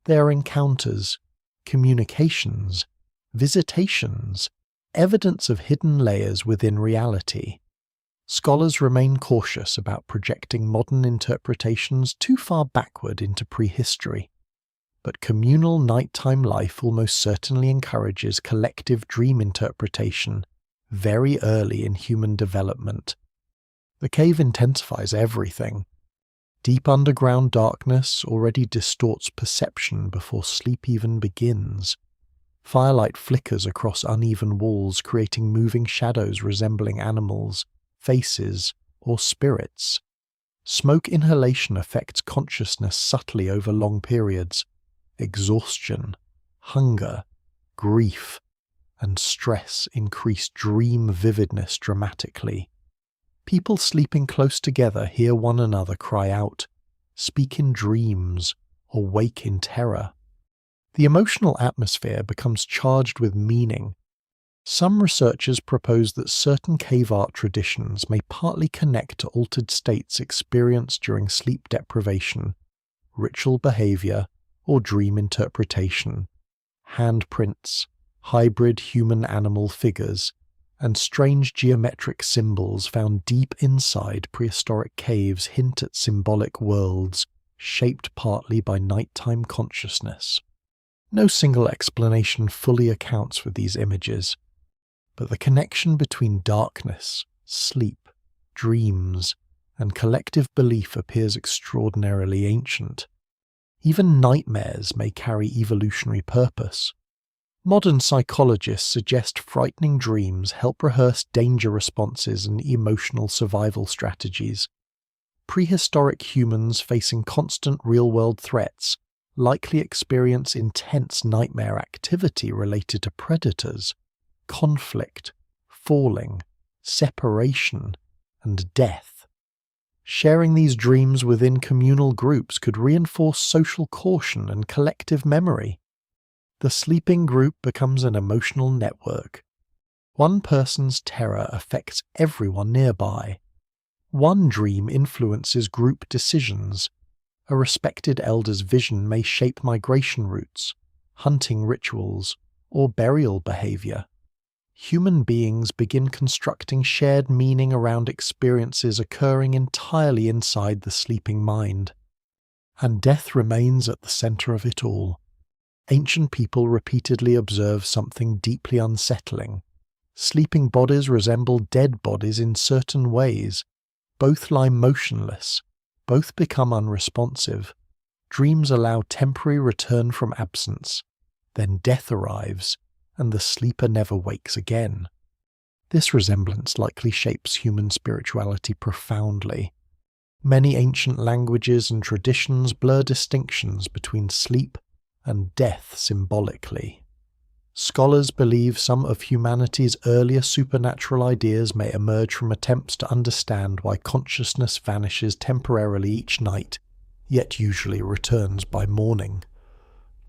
They are encounters, communications, visitations, evidence of hidden layers within reality. Scholars remain cautious about projecting modern interpretations too far backward into prehistory, but communal nighttime life almost certainly encourages collective dream interpretation very early in human development. The cave intensifies everything. Deep underground darkness already distorts perception before sleep even begins. Firelight flickers across uneven walls, creating moving shadows resembling animals, faces, or spirits. Smoke inhalation affects consciousness subtly over long periods. Exhaustion, hunger, grief, and stress increase dream vividness dramatically. People sleeping close together hear one another cry out, speak in dreams, or wake in terror. The emotional atmosphere becomes charged with meaning. Some researchers propose that certain cave art traditions may partly connect to altered states experienced during sleep deprivation, ritual behavior, or dream interpretation. Handprints, hybrid human-animal figures, and strange geometric symbols found deep inside prehistoric caves hint at symbolic worlds shaped partly by nighttime consciousness. No single explanation fully accounts for these images, but the connection between darkness, sleep, dreams, and collective belief appears extraordinarily ancient. Even nightmares may carry evolutionary purpose. Modern psychologists suggest frightening dreams help rehearse danger responses and emotional survival strategies. Prehistoric humans facing constant real-world threats likely experience intense nightmare activity related to predators, conflict, falling, separation, and death. Sharing these dreams within communal groups could reinforce social caution and collective memory. The sleeping group becomes an emotional network. One person's terror affects everyone nearby. One dream influences group decisions. A respected elder's vision may shape migration routes, hunting rituals, or burial behavior. Human beings begin constructing shared meaning around experiences occurring entirely inside the sleeping mind. And death remains at the center of it all. Ancient people repeatedly observe something deeply unsettling. Sleeping bodies resemble dead bodies in certain ways. Both lie motionless. Both become unresponsive. Dreams allow temporary return from absence. Then death arrives, and the sleeper never wakes again. This resemblance likely shapes human spirituality profoundly. Many ancient languages and traditions blur distinctions between sleep and death symbolically. Scholars believe some of humanity's earlier supernatural ideas may emerge from attempts to understand why consciousness vanishes temporarily each night, yet usually returns by morning.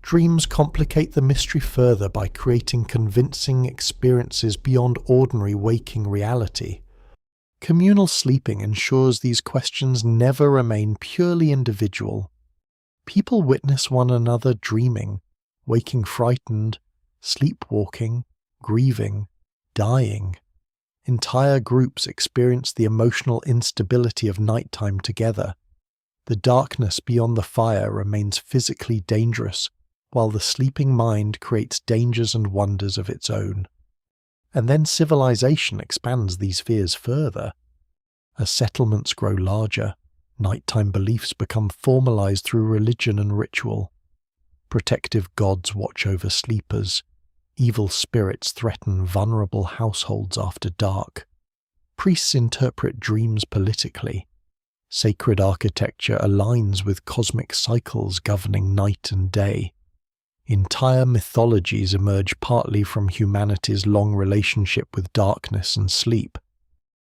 Dreams complicate the mystery further by creating convincing experiences beyond ordinary waking reality. Communal sleeping ensures these questions never remain purely individual. People witness one another dreaming, waking frightened, sleepwalking, grieving, dying. Entire groups experience the emotional instability of nighttime together. The darkness beyond the fire remains physically dangerous, while the sleeping mind creates dangers and wonders of its own. And then civilization expands these fears further. As settlements grow larger, nighttime beliefs become formalized through religion and ritual. Protective gods watch over sleepers. Evil spirits threaten vulnerable households after dark. Priests interpret dreams politically. Sacred architecture aligns with cosmic cycles governing night and day. Entire mythologies emerge partly from humanity's long relationship with darkness and sleep.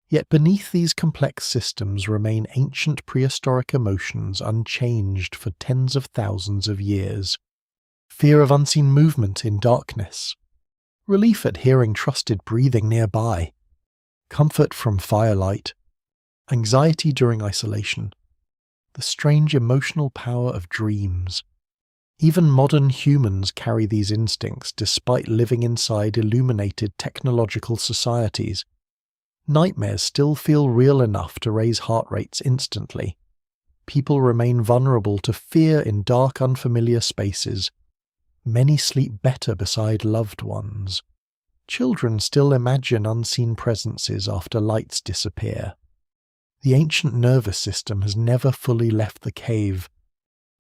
Yet beneath these complex systems remain ancient prehistoric emotions unchanged for tens of thousands of years. Fear of unseen movement in darkness. Relief at hearing trusted breathing nearby. Comfort from firelight. Anxiety during isolation. The strange emotional power of dreams. Even modern humans carry these instincts despite living inside illuminated technological societies. Nightmares still feel real enough to raise heart rates instantly. People remain vulnerable to fear in dark, unfamiliar spaces. Many sleep better beside loved ones. Children still imagine unseen presences after lights disappear. The ancient nervous system has never fully left the cave,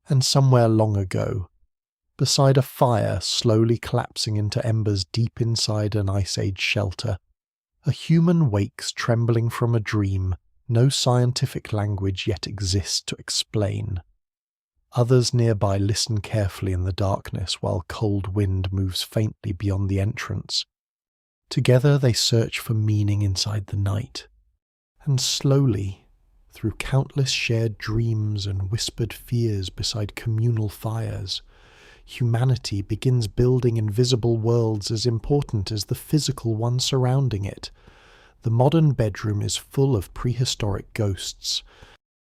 and somewhere long ago, beside a fire slowly collapsing into embers deep inside an Ice Age shelter, a human wakes trembling from a dream no scientific language yet exists to explain. Others nearby listen carefully in the darkness while cold wind moves faintly beyond the entrance. Together they search for meaning inside the night. And slowly, through countless shared dreams and whispered fears beside communal fires, humanity begins building invisible worlds as important as the physical one surrounding it. The modern bedroom is full of prehistoric ghosts.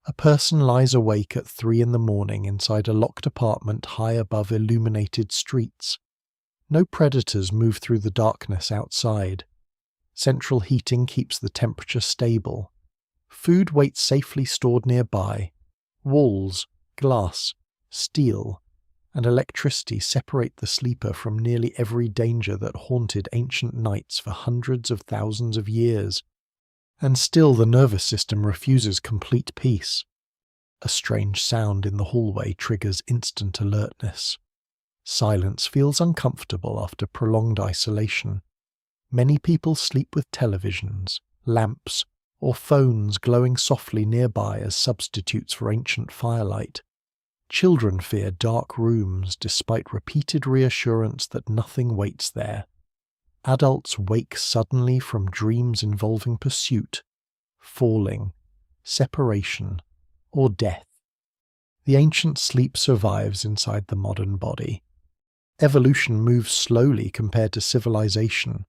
A person lies awake at 3 a.m. inside a locked apartment high above illuminated streets. No predators move through the darkness outside. Central heating keeps the temperature stable. Food waits safely stored nearby. Walls, glass, steel, and electricity separate the sleeper from nearly every danger that haunted ancient nights for hundreds of thousands of years. And still the nervous system refuses complete peace. A strange sound in the hallway triggers instant alertness. Silence feels uncomfortable after prolonged isolation. Many people sleep with televisions, lamps, or phones glowing softly nearby as substitutes for ancient firelight. Children fear dark rooms despite repeated reassurance that nothing waits there. Adults wake suddenly from dreams involving pursuit, falling, separation, or death. The ancient sleep survives inside the modern body. Evolution moves slowly compared to civilization.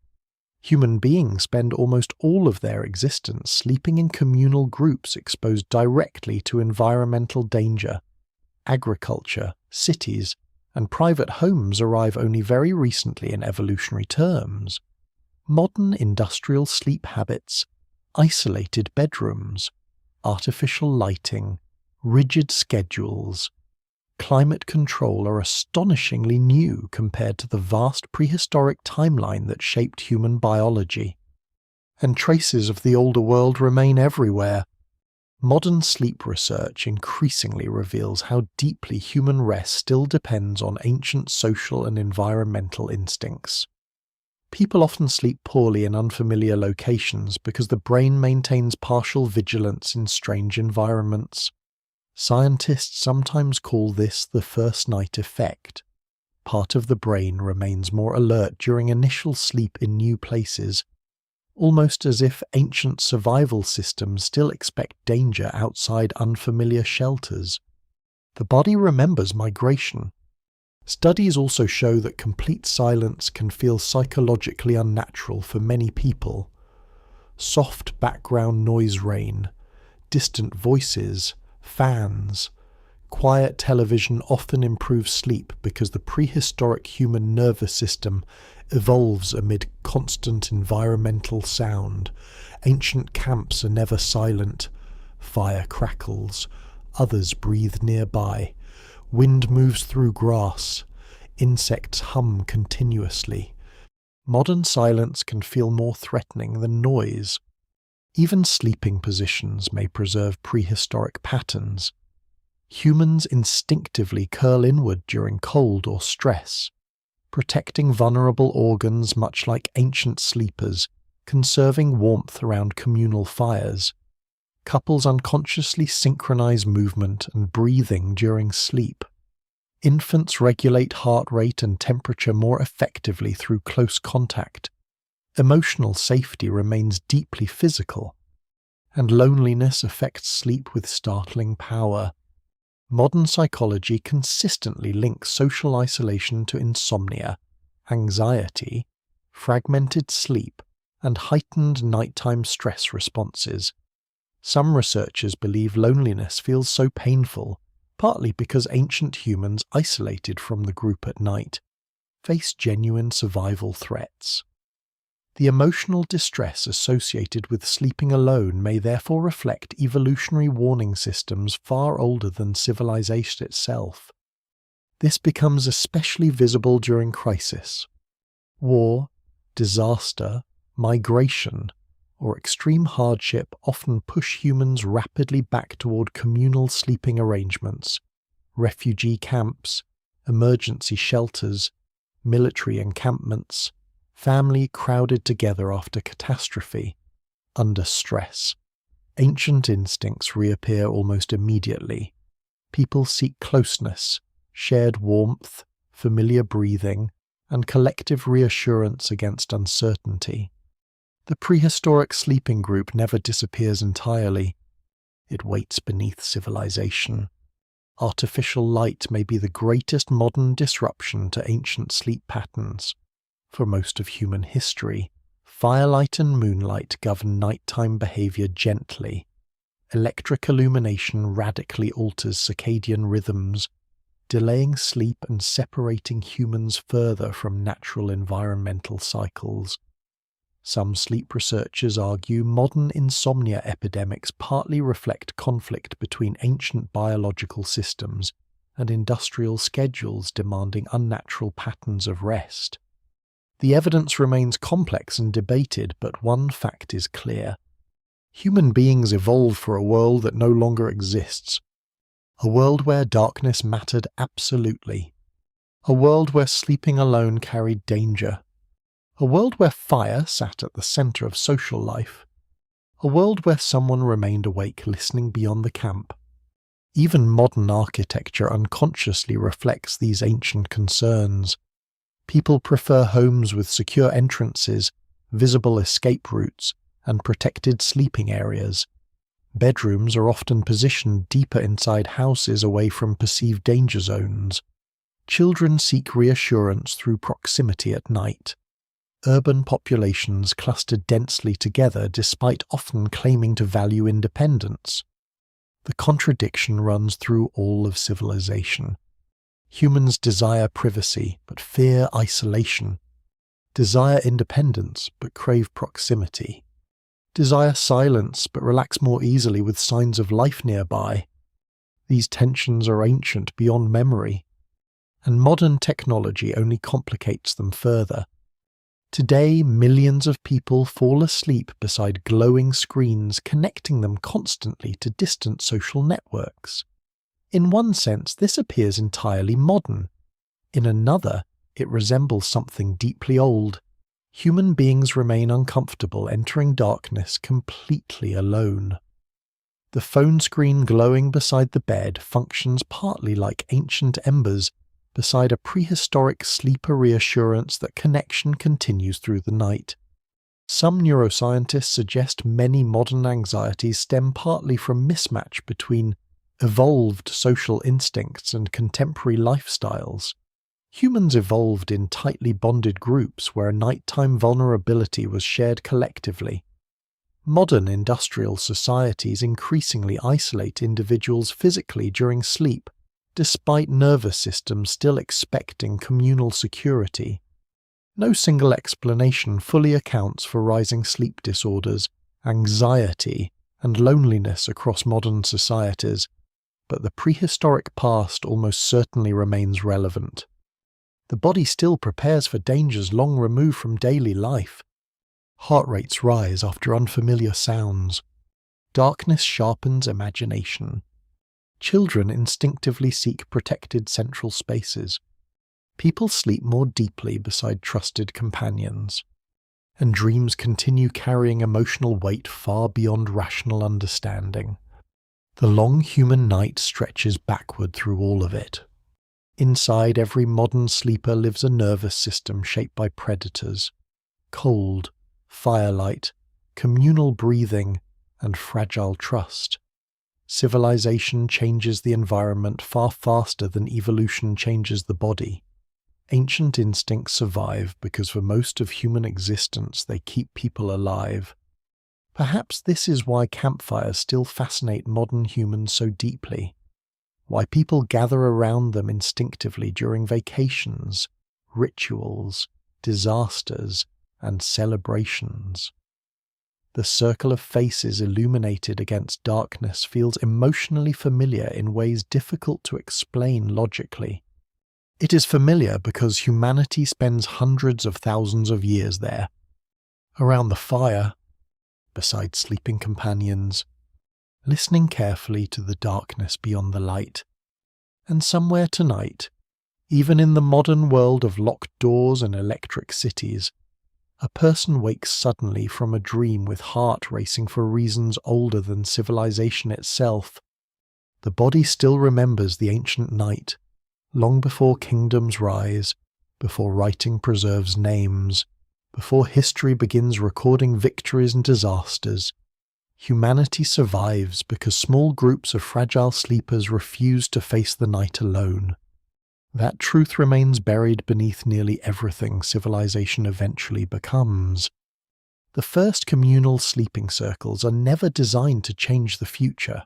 Human beings spend almost all of their existence sleeping in communal groups exposed directly to environmental danger. Agriculture, cities, and private homes arrive only very recently in evolutionary terms. Modern industrial sleep habits, isolated bedrooms, artificial lighting, rigid schedules, climate control are astonishingly new compared to the vast prehistoric timeline that shaped human biology. And traces of the older world remain everywhere. Modern sleep research increasingly reveals how deeply human rest still depends on ancient social and environmental instincts. People often sleep poorly in unfamiliar locations because the brain maintains partial vigilance in strange environments. Scientists sometimes call this the first night effect. Part of the brain remains more alert during initial sleep in new places, almost as if ancient survival systems still expect danger outside unfamiliar shelters. The body remembers migration. Studies also show that complete silence can feel psychologically unnatural for many people. Soft background noise rain, distant voices, fans, quiet television often improves sleep because the prehistoric human nervous system evolves amid constant environmental sound. Ancient camps are never silent. Fire crackles. Others breathe nearby. Wind moves through grass. Insects hum continuously. Modern silence can feel more threatening than noise. Even sleeping positions may preserve prehistoric patterns. Humans instinctively curl inward during cold or stress, protecting vulnerable organs much like ancient sleepers, conserving warmth around communal fires. Couples unconsciously synchronize movement and breathing during sleep. Infants regulate heart rate and temperature more effectively through close contact. Emotional safety remains deeply physical, and loneliness affects sleep with startling power. Modern psychology consistently links social isolation to insomnia, anxiety, fragmented sleep, and heightened nighttime stress responses. Some researchers believe loneliness feels so painful, partly because ancient humans isolated from the group at night face genuine survival threats. The emotional distress associated with sleeping alone may therefore reflect evolutionary warning systems far older than civilization itself. This becomes especially visible during crisis. War, disaster, migration, or extreme hardship often push humans rapidly back toward communal sleeping arrangements, refugee camps, emergency shelters, military encampments, family crowded together after catastrophe, under stress. Ancient instincts reappear almost immediately. People seek closeness, shared warmth, familiar breathing, and collective reassurance against uncertainty. The prehistoric sleeping group never disappears entirely. It waits beneath civilization. Artificial light may be the greatest modern disruption to ancient sleep patterns. For most of human history, firelight and moonlight govern nighttime behavior gently. Electric illumination radically alters circadian rhythms, delaying sleep and separating humans further from natural environmental cycles. Some sleep researchers argue modern insomnia epidemics partly reflect conflict between ancient biological systems and industrial schedules demanding unnatural patterns of rest. The evidence remains complex and debated, but one fact is clear. Human beings evolved for a world that no longer exists. A world where darkness mattered absolutely. A world where sleeping alone carried danger. A world where fire sat at the center of social life. A world where someone remained awake listening beyond the camp. Even modern architecture unconsciously reflects these ancient concerns. People prefer homes with secure entrances, visible escape routes, and protected sleeping areas. Bedrooms are often positioned deeper inside houses away from perceived danger zones. Children seek reassurance through proximity at night. urban populations clustered densely together despite often claiming to value independence. The contradiction runs through all of civilization. Humans desire privacy but fear isolation, desire independence but crave proximity, desire silence but relax more easily with signs of life nearby. These tensions are ancient beyond memory, and modern technology only complicates them further. Today, millions of people fall asleep beside glowing screens connecting them constantly to distant social networks. In one sense, this appears entirely modern. In another, it resembles something deeply old. Human beings remain uncomfortable entering darkness completely alone. The phone screen glowing beside the bed functions partly like ancient embers beside a prehistoric sleeper reassurance that connection continues through the night. Some neuroscientists suggest many modern anxieties stem partly from mismatch between evolved social instincts and contemporary lifestyles. Humans evolved in tightly bonded groups where nighttime vulnerability was shared collectively. Modern industrial societies increasingly isolate individuals physically during sleep, despite nervous systems still expecting communal security. No single explanation fully accounts for rising sleep disorders, anxiety, and loneliness across modern societies, but the prehistoric past almost certainly remains relevant. The body still prepares for dangers long removed from daily life. Heart rates rise after unfamiliar sounds. Darkness sharpens imagination. Children instinctively seek protected central spaces. People sleep more deeply beside trusted companions. And dreams continue carrying emotional weight far beyond rational understanding. The long human night stretches backward through all of it. Inside every modern sleeper lives a nervous system shaped by predators, cold, firelight, communal breathing, and fragile trust. Civilization changes the environment far faster than evolution changes the body. Ancient instincts survive because for most of human existence they keep people alive. Perhaps this is why campfires still fascinate modern humans so deeply, why people gather around them instinctively during vacations, rituals, disasters, and celebrations. The circle of faces illuminated against darkness feels emotionally familiar in ways difficult to explain logically. It is familiar because humanity spends hundreds of thousands of years there, around the fire, beside sleeping companions, listening carefully to the darkness beyond the light. And somewhere tonight, even in the modern world of locked doors and electric cities, a person wakes suddenly from a dream with heart racing for reasons older than civilization itself. The body still remembers the ancient night, long before kingdoms rise, before writing preserves names, before history begins recording victories and disasters. Humanity survives because small groups of fragile sleepers refuse to face the night alone. That truth remains buried beneath nearly everything civilization eventually becomes. The first communal sleeping circles are never designed to change the future.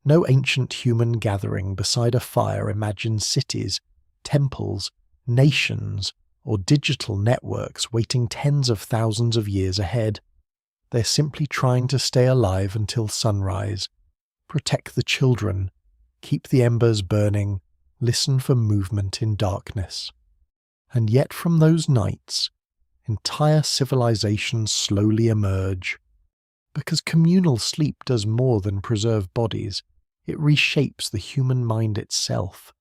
No ancient human gathering beside a fire imagines cities, temples, nations, or digital networks waiting tens of thousands of years ahead. They're simply trying to stay alive until sunrise, protect the children, keep the embers burning, listen for movement in darkness. And yet from those nights, entire civilizations slowly emerge. Because communal sleep does more than preserve bodies, it reshapes the human mind itself.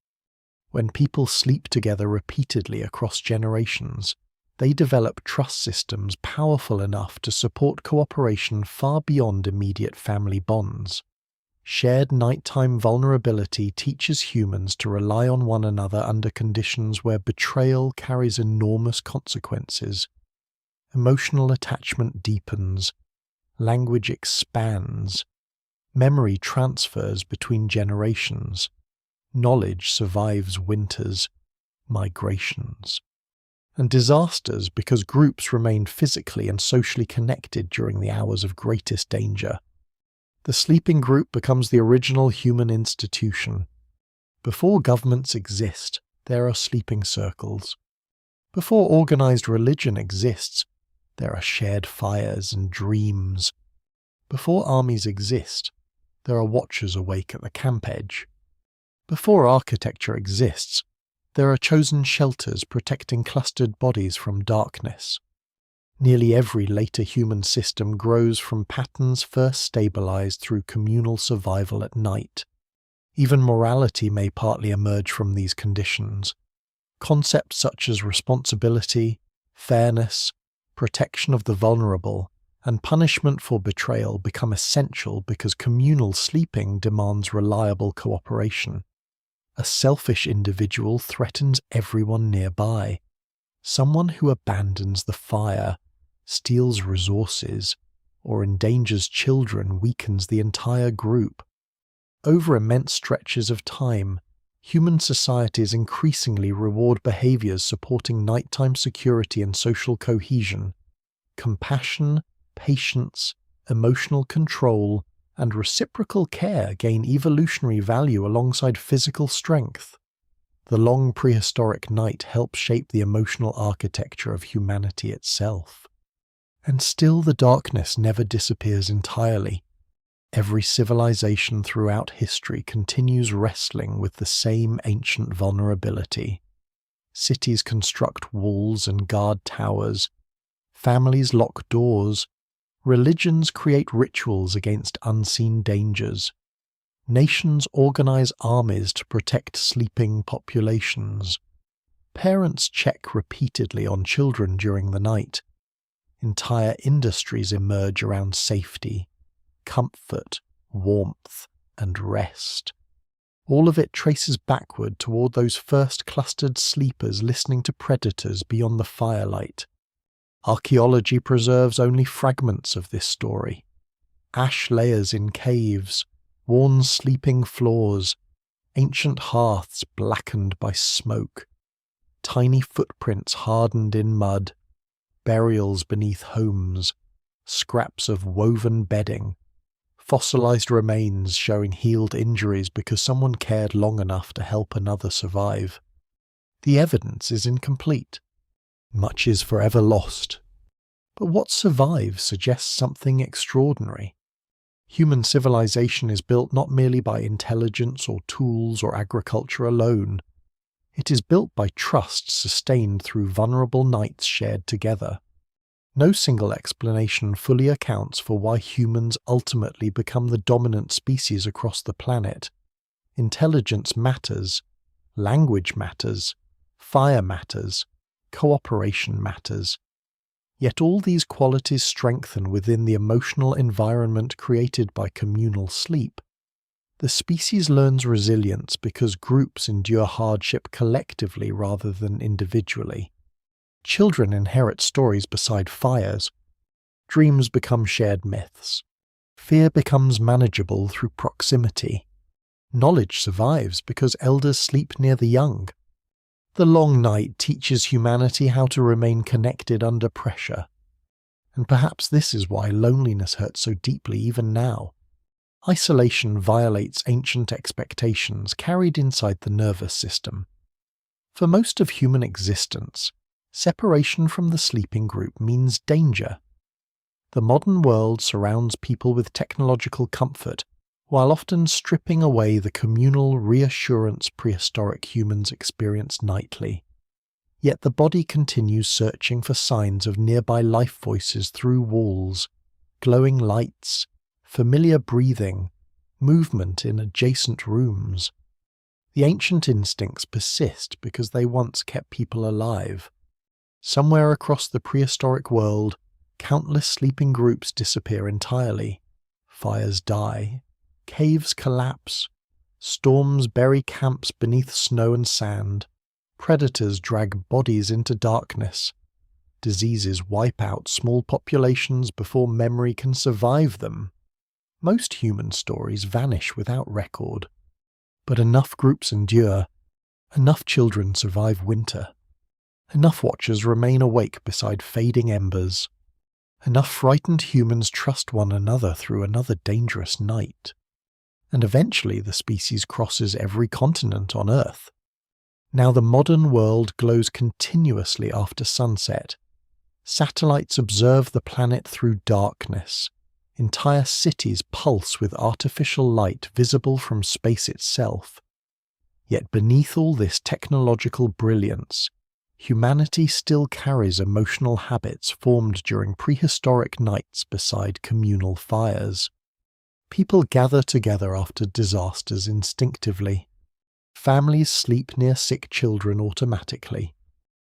When people sleep together repeatedly across generations, they develop trust systems powerful enough to support cooperation far beyond immediate family bonds. Shared nighttime vulnerability teaches humans to rely on one another under conditions where betrayal carries enormous consequences. Emotional attachment deepens, language expands, memory transfers between generations, knowledge survives winters, migrations. and disasters because groups remained physically and socially connected during the hours of greatest danger. The sleeping group becomes the original human institution. Before governments exist, there are sleeping circles. Before organized religion exists, there are shared fires and dreams. Before armies exist, there are watchers awake at the camp edge. Before architecture exists, there are chosen shelters protecting clustered bodies from darkness. Nearly every later human system grows from patterns first stabilized through communal survival at night. Even morality may partly emerge from these conditions. Concepts such as responsibility, fairness, protection of the vulnerable, and punishment for betrayal become essential because communal sleeping demands reliable cooperation. A selfish individual threatens everyone nearby. Someone who abandons the fire, steals resources, or endangers children weakens the entire group. Over immense stretches of time, human societies increasingly reward behaviors supporting nighttime security and social cohesion. Compassion, patience, emotional control, and reciprocal care gain evolutionary value alongside physical strength. The long prehistoric night helps shape the emotional architecture of humanity itself. And still the darkness never disappears entirely. Every civilization throughout history continues wrestling with the same ancient vulnerability. Cities construct walls and guard towers. Families lock doors. Religions create rituals against unseen dangers. Nations organize armies to protect sleeping populations. Parents check repeatedly on children during the night. Entire industries emerge around safety, comfort, warmth, and rest. All of it traces backward toward those first clustered sleepers listening to predators beyond the firelight. Archaeology preserves only fragments of this story. Ash layers in caves, worn sleeping floors, ancient hearths blackened by smoke, tiny footprints hardened in mud, burials beneath homes, scraps of woven bedding, fossilized remains showing healed injuries because someone cared long enough to help another survive. The evidence is incomplete. Much is forever lost. But what survives suggests something extraordinary. Human civilization is built not merely by intelligence or tools or agriculture alone. It is built by trust sustained through vulnerable nights shared together. No single explanation fully accounts for why humans ultimately become the dominant species across the planet. Intelligence matters, language matters, fire matters, cooperation matters. Yet all these qualities strengthen within the emotional environment created by communal sleep. The species learns resilience because groups endure hardship collectively rather than individually. Children inherit stories beside fires. Dreams become shared myths. Fear becomes manageable through proximity. Knowledge survives because elders sleep near the young. The long night teaches humanity how to remain connected under pressure. And perhaps this is why loneliness hurts so deeply even now. Isolation violates ancient expectations carried inside the nervous system. For most of human existence, separation from the sleeping group means danger. The modern world surrounds people with technological comfort, while often stripping away the communal reassurance prehistoric humans experienced nightly. Yet the body continues searching for signs of nearby life voices through walls, glowing lights, familiar breathing, movement in adjacent rooms. The ancient instincts persist because they once kept people alive. Somewhere across the prehistoric world, countless sleeping groups disappear entirely. Fires die. Caves collapse. Storms bury camps beneath snow and sand. Predators drag bodies into darkness. Diseases wipe out small populations before memory can survive them. Most human stories vanish without record. But enough groups endure. Enough children survive winter. Enough watchers remain awake beside fading embers. Enough frightened humans trust one another through another dangerous night. And eventually the species crosses every continent on Earth. Now the modern world glows continuously after sunset. Satellites observe the planet through darkness. Entire cities pulse with artificial light visible from space itself. Yet beneath all this technological brilliance, humanity still carries emotional habits formed during prehistoric nights beside communal fires. People gather together after disasters instinctively. Families sleep near sick children automatically.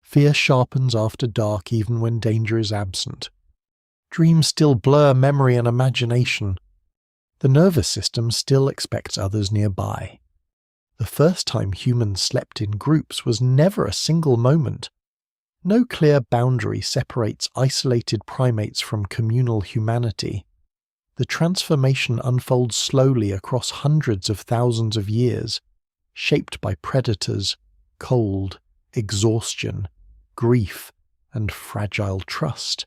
Fear sharpens after dark even when danger is absent. Dreams still blur memory and imagination. The nervous system still expects others nearby. The first time humans slept in groups was never a single moment. No clear boundary separates isolated primates from communal humanity. The transformation unfolds slowly across hundreds of thousands of years, shaped by predators, cold, exhaustion, grief, and fragile trust.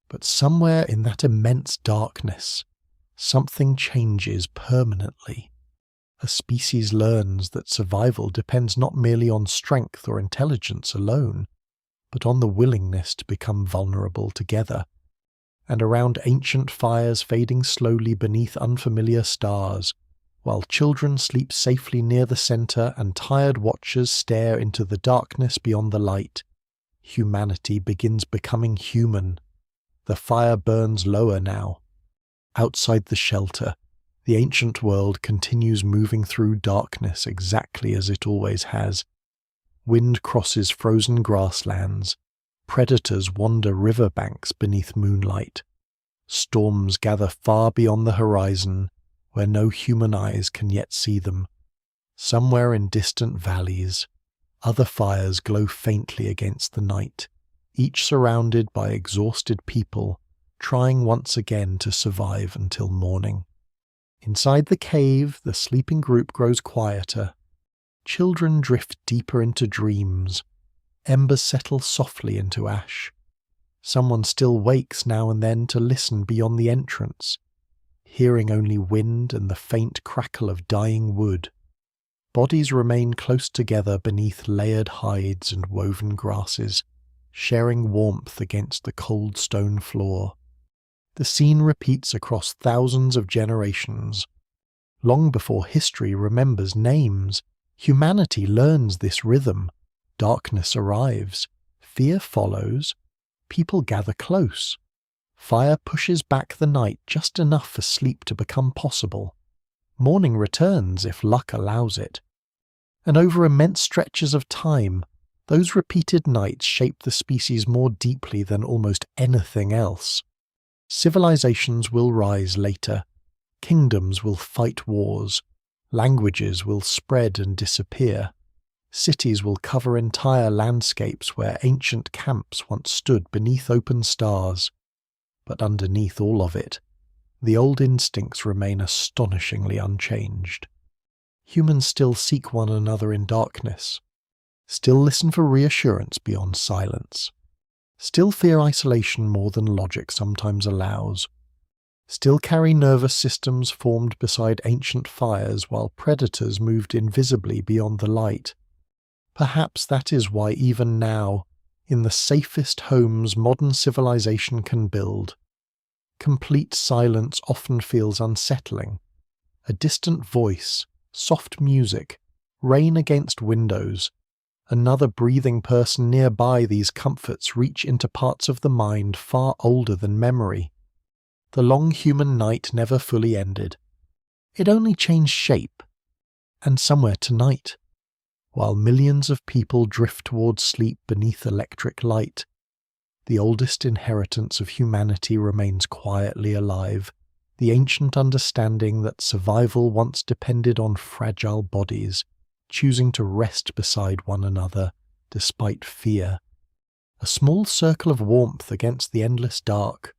But somewhere in that immense darkness, something changes permanently. A species learns that survival depends not merely on strength or intelligence alone, but on the willingness to become vulnerable together. And around ancient fires fading slowly beneath unfamiliar stars, while children sleep safely near the center and tired watchers stare into the darkness beyond the light, humanity begins becoming human. The fire burns lower now. Outside the shelter, the ancient world continues moving through darkness exactly as it always has. Wind crosses frozen grasslands. Predators wander riverbanks beneath moonlight. Storms gather far beyond the horizon, where no human eyes can yet see them. Somewhere in distant valleys, other fires glow faintly against the night, each surrounded by exhausted people, trying once again to survive until morning. Inside the cave, the sleeping group grows quieter. Children drift deeper into dreams. Embers settle softly into ash. Someone still wakes now and then to listen beyond the entrance, hearing only wind and the faint crackle of dying wood. Bodies remain close together beneath layered hides and woven grasses, sharing warmth against the cold stone floor. The scene repeats across thousands of generations. Long before history remembers names, humanity learns this rhythm. Darkness arrives, fear follows, people gather close. Fire pushes back the night just enough for sleep to become possible. Morning returns if luck allows it. And over immense stretches of time, those repeated nights shape the species more deeply than almost anything else. Civilizations will rise later. Kingdoms will fight wars. Languages will spread and disappear. Cities will cover entire landscapes where ancient camps once stood beneath open stars. But underneath all of it, the old instincts remain astonishingly unchanged. Humans still seek one another in darkness, still listen for reassurance beyond silence, still fear isolation more than logic sometimes allows, still carry nervous systems formed beside ancient fires while predators moved invisibly beyond the light. Perhaps that is why even now, in the safest homes modern civilization can build, complete silence often feels unsettling. A distant voice, soft music, rain against windows, another breathing person nearby. These comforts reach into parts of the mind far older than memory. The long human night never fully ended. It only changed shape. And somewhere tonight, while millions of people drift towards sleep beneath electric light, the oldest inheritance of humanity remains quietly alive, the ancient understanding that survival once depended on fragile bodies, choosing to rest beside one another despite fear. A small circle of warmth against the endless dark,